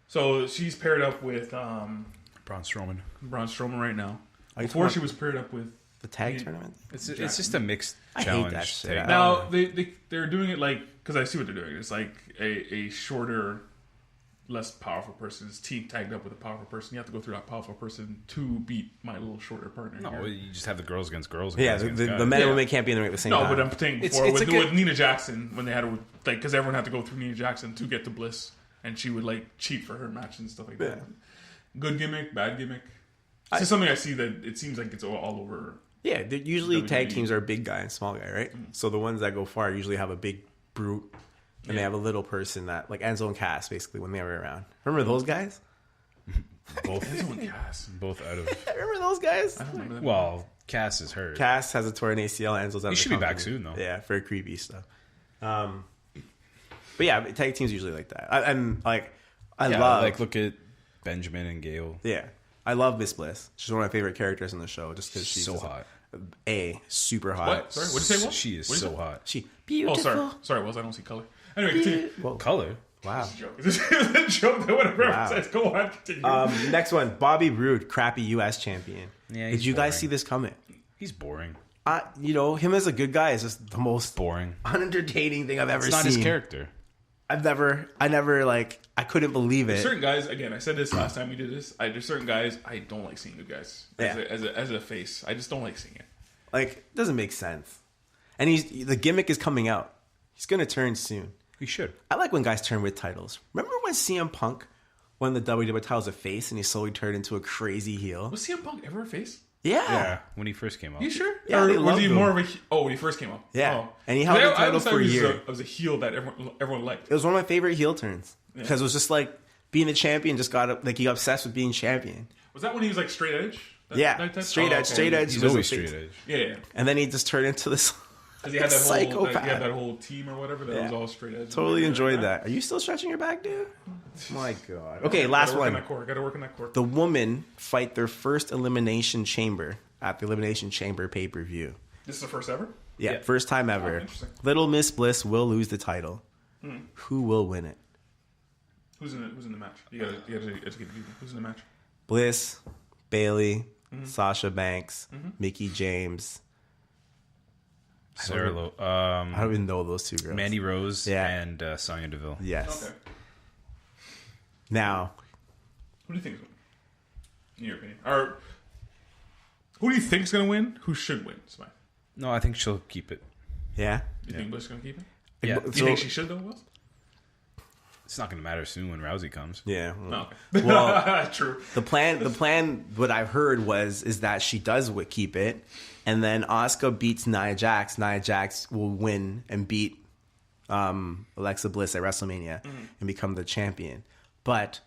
So she's paired up with Braun Strowman. Braun Strowman right now. Are you Before talking she was paired up with The tag tournament? It's just a mixed I hate challenge. that shit. thing. I now they're doing it because I see what they're doing. It's like a shorter, less powerful person is tagged up with a powerful person. You have to go through that powerful person to beat my little shorter partner. No, here. you just have the girls against girls. And Yeah, guys against the guys. men and Yeah. women can't be in the ring at the same No, time. but I'm saying It's before like with Nina Jackson when they had to because everyone had to go through Nina Jackson to get to Bliss, and she would cheat for her match and stuff like that. Good gimmick, bad gimmick. It's just something I see that it seems like it's all over. Yeah, usually tag WWE. teams are big guy and small guy, right? So the ones that go far usually have a big brute, and they have a little person that, like Enzo and Cass, basically, when they were around. Remember those guys? both out of. Remember those guys? I don't remember that. Well, Cass is hurt. Cass has a torn ACL. Enzo's out. He of the should be back company. soon, though. Yeah, for creepy stuff. But yeah, tag teams usually like that. I love look at Benjamin and Gail. Yeah, I love Miss Bliss. She's one of my favorite characters in the show, just because she's So just hot. What? Super hot. Sorry, what did you say? What? She is What so that? hot. She Oh, beautiful. sorry, Wells. I don't see color. Anyway, continue. Whoa, Color. wow. This is a joke that whatever Wow. says. Go on, continue. Next one, Bobby Roode, crappy U.S. champion. Yeah, Did he's you guys boring. see this coming? He's boring. Him as a good guy is just the most Boring. unentertaining thing I've ever It's not seen. his character. I couldn't believe it. Certain guys, again, I said this last time we did this. There's certain guys I don't like seeing good guys as a face. I just don't like seeing it. It doesn't make sense. And the gimmick is coming out. He's going to turn soon. He should. I like when guys turn with titles. Remember when CM Punk won the WWE title as a face and he slowly turned into a crazy heel? Was CM Punk ever a face? Yeah. When he first came up. You sure? Yeah, Or they was loved he him. more of a? When he first came up. Yeah. Oh. And he held the I title always thought for a he year. was a heel that everyone liked. It was one of my favorite heel turns because it was just like being the champion just got like he obsessed with being champion. Was that when he was like straight edge? Straight edge. Straight edge. He's always straight edge. Yeah. And then he just turned into this because he had that psychopath. He had that whole team or whatever that was all straight edge. Totally enjoyed that. Are you still stretching your back, dude? My God. Okay, last one. Gotta work on that core. The women fight their first elimination chamber at the Elimination Chamber pay-per-view. This is the first ever? Yeah, first time ever. Little Miss Bliss will lose the title. Who will win it? Who's in the match? You gotta educate people. Who's in the match? Bliss, Bailey, Sasha Banks, Mickie James. Sarah Lowe. I don't even know those two girls. Mandy Rose and Sonya Deville. Yes. Okay. Now, who do you think is winning? In your opinion, or who do you think is going to win? Who should win? Smythe? No, I think she'll keep it. Yeah. You think Bliss is going to keep it? Yeah. Do you think she should though? Will? It's not going to matter soon when Rousey comes. Yeah. No, okay. Well, true. The plan. What I've heard is that she does keep it, and then Asuka beats Nia Jax. Nia Jax will win and beat Alexa Bliss at WrestleMania and become the champion. But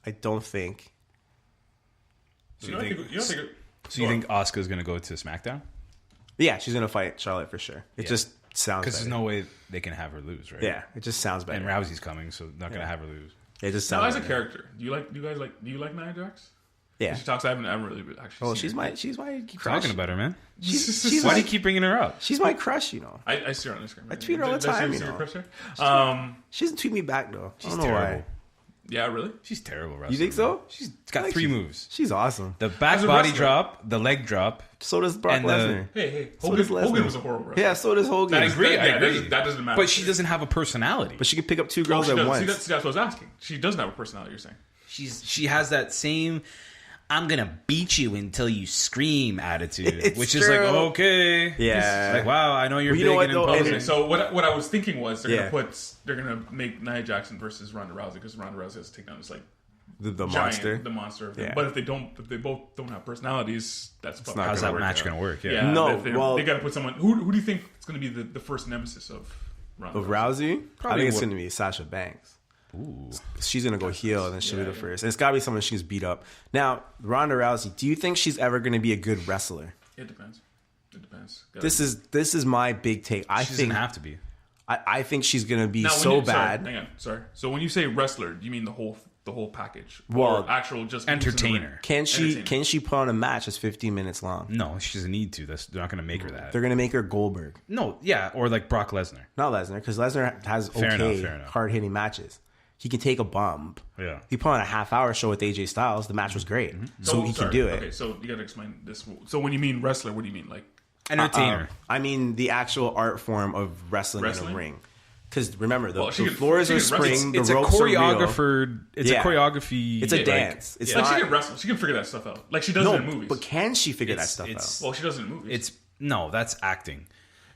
I don't think. So you think Asuka's going to go to SmackDown? Yeah, she's going to fight Charlotte for sure. It just sounds because there's no way they can have her lose, right? Yeah, it just sounds better. And Rousey's coming, so not going to have her lose. It just sounds. As a character, do you like Nia Jax? Yeah, she talks. I haven't really actually. Oh, she's my crush. Talking about her, man. She's why do you keep bringing her up? She's my crush, you know. I see her on Instagram. I tweet her all the time, you know. She doesn't tweet me back though. She's I don't know terrible. Why. Yeah, really? She's terrible wrestler. You think so? She's got 3 moves. She's awesome. The back body drop, the leg drop. So does Brock Lesnar. Hey, Hogan was a horrible wrestler. Yeah, so does Hogan. I agree. That doesn't matter. But she doesn't have a personality. But she can pick up 2 girls at once. See, that's what I was asking. She doesn't have a personality, you're saying. She has that same I'm gonna beat you until you scream attitude, which is like okay, yeah, like wow, I know you're big and imposing. Okay, so what I was thinking was they're gonna make Nia Jackson versus Ronda Rousey because Ronda Rousey has to take down this like the monster. Yeah. But if they both don't have personalities, that's probably how's that match gonna work? Yeah, no, they gotta put someone. Who do you think is gonna be the first nemesis of Ronda Rousey? I think it's gonna be Sasha Banks. Ooh. She's gonna go heel and then she'll be the first. And it's gotta be someone she's beat up. Now, Ronda Rousey, do you think she's ever gonna be a good wrestler? It depends. This is my big take. She doesn't have to be. I think she's gonna be bad. Hang on, sorry. So when you say wrestler, do you mean the whole package? Well, or actual just entertainer. Can she put on a match that's 15 minutes long? No, she doesn't need to. They're not gonna make her that. They're gonna make her Goldberg. No, yeah, or like Brock Lesnar. Not Lesnar, because Lesnar has fair enough. hard hitting matches. He can take a bump. Yeah. He put on a half-hour show with AJ Styles. The match was great. So he can do it. Okay, so you got to explain this. So when you mean wrestler, what do you mean? Like entertainer? I mean the actual art form of wrestling? In a ring. Because remember, the floors are spring, the ropes are real. It's a choreography. It's a dance. It's not, she can wrestle. She can figure that stuff out. Like she does it in movies. But can she figure that stuff out? Well, she does it in movies. That's acting.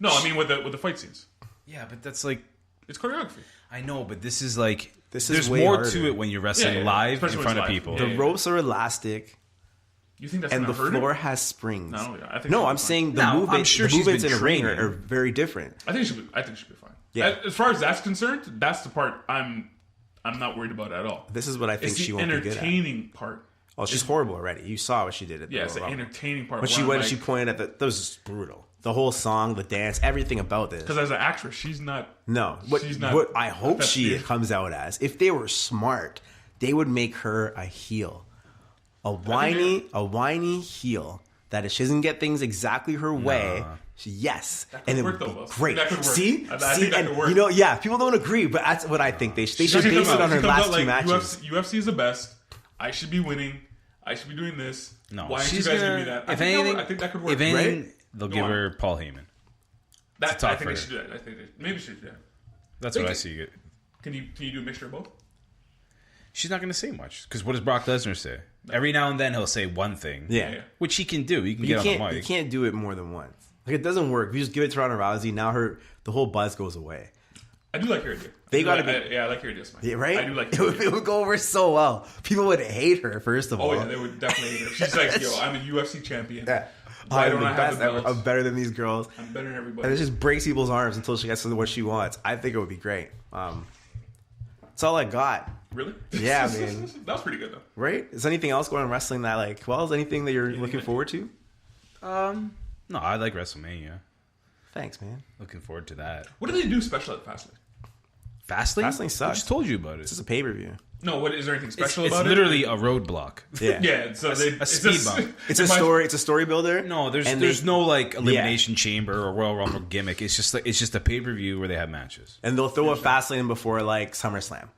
No, I mean with the fight scenes. Yeah, but that's like it's choreography. I know, but this is like there's way more harder. to it when you're wrestling live in front of people. The ropes are elastic. You think that's and the floor it? has springs. No, I'm saying the movements in a ring are very different. I think she'll be fine. Yeah. As far as that's concerned, that's the part I'm not worried about at all. This is what I think she won't be good at. It's the entertaining part. Oh, she's horrible already. You saw what she did at it's the entertaining part. When she pointed at that was just brutal. The whole song, the dance, everything about this. Because as an actress, she's not. No, what I hope she comes out as, if they were smart, they would make her a heel, a whiny heel. That if she doesn't get things exactly her way, and it would be great. See, and people don't agree, but that's what I think. They should base it on her last 2 matches. UFC is the best. I should be winning. I should be doing this. No, why aren't you guys giving me that? I think that could work. If anything, they'll give her Paul Heyman. I think they should do that. Maybe she should do that. That's what I see. Can you do a mixture of both? She's not going to say much because what does Brock Lesnar say? Every now and then he'll say one thing, which he can do. He can get on the mic. You can't do it more than once. Like it doesn't work. If you just give it to Ronda Rousey, now the whole buzz goes away. I do like her idea. I like her idea. Yeah, right? I do like it would go over so well. People would hate her, first of all. Oh, yeah, they would definitely hate her. She's like, yo, I'm a UFC champion. Yeah. Why don't I have the belts? I'm better than these girls. I'm better than everybody. And it just breaks people's arms until she gets to what she wants. I think it would be great. That's all I got. Really? Yeah, man. That was pretty good though. Right? Is anything else going on in wrestling that like? Well, is anything that you're looking forward to? No, I like WrestleMania. Thanks, man. Looking forward to that. What do they do special at Fastlane? Fastlane sucks. I just told you about it. It's just a pay per view. No, what is there anything special It's about literally a roadblock. Yeah. Yeah, so a speed bump. It's a story. It's a story builder. No, there's And no like elimination chamber or Royal Rumble gimmick. It's just a pay per view where they have matches. And they'll throw a Fastlane before like SummerSlam.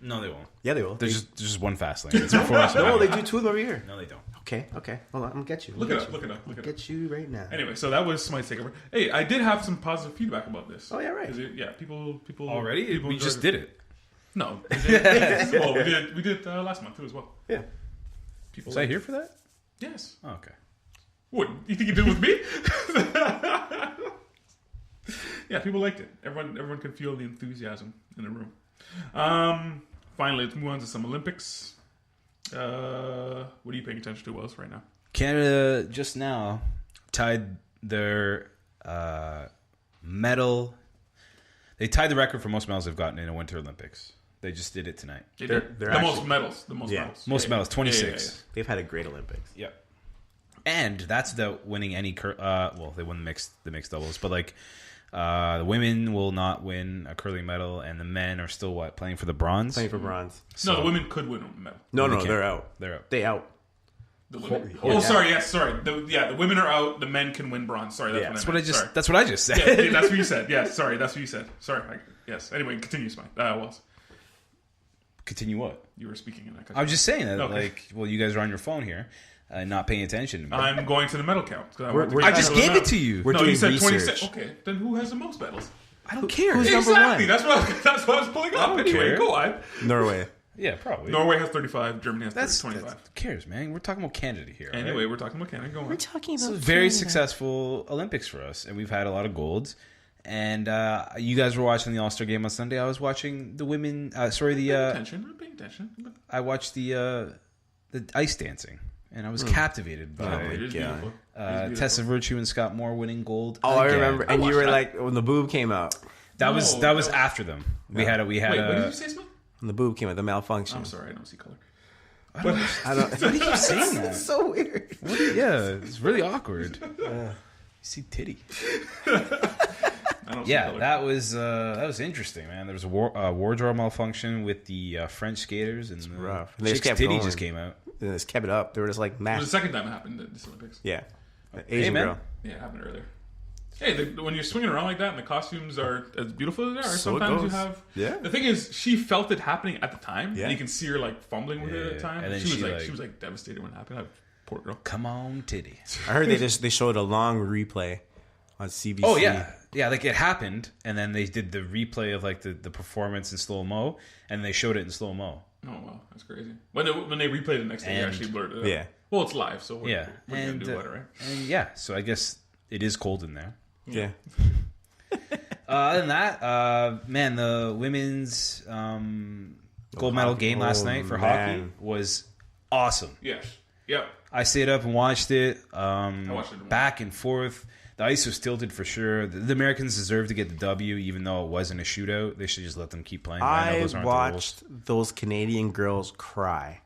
No, they won't. Yeah, they will. There's just one Fastlane. It's before us. No, they do two of them every year. No, they don't. Okay. Hold on, I'm gonna get you. Look it up. Get you right now. Anyway, so that was Smite's takeover. Hey, I did have some positive feedback about this. Oh, yeah, right. People Already? People We enjoyed just did it. No, we did, well, we did last month too as well. Yeah. People Was I here for that? Yes. Oh, okay. What, you think you did with me? Yeah, people liked it. Everyone could feel the enthusiasm in the room. Finally, let's move on to some Olympics. What are you paying attention to, Wells, right now? Canada just now tied their medal. They tied the record for most medals they've gotten in a Winter Olympics. They just did it tonight. They're the most medals. The most medals. Most medals, 26. Yeah. They've had a great Olympics. Yep. And that's without winning any. Well, they won the mixed doubles, but like the women will not win a curling medal, and the men are still playing for the bronze. Playing for bronze. No, the women could win a medal. No, they're out. They're out. They out. The women. Sorry. The women are out. The men can win bronze. Sorry, that's what I meant. Sorry. That's what I just said. Yeah, that's what you said. Yeah, sorry, that's what you said. Sorry. Yes. Anyway, continue, Smite. Wells. Continue what? You were speaking in that. I was just saying that, Okay. you guys are on your phone here, not paying attention to me. I'm going to the medal count. I just gave it to you. We're doing you said research. 26. Okay, then who has the most medals? I don't care. Who's number Exactly. one? That's what I was pulling up. don't Anyway, care. go on. Norway. Yeah, probably. Norway has 35. Germany has That's 25. who cares, man? We're talking about Canada here. Anyway, right? we're talking about Canada. Go on. We're talking It's about a very Canada. successful Olympics for us, and we've had a lot of golds. And you guys were watching the All-Star game on Sunday. I was watching the women. I'm paying attention. I watched the ice dancing, and I was captivated by It is Yeah. beautiful. It is beautiful. Tessa Virtue and Scott Moore winning gold. Oh, I again. remember. And you watched were that. like, when the boob came out. That was No, that was- after them. We had Wait, what did you say, Smite? When the boob came out, the malfunction. I'm sorry, I don't see color. I don't. Why do you keep saying that? It's so weird. Yeah, it's really awkward. You see titty. I don't see Yeah, color. that was interesting, man. There was a wardrobe malfunction with the French skaters, and the rough. And they just chick's kept titty going. just came out. They just kept it up. They were just like, It was mash. the second time it happened at this Olympics. Yeah. The Asian man. girl. Yeah, it happened earlier. Hey, when you're swinging around like that and the costumes are as beautiful as they are, So it sometimes you goes. have... Yeah. The thing is, she felt it happening at the time, Yeah. and you can see her like fumbling with it at the Yeah. time. And then she she, was like devastated when it happened. Poor girl. Come on, titty. I heard they showed a long replay on CBC. Oh yeah, like it happened, and then they did the replay of like the performance in slow mo, and they showed it in slow mo. Oh wow, that's crazy. When they replayed it the next day, they And- actually blurred it out. Yeah. Well, it's live, so what Yeah, are you gonna do about it, right? and yeah, so I guess it is cold in there. Yeah. Other than that, man, the women's gold medal game last night for hockey was awesome. Yes. Yep. I stayed up and watched it. watched it. Back and forth. The ice was tilted for sure. The Americans deserve to get the W, even though it wasn't a shootout. They should just let them keep playing. I know I those aren't the rules. watched those Canadian girls cry,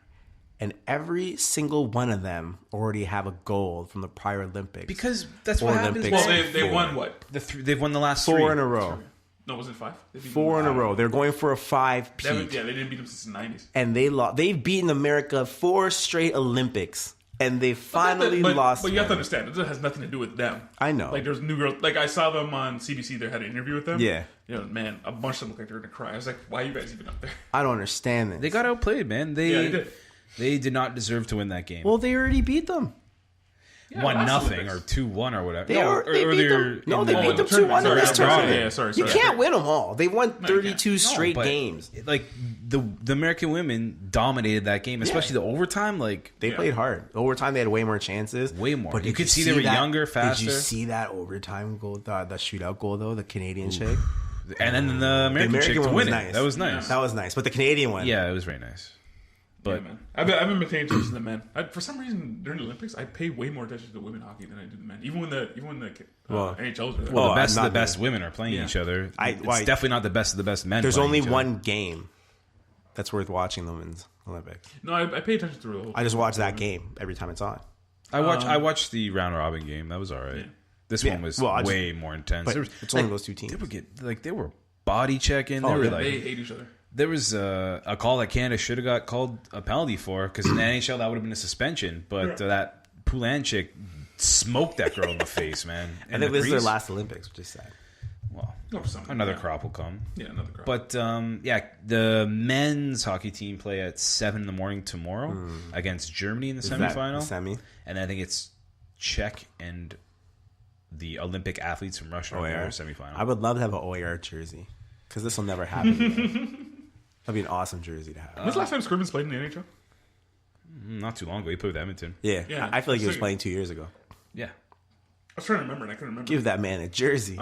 and every single one of them already have a gold from the prior Olympics. Because that's Or what happens. Olympics. Well, when they won what? they've won the last four three. in a row. No, was it 5? They beat them 4 in a five. row. They're going for a 5 They haven't- peat. yeah, they didn't beat them since the 90s. And they lost. They've beaten America 4 straight Olympics, and they finally lost. But you have to one. understand, it has nothing to do with them. I know. Like, there's new girls. Like, I saw them on CBC. They had an interview with them. Yeah. You know, man, a bunch of them looked like they were going to cry. I was like, why are you guys even up there? I don't understand this. They got outplayed, man. Yeah, they did. They did not deserve to win that game. Well, they already beat them. Yeah, 1-0 last or Olympics. 2-1 or whatever. They No, beat earlier them. No, in they the- beat them tournament. 2-1 in this Sorry, tournament. yeah, sorry. You can't win them all. They won you 32 can't. straight but, games. Like the American women dominated that game, especially the overtime. Like They played hard. Overtime, they had way more chances. Way more. But You did could see they were younger, Did faster. you see that overtime goal, the shootout goal, though? The Canadian chick? and then the American chick to one win was it. nice. That was nice. That was nice. But the Canadian one. Yeah, it was very nice. Yeah, But man. I've been paying attention to the men. For some reason, during the Olympics, I pay way more attention to women hockey than I do the men. Even when the Well, NHLs are there. well, Oh, the best I'm of the not best women are playing Yeah. each other. It's Why- definitely not the best of the best men. There's playing only each other. one game that's worth watching the Women's Olympics. No, I pay attention to the whole. I just watch that game every time it's on. I watched the round robin game. That was all right. Yeah. This one was way more intense. But it's only those two teams. They were body checking. They hate each other. There was a call that Canada should have got called a penalty for, because in the NHL that would have been a suspension. But that Poulin chick smoked that girl in the face, man. I think this is their last Olympics, which is sad. Well, another crop will come. Yeah, another crop. But the men's hockey team play at 7 a.m. tomorrow against Germany in the semifinal. The semi? And I think it's Czech and the Olympic athletes from Russia in their semifinal. I would love to have an OAR jersey, because this will never happen again. That'd be an awesome jersey to have. When's the last time Scrivens played in the NHL? Not too long ago. He played with Edmonton. Yeah. I feel like he was playing 2 years ago. Yeah. I was trying to remember, and I couldn't remember. Give that man a jersey.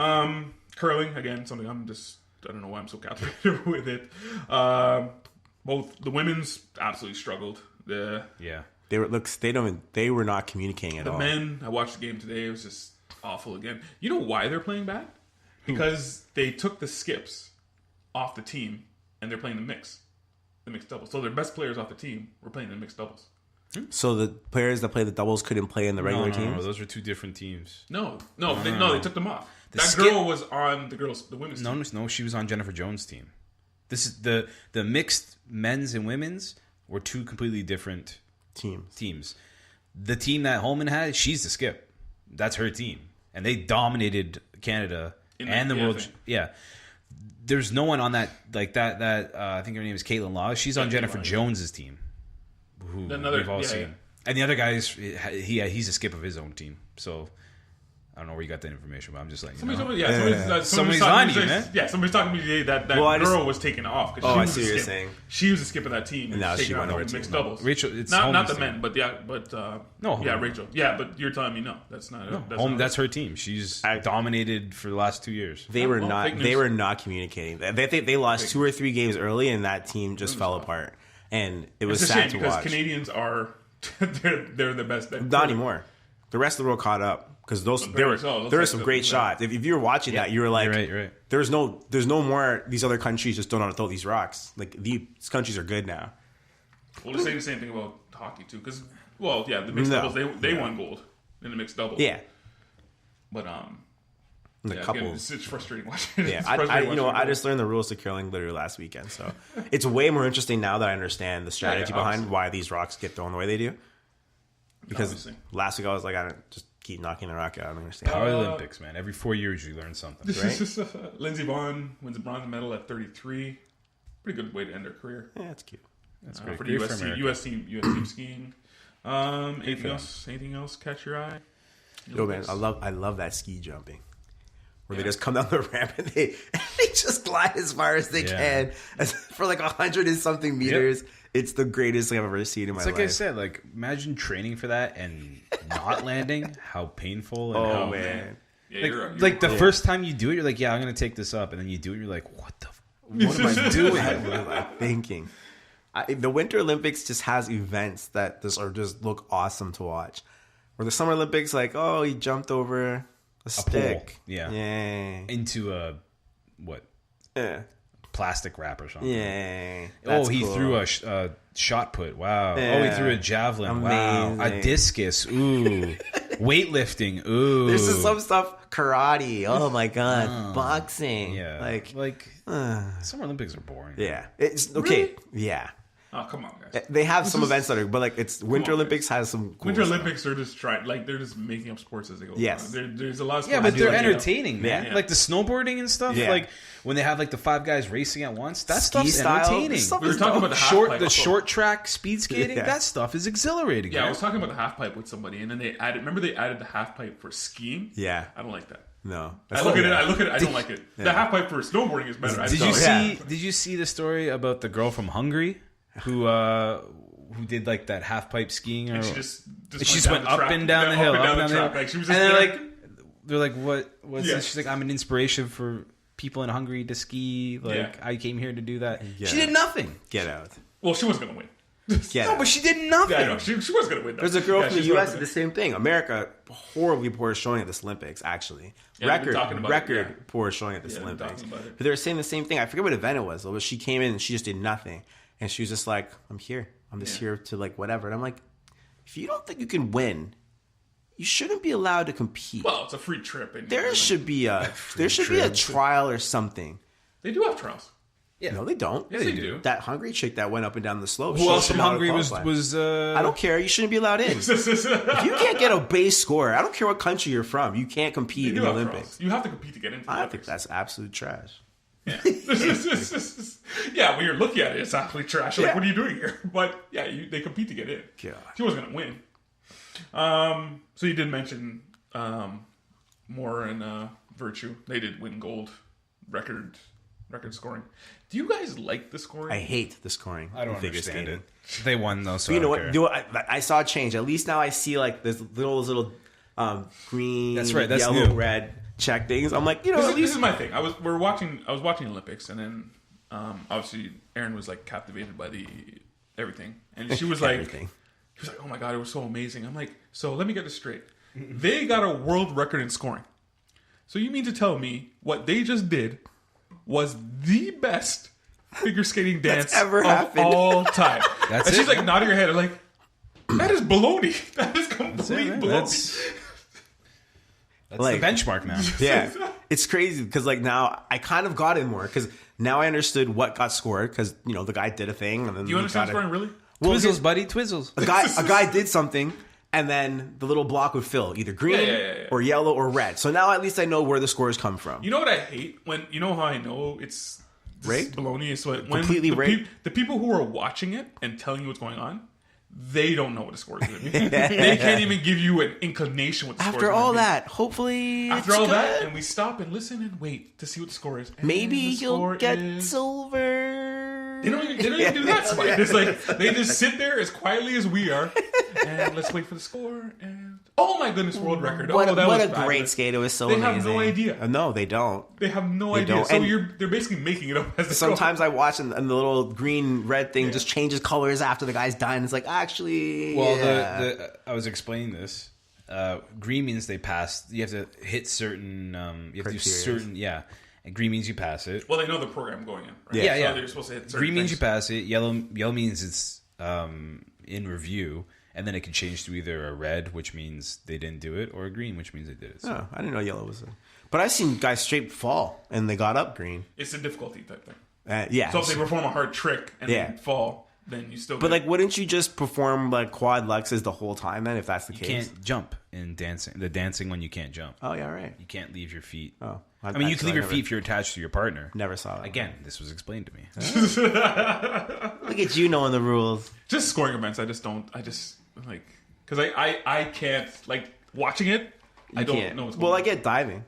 Curling, again, something I don't know why I'm so captivated with it. Both the women's absolutely struggled. They were not communicating at all. The men, I watched the game today. It was just awful again. You know why they're playing bad? Because they took the skips off the team, and they're playing the mixed doubles. So their best players off the team were playing the mixed doubles. So the players that play the doubles couldn't play in the regular teams? No, those were two different teams. No, they took them off. Girl was on the women's team. No, she was on Jennifer Jones' team. This is the mixed men's and women's were two completely different teams. The team that Holman had, she's the skip. That's her team, and they dominated Canada and the world. Yeah, there's no one on that like that. I think her name is Caitlin Laws. She's on Jennifer Jones's team, who we've all seen. Yeah. And the other guy he's a skip of his own team. So I don't know where you got that information, but I'm just letting you know. Somebody's on you, man. Yeah, somebody's talking to me today that girl was taken off. I see what you're saying. She was a skip of that team, and now she went over to mixed doubles. Rachel, it's not the men, but Rachel. Yeah, but you're telling me no, that's not. That's her team. She's dominated for the last 2 years. They were not communicating. They lost 2 or 3 games early, and that team just fell apart. And it was sad to watch. Because Canadians are they're the best. Not anymore. The rest of the world caught up. Because there were some great shots. If you were watching that, you were like, right. There's no more. These other countries just don't know how to throw these rocks. Like these countries are good now. Well, they're saying the same thing about hockey too. Because the mixed doubles they won gold in the mixed doubles. Yeah, but couples. It's frustrating watching. Yeah, I just learned the rules to curling literally last weekend, so it's way more interesting now that I understand the strategy behind why these rocks get thrown the way they do. Because last week I was like, I don't just keep knocking the rock out. I don't understand. Power Olympics, man. Every 4 years you learn something. Right? Lindsey Vonn wins a bronze medal at 33. Pretty good way to end her career. Yeah, that's cute. That's great. For the U.S. team skiing. Anything else catch your eye? Yo, man, I love that ski jumping. Where they just come down the ramp and they just glide as far as they can for like 100 and something meters. Yep. It's the greatest thing I've ever seen in my life. Like I said, like imagine training for that and not landing. How painful! And man! Yeah, the first time you do it, you're like, "Yeah, I'm gonna take this up," and then you do it, you're like, "What am I doing?" What am I thinking? The Winter Olympics just has events that just look awesome to watch. Where the Summer Olympics, like, he jumped over a stick, pole. Yeah, into a what? Yeah. Plastic wrap or something. Yeah. He threw a shot put. Wow. Yeah. He threw a javelin. Amazing. Wow. A discus. Ooh. Weightlifting. Ooh. There's just some stuff. Karate. Oh my god. Boxing. Yeah. Summer Olympics are boring. Yeah. It's okay. Really? Yeah. Oh, come on, guys. They have some events that are, but like it's Winter Olympics has some cool Winter stuff. Olympics are just they're just making up sports as they go. Yes. There's a lot of sports. Yeah, but they're entertaining, man. Yeah. Like the snowboarding and stuff. Yeah. Like when they have like the 5 guys racing at once. That Ski stuff's style, entertaining. We were talking about the short track speed skating. Yeah. That stuff is exhilarating. Yeah, man. I was talking about the half pipe with somebody, and then they added the half pipe for skiing. Yeah. I don't like that. No. I look at it. I don't like it. The half pipe for snowboarding is better. Did you see the story about the girl from Hungary who did like that half pipe skiing? And she just went up and down the hill, up and down the hill. Like, she was and just they're like, what's this? She's like, I'm an inspiration for people in Hungary to ski. Like, I came here to do that. She did nothing. Get out. Well, she wasn't going to win. But she did nothing. Yeah, I know. She was going to win. There's a girl from the U.S. the same thing. America, horribly poor showing at this Olympics, actually. Record poor showing at this Olympics. But they were saying the same thing. I forget what event it was. She came in and she just did nothing. And she was just like, I'm here. I'm just here to like whatever. And I'm like, if you don't think you can win, you shouldn't be allowed to compete. Well, it's a free trip. And there should be a trial or something. They do have trials. Yeah. No, they don't. Yes, they do. That hungry chick that went up and down the slope. Who else from Hungary was I don't care. You shouldn't be allowed in. If you can't get a base score, I don't care what country you're from. You can't compete in the Olympics. Trials. You have to compete to get into the Olympics. I think that's absolute trash. Yeah. Yeah, when you're looking at it, it's actually trash. Like, what are you doing here? But yeah, they compete to get in. God. He wasn't going to win. So you did mention Moore and Virtue. They did win gold record scoring. Do you guys like the scoring? I hate the scoring. I don't understand it. They won though, so you know what? I saw a change. At least now I see like those little green, that's right, that's yellow, new. red check things. I'm like, this is my thing. I was watching Olympics, and then obviously Aaron was like captivated by everything, and she was like, everything. She was like, oh my god, it was so amazing. I'm like, so let me get this straight. They got a world record in scoring. So you mean to tell me what they just did was the best figure skating dance ever of happened. all time? That's and it, she's like man. nodding her head. I'm like, that is baloney. That is complete baloney. That's like, the benchmark now. Yeah, it's crazy because like now I kind of got it more because now I understood what got scored because the guy did a thing and then Do you understand scoring really? Well, Twizzles, buddy, Twizzles. a guy did something. And then the little block would fill either green or yellow or red. So now at least I know where the scores come from. You know what I hate? You know how I know it's rigged? Baloney is when Completely rigged. The people who are watching it and telling you what's going on, they don't know what the score is going to be. They can't even give you an inclination what the score is After going to all be. that, hopefully After it's all good. that, and we stop and listen and wait to see what the score is. And Maybe the you'll score get is... silver. They don't even do that, Smite. It's like they just sit there as quietly as we are, and let's wait for the score. And oh my goodness, world record! What that a was great fabulous. skate! It was so They amazing. have no idea. No, they don't. They have no They idea. don't. So And they're basically making it up as they go. Sometimes I watch and the little green red thing just changes colors after the guy's done. It's like actually, Well, I was explaining this. Green means they pass. You have to hit certain. You have to do certain. Yeah, and green means you pass it. Well, they know the program going in. Right? Yeah, So they're supposed to hit certain green means things. you pass it. Yellow means it's in review, and then it can change to either a red, which means they didn't do it, or a green, which means they did it. So. Oh, I didn't know yellow was. But I've seen guys straight fall and they got up green. It's a difficulty type thing. Yeah. So if they perform a hard trick and then fall, then you still. But like, wouldn't you just perform like quad luxes the whole time then, if that's the You case? can't jump in dancing. The dancing when you can't jump. Oh yeah, right. You can't leave your feet. Oh, I mean, you can leave your feet if you're attached to your partner. Never saw that. Again, this was explained to me. Look at you knowing the rules. just scoring events. I just like because I can't like watching it. I don't know what's going on. Well, I get diving.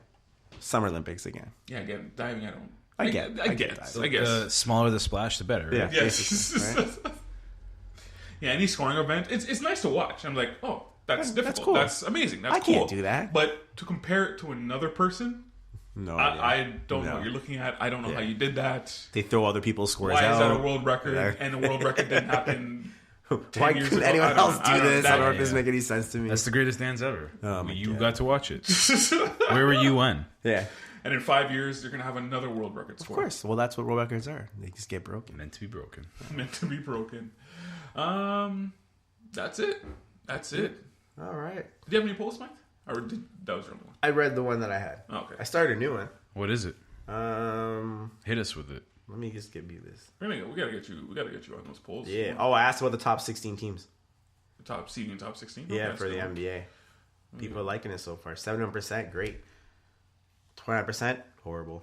Summer Olympics again. Yeah, again, diving. I don't. I get I diving. guess. The smaller the splash, the better. Right? Yeah. Yes. Right? Yeah, any scoring event, it's nice to watch. I'm like, oh, that's difficult. cool. That's amazing. That's I cool. can't do that. But to compare it to another person, No, I don't know No. what you're looking at. I don't know how you did that. They throw other people's scores Why out. is that a world record? Yeah. And the world record didn't happen. Why 10 years couldn't ago? anyone I don't else know. do I don't know. this? I don't know if That- this make any sense to me. That's the greatest dance ever. Oh, my You God. got to watch it. Where were you when? Yeah. And in 5 years, you're gonna have another world record score. Of course. Well, that's what world records are. They just get broken. Meant to be broken. Meant to be broken. That's it. That's it. All right. Did you have any polls, Mike? Or that was your only one? I read the one that I had. Okay. I started a new one. What is it? Let Hit us with it. me just give you this. We gotta get you on those polls. Yeah. Oh, I asked about the top 16 teams. The top seeding, top 16. Yeah, Okay, for the that's good. NBA. People are liking it so far. 71%, great. 29%, horrible.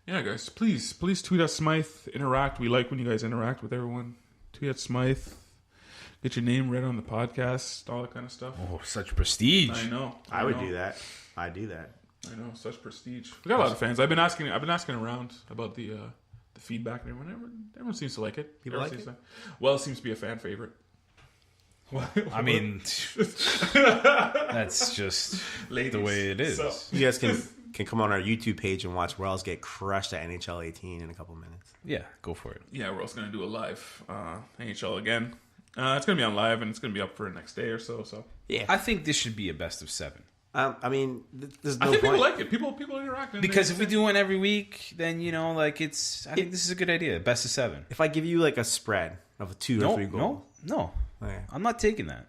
Yeah, guys, please tweet at Smythe. Interact. We like when you guys interact with everyone. Tweet at Smythe. Get your name read on the podcast. All that kind of stuff. Oh, such prestige. I know. I would do that. I do that. I know, such prestige. We got a lot of fans. I've been asking around about the feedback, and everyone seems to like it. People like it? Well, it seems to be a fan favorite. I mean, that's just Ladies. the way it is. So- You guys can come on our YouTube page and watch Wells get crushed at NHL 18 in a couple minutes. Yeah, go for it. Yeah, we're also going to do a live NHL again. It's going to be on live, and it's going to be up for the next day or so. So Yeah. I think this should be a best of 7. I mean, there's no I think point. people like it. People interact. Because if we do one every week, then I think this is a good idea. Best of 7. If I give you like a spread of 2 or 3 goals, no. Okay. I'm not taking that.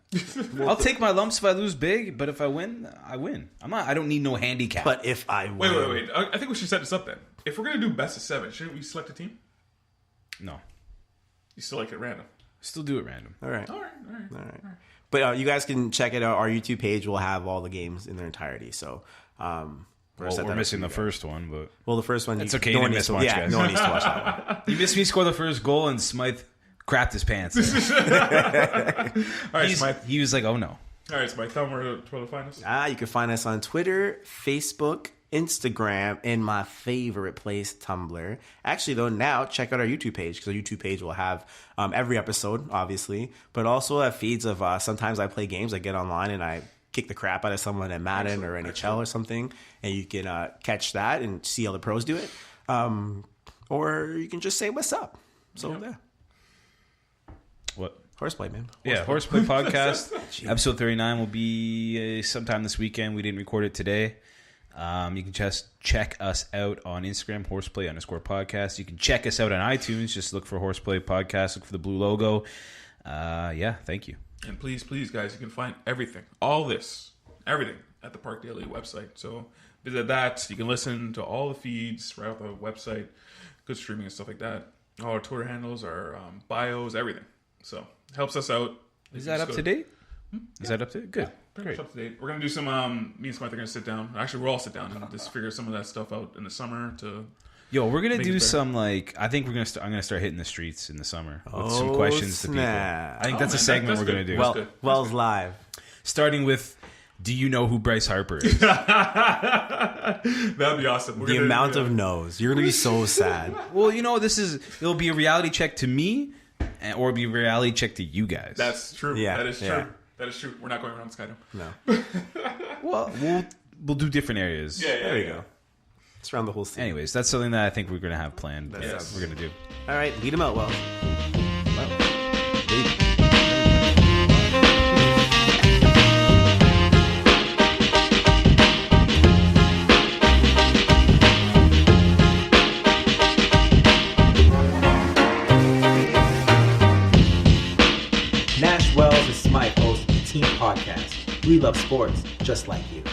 I'll take my lumps if I lose big, but if I win, I win. I don't need no handicap. But if I win, wait. I think we should set this up then. If we're gonna do best of 7, shouldn't we select a team? No. You still like it random? Still do it random. All right. All right. But you guys can check it out. Our YouTube page will have all the games in their entirety. So we're missing the first one, but the first one. It's okay. No one needs to watch, guys. No one needs to watch that one. You missed me score the first goal, and Smythe crapped his pants. All right, Smythe. He was like, "Oh no." All right, Smythe. Tell them where to find us. You can find us on Twitter, Facebook, Instagram, and my favorite place, Tumblr. Actually, though, now check out our YouTube page, because our YouTube page will have every episode, obviously, but also have feeds of sometimes I play games. I get online and I kick the crap out of someone in Madden or NHL or something, and you can catch that and see how the pros do it. Or you can just say what's up. So, yeah. What? Horseplay, man. Horseplay podcast. Episode 39 will be sometime this weekend. We didn't record it today. You can just check us out on Instagram, horseplay_podcast. You can check us out on iTunes. Just look for Horseplay Podcast. Look for the blue logo. Thank you. And please, guys, you can find everything, everything at the Park Daily website. So visit that. You can listen to all the feeds right off the website. Good streaming and stuff like that. All our Twitter handles, our bios, everything. So it helps us out. Is that up to date? Is that up to date? Good. Pretty much up to date. We're gonna do some. Me and Smythe are gonna sit down. Actually, we'll all sit down and just figure some of that stuff out in the summer. We're gonna do some I think I'm gonna start hitting the streets in the summer with some questions to people. I think that's a segment we're gonna do. Wells live, starting with. Do you know who Bryce Harper is? That'd be awesome. The amount of no's. You're gonna be so sad. Well, it'll be a reality check to me, or it'll be a reality check to you guys. That's true. Yeah, that is true. That is true. We're not going around Skydome. No. Well, we'll do different areas. Yeah, there you go. It's around the whole city. Anyways, that's something that I think we're gonna have planned. We're gonna do. All right, lead them out, Wells. Nash Wells and Smythe host Team Podcast. We love sports just like you.